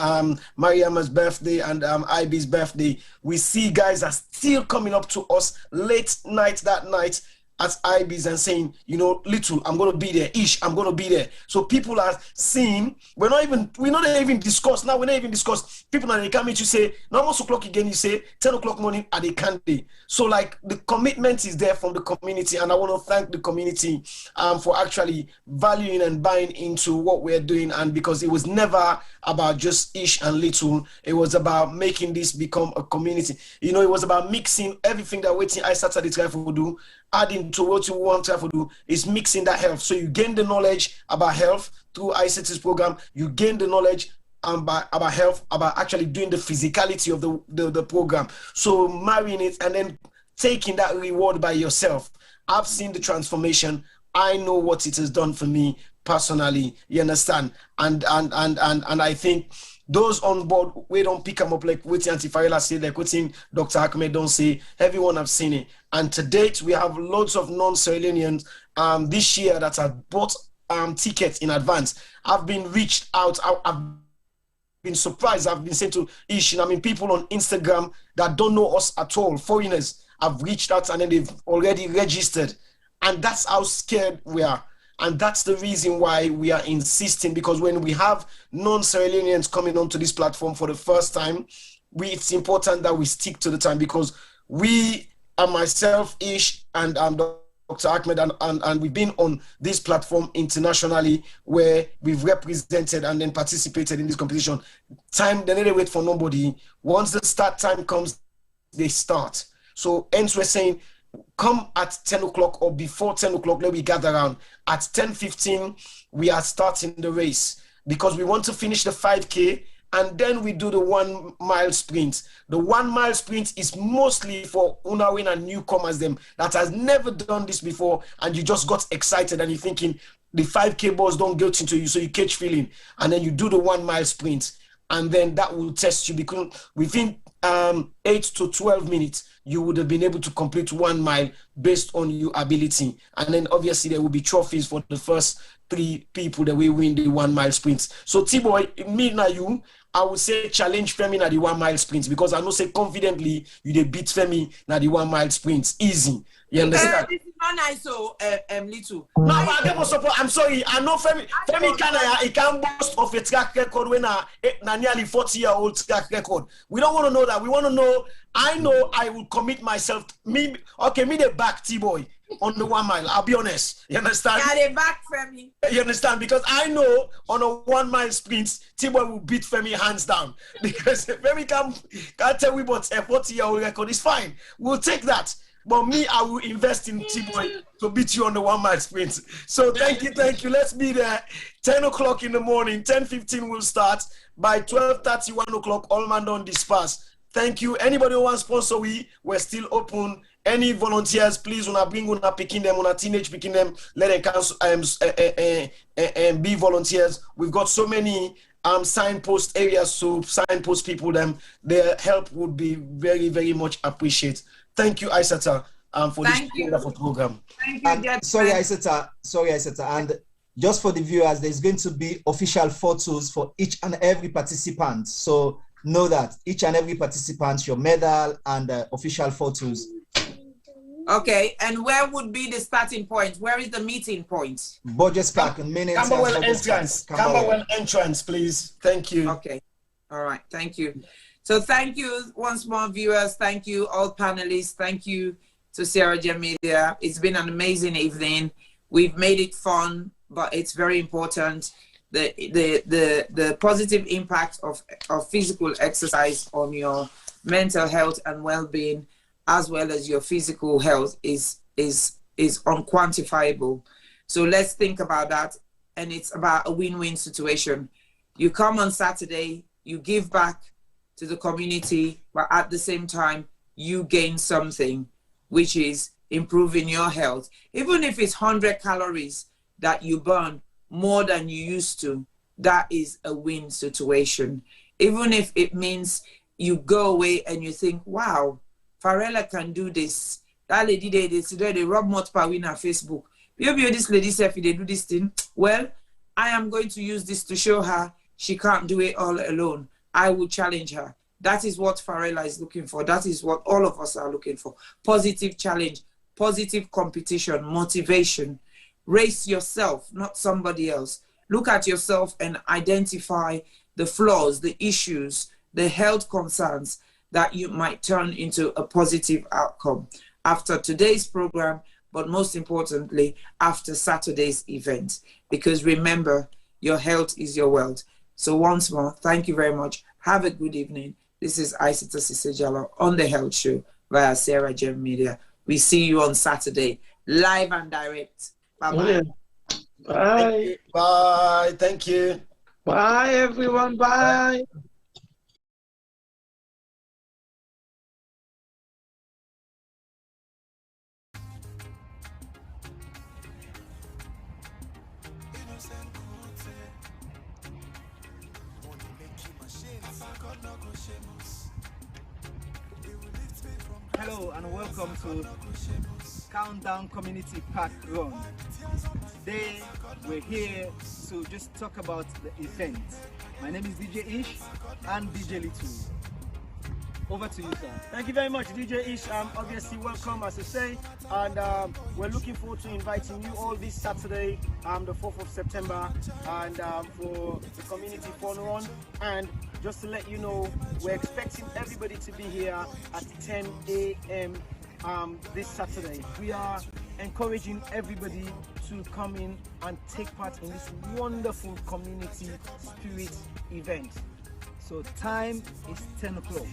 Mariama's birthday and Iby's birthday, we see guys are still coming up to us late night that night at Iby's and saying, you know, Little, I'm going to be there. Ish, I'm going to be there. So people are seeing, we're not even discuss. Now we're not even discuss. People are coming to say, now almost o'clock again, you say 10 o'clock morning at the candy. So like the commitment is there from the community, and I want to thank the community for actually valuing and buying into what we're doing. And because it was never about just Ish and Little, it was about making this become a community. You know, it was about mixing everything that waiting Isatta the try to do, adding to what you want to do is mixing that health. So you gain the knowledge about health through Isatta's program. You gain the knowledge about health, about actually doing the physicality of the program. So marrying it and then taking that reward by yourself. I've seen the transformation. I know what it has done for me personally. You understand? And I think those on board, we don't pick them up like what Auntie Farrella said, like what Dr. Ackmed don't say. Everyone have seen it. And to date, we have loads of non-Sierra Leoneans this year that have bought tickets in advance. I've been reached out. I've been surprised. I've been saying to Ish, I mean, people on Instagram that don't know us at all, foreigners, have reached out and then they've already registered. And that's how scared we are. And that's the reason why we are insisting, because when we have non-Sierra Leoneans coming onto this platform for the first time, it's important that we stick to the time, because we, myself, Ish, and Dr. Ackmed, and we've been on this platform internationally where we've represented and then participated in this competition. Time, they never wait for nobody. Once the start time comes, they start. So hence we're saying, come at 10 o'clock or before 10 o'clock, let me gather around. At 10:15, we are starting the race because we want to finish the 5K and then we do the 1 mile sprint. The 1 mile sprint is mostly for Unawin and newcomers, them that has never done this before, and you just got excited and you're thinking the 5K balls don't get into you, so you catch feeling, and then you do the 1 mile sprint, and then that will test you, because within 8 to 12 minutes, you would have been able to complete 1 mile based on your ability. And then obviously there will be trophies for the first 3 people that will win the 1 mile sprints. So T-Boy, me and you, I would say challenge Femi na the 1 mile sprints, because I know say confidently you dey beat Femi na the 1 mile sprints. Easy. You understand? This is not nice, so Little. No, I get for support. I'm sorry. I know Femi can boast of a track record when na nearly 40-year-old track record. We don't want to know that. We want to know. I know I will commit myself. Me the back T-Boy on the 1 mile. I'll be honest. You understand? Yeah, they back Femi. You understand? Because I know on a 1 mile sprint, T-Boy will beat Femi hands down. Because Femi can't tell me about a 40-year-old record. It's fine. We'll take that. But me, I will invest in T-Boy to beat you on the 1 mile sprint. So thank you. Let's be there. 10 o'clock in the morning. 10:15 will start. By 12:30, 1 o'clock, all man don't disperse. Thank you. Anybody who wants to sponsor, we're still open. Any volunteers, please, when I bring una picking them, when I teenage picking them, let them cancel be volunteers. We've got so many signpost areas, so signpost people, their help would be very, very much appreciated. Thank you, Isatta, for this wonderful program. Thank you, sorry, Isatta. And just for the viewers, there's going to be official photos for each and every participant. So know that each and every participant, your medal and official photos. Okay, and where would be the starting point? Where is the meeting point? Budget Park and main entrance. Camberwell entrance. Camberwell entrance, please. Thank you. Okay. All right. Thank you. So thank you once more, viewers. Thank you, all panelists. Thank you to Sierra Gem Media. It's been an amazing evening. We've made it fun, but it's very important. The positive impact of physical exercise on your mental health and well-being, as well as your physical health, is unquantifiable. So let's think about that. And it's about a win-win situation. You come on Saturday, you give back to the community, but at the same time, you gain something, which is improving your health. Even if it's 100 calories that you burn more than you used to, that is a win situation. Even if it means you go away and you think, wow, Farrella can do this. That lady did this today, they rub mouth power in her Facebook. Maybe this lady said if they do this thing, well, I am going to use this to show her she can't do it all alone. I will challenge her. That is what Farrella is looking for. That is what all of us are looking for. Positive challenge, positive competition, motivation. Race yourself, not somebody else. Look at yourself and identify the flaws, the issues, the health concerns that you might turn into a positive outcome after today's program, but most importantly, after Saturday's event. Because remember, your health is your wealth. So once more, thank you very much. Have a good evening. This is Isatta Sisay Jalloh on The Health Show via Sierra Gem Media. We see you on Saturday, live and direct. Bye-bye. Bye. Bye. Thank you. Bye, everyone. Bye. Hello and welcome to Countdown Community Park Run. Today we're here to just talk about the event. My name is DJ Ish and DJ Little. Over to you, sir. Thank you very much, DJ Ish. Obviously, welcome, as I say, and we're looking forward to inviting you all this Saturday, the 4th of September, and for the community fun run. And just to let you know, we're expecting everybody to be here at 10 a.m. This Saturday. We are encouraging everybody to come in and take part in this wonderful community spirit event. So time is 10 o'clock.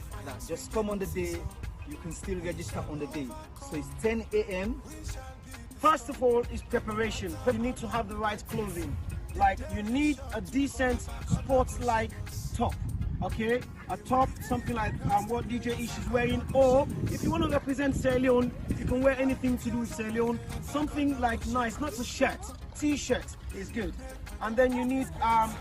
Just come on the day. You can still register on the day. So it's 10 a.m. First of all is preparation. You need to have the right clothing. Like you need a decent sports-like top. Okay, a top, something like what DJ Ish is wearing, or if you want to represent Sierra Leone, you can wear anything to do with Sierra Leone, something like nice, not a shirt, t-shirt is good. And then you need a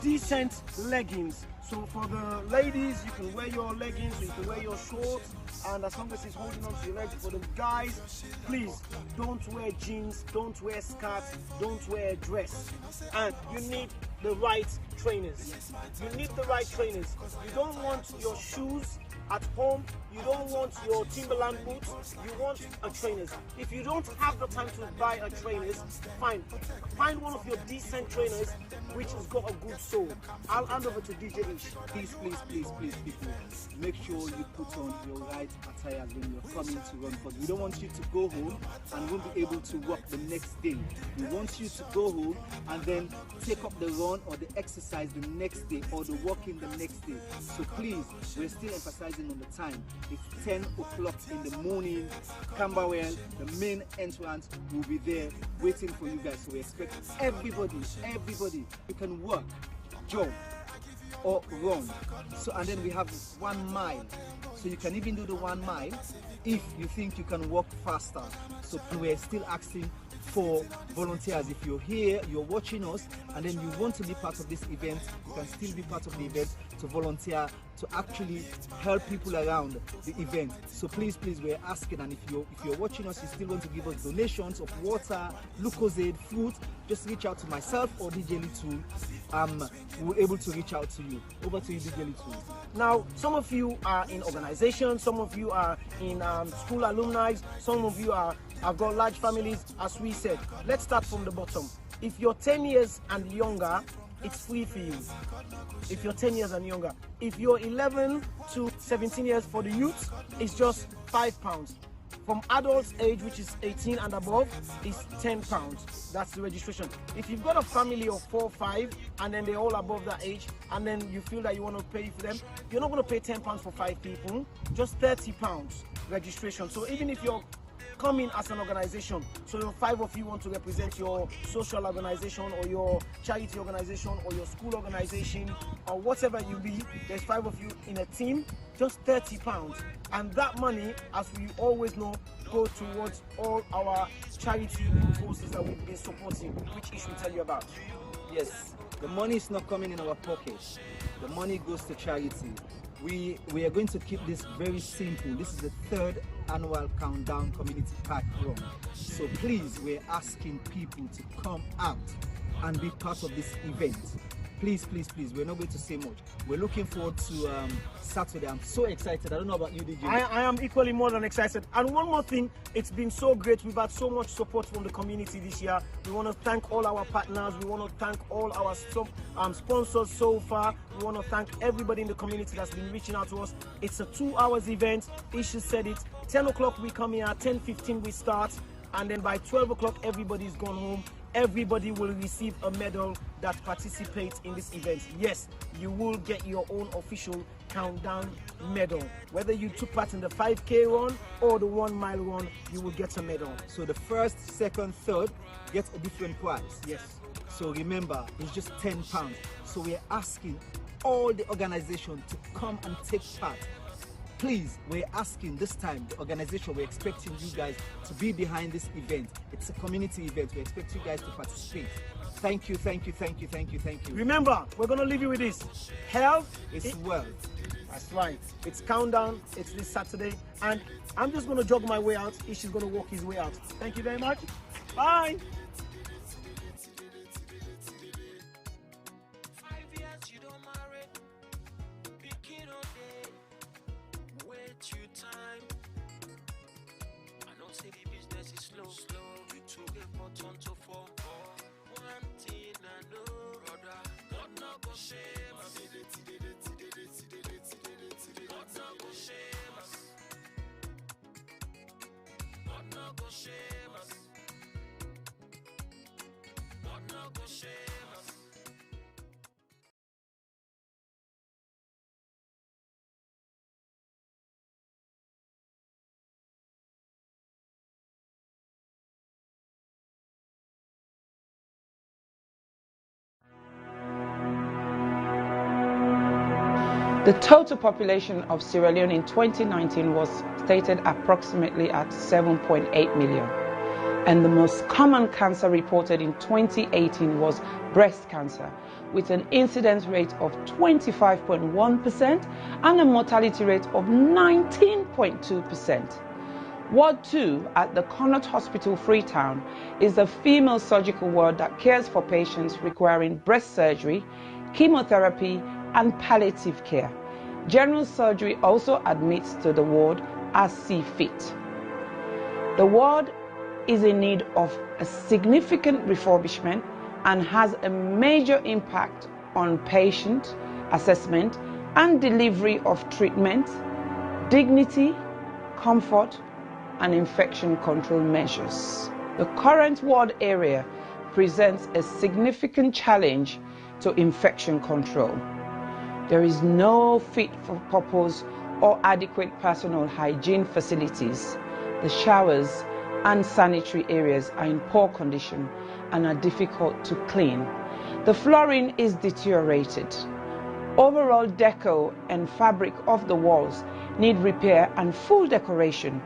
decent leggings. So for the ladies, you can wear your leggings, you can wear your shorts, and as long as it's holding on to your legs. For the guys, please don't wear jeans, don't wear skirts, don't wear a dress. And you need the right trainers. You need the right trainers. You don't want your shoes at home, you don't want your Timberland boots, you want a trainers. If you don't have the time to buy a trainers, fine. Find one of your decent trainers which has got a good sole. I'll hand over to DJ Ish. Please, people, make sure you put on your right attire when you're coming to run, because we don't want you to go home and won't be able to walk the next day. We want you to go home and then take up the run or the exercise the next day or the walking the next day. So please, we're still emphasizing on the time. It's 10 o'clock in the morning. Camberwell, the main entrance, will be there waiting for you guys. So we expect everybody, you can work, jog, or run. So, and then we have 1 mile. So you can even do the 1 mile if you think you can walk faster. So we're still asking for volunteers. If you're here, you're watching us, and then you want to be part of this event, you can still be part of the event to volunteer, to actually help people around the event. So please, we're asking, and if you're watching us, you still want to give us donations of water, Lucozade, fruit, just reach out to myself or DJ Little. We're able to reach out to you. Over to you, DJ Little. Now, some of you are in organizations, some of you are in school alumni, some of you have got large families. As we said, let's start from the bottom. If you're 10 years and younger, it's free for you. If you're 10 years and younger. If you're 11 to 17 years for the youth, it's just £5. From adults age, which is 18 and above, is £10. That's the registration. If you've got a family of 4 or 5 and then they're all above that age, and then you feel that you want to pay for them, you're not going to pay £10 for 5 people, just £30 registration. So even if you're coming as an organization, so 5 of you want to represent your social organization or your charity organization or your school organization or whatever you be, there's 5 of you in a team, just £30. And that money, as we always know, go towards all our charity causes that we've been supporting, which Ish will tell you about. Yes, the money is not coming in our pocket. The money goes to charity. We are going to keep this very simple. This is the 3rd annual Countdown Community Park Run. So please, we're asking people to come out and be part of this event. Please, we're not going to say much. We're looking forward to Saturday. I'm so excited. I don't know about you, DJ. I am equally more than excited. And one more thing, it's been so great. We've had so much support from the community this year. We want to thank all our partners. We want to thank all our sponsors so far. We want to thank everybody in the community that's been reaching out to us. It's a 2-hour event. Isha said it. 10 o'clock we come here, 10:15 we start, and then by 12 o'clock everybody's gone home. Everybody will receive a medal that participates in this event. Yes, you will get your own official countdown medal. Whether you took part in the 5K run or the 1 mile run, you will get a medal. So the 1st, 2nd, 3rd get a different price. Yes. So remember, it's just £10. So we're asking all the organization to come and take part. Please, we're asking this time, the organization, we're expecting you guys to be behind this event. It's a community event. We expect you guys to participate. Thank you. Remember, we're going to leave you with this. Health is wealth. That's right. It's countdown. It's this Saturday. And I'm just going to jog my way out. Ish is going to walk his way out. Thank you very much. Bye. The total population of Sierra Leone in 2019 was stated approximately at 7.8 million. And the most common cancer reported in 2018 was breast cancer, with an incidence rate of 25.1% and a mortality rate of 19.2%. Ward 2 at the Connaught Hospital, Freetown, is a female surgical ward that cares for patients requiring breast surgery, chemotherapy, and palliative care. General surgery also admits to the ward as see fit. The ward is in need of a significant refurbishment and has a major impact on patient assessment and delivery of treatment, dignity, comfort, and infection control measures. The current ward area presents a significant challenge to infection control. There is no fit for purpose or adequate personal hygiene facilities. The showers and sanitary areas are in poor condition and are difficult to clean. The flooring is deteriorated. Overall decor and fabric of the walls need repair and full decoration.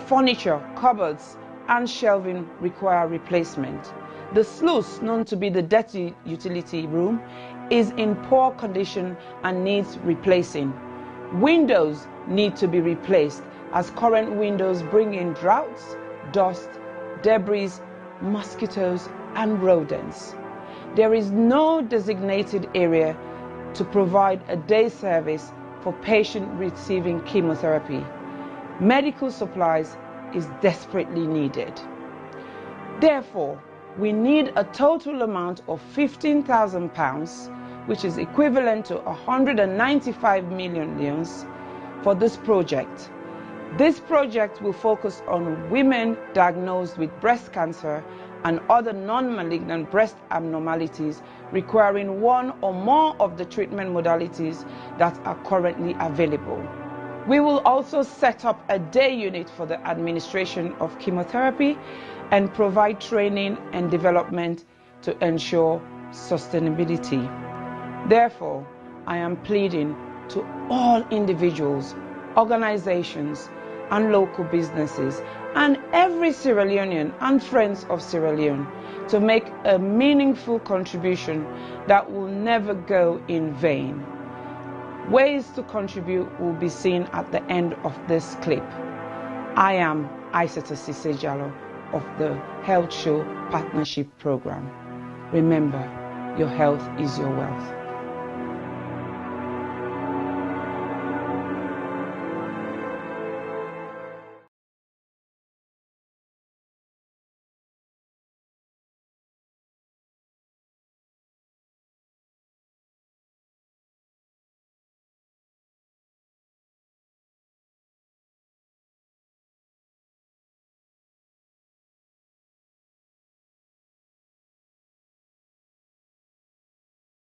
Furniture, cupboards, and shelving require replacement. The sluice, known to be the dirty utility room, is in poor condition and needs replacing. Windows need to be replaced as current windows bring in draughts, dust, debris, mosquitoes, and rodents. There is no designated area to provide a day service for patients receiving chemotherapy. Medical supplies is desperately needed. Therefore, we need a total amount of £15,000, which is equivalent to 195 million leones, for this project. This project will focus on women diagnosed with breast cancer and other non-malignant breast abnormalities requiring one or more of the treatment modalities that are currently available. We will also set up a day unit for the administration of chemotherapy and provide training and development to ensure sustainability. Therefore, I am pleading to all individuals, organizations, and local businesses, and every Sierra Leonean and friends of Sierra Leone to make a meaningful contribution that will never go in vain. Ways to contribute will be seen at the end of this clip. I am Isatta Sisay Jalloh of the Health Show Partnership Program. Remember, your health is your wealth.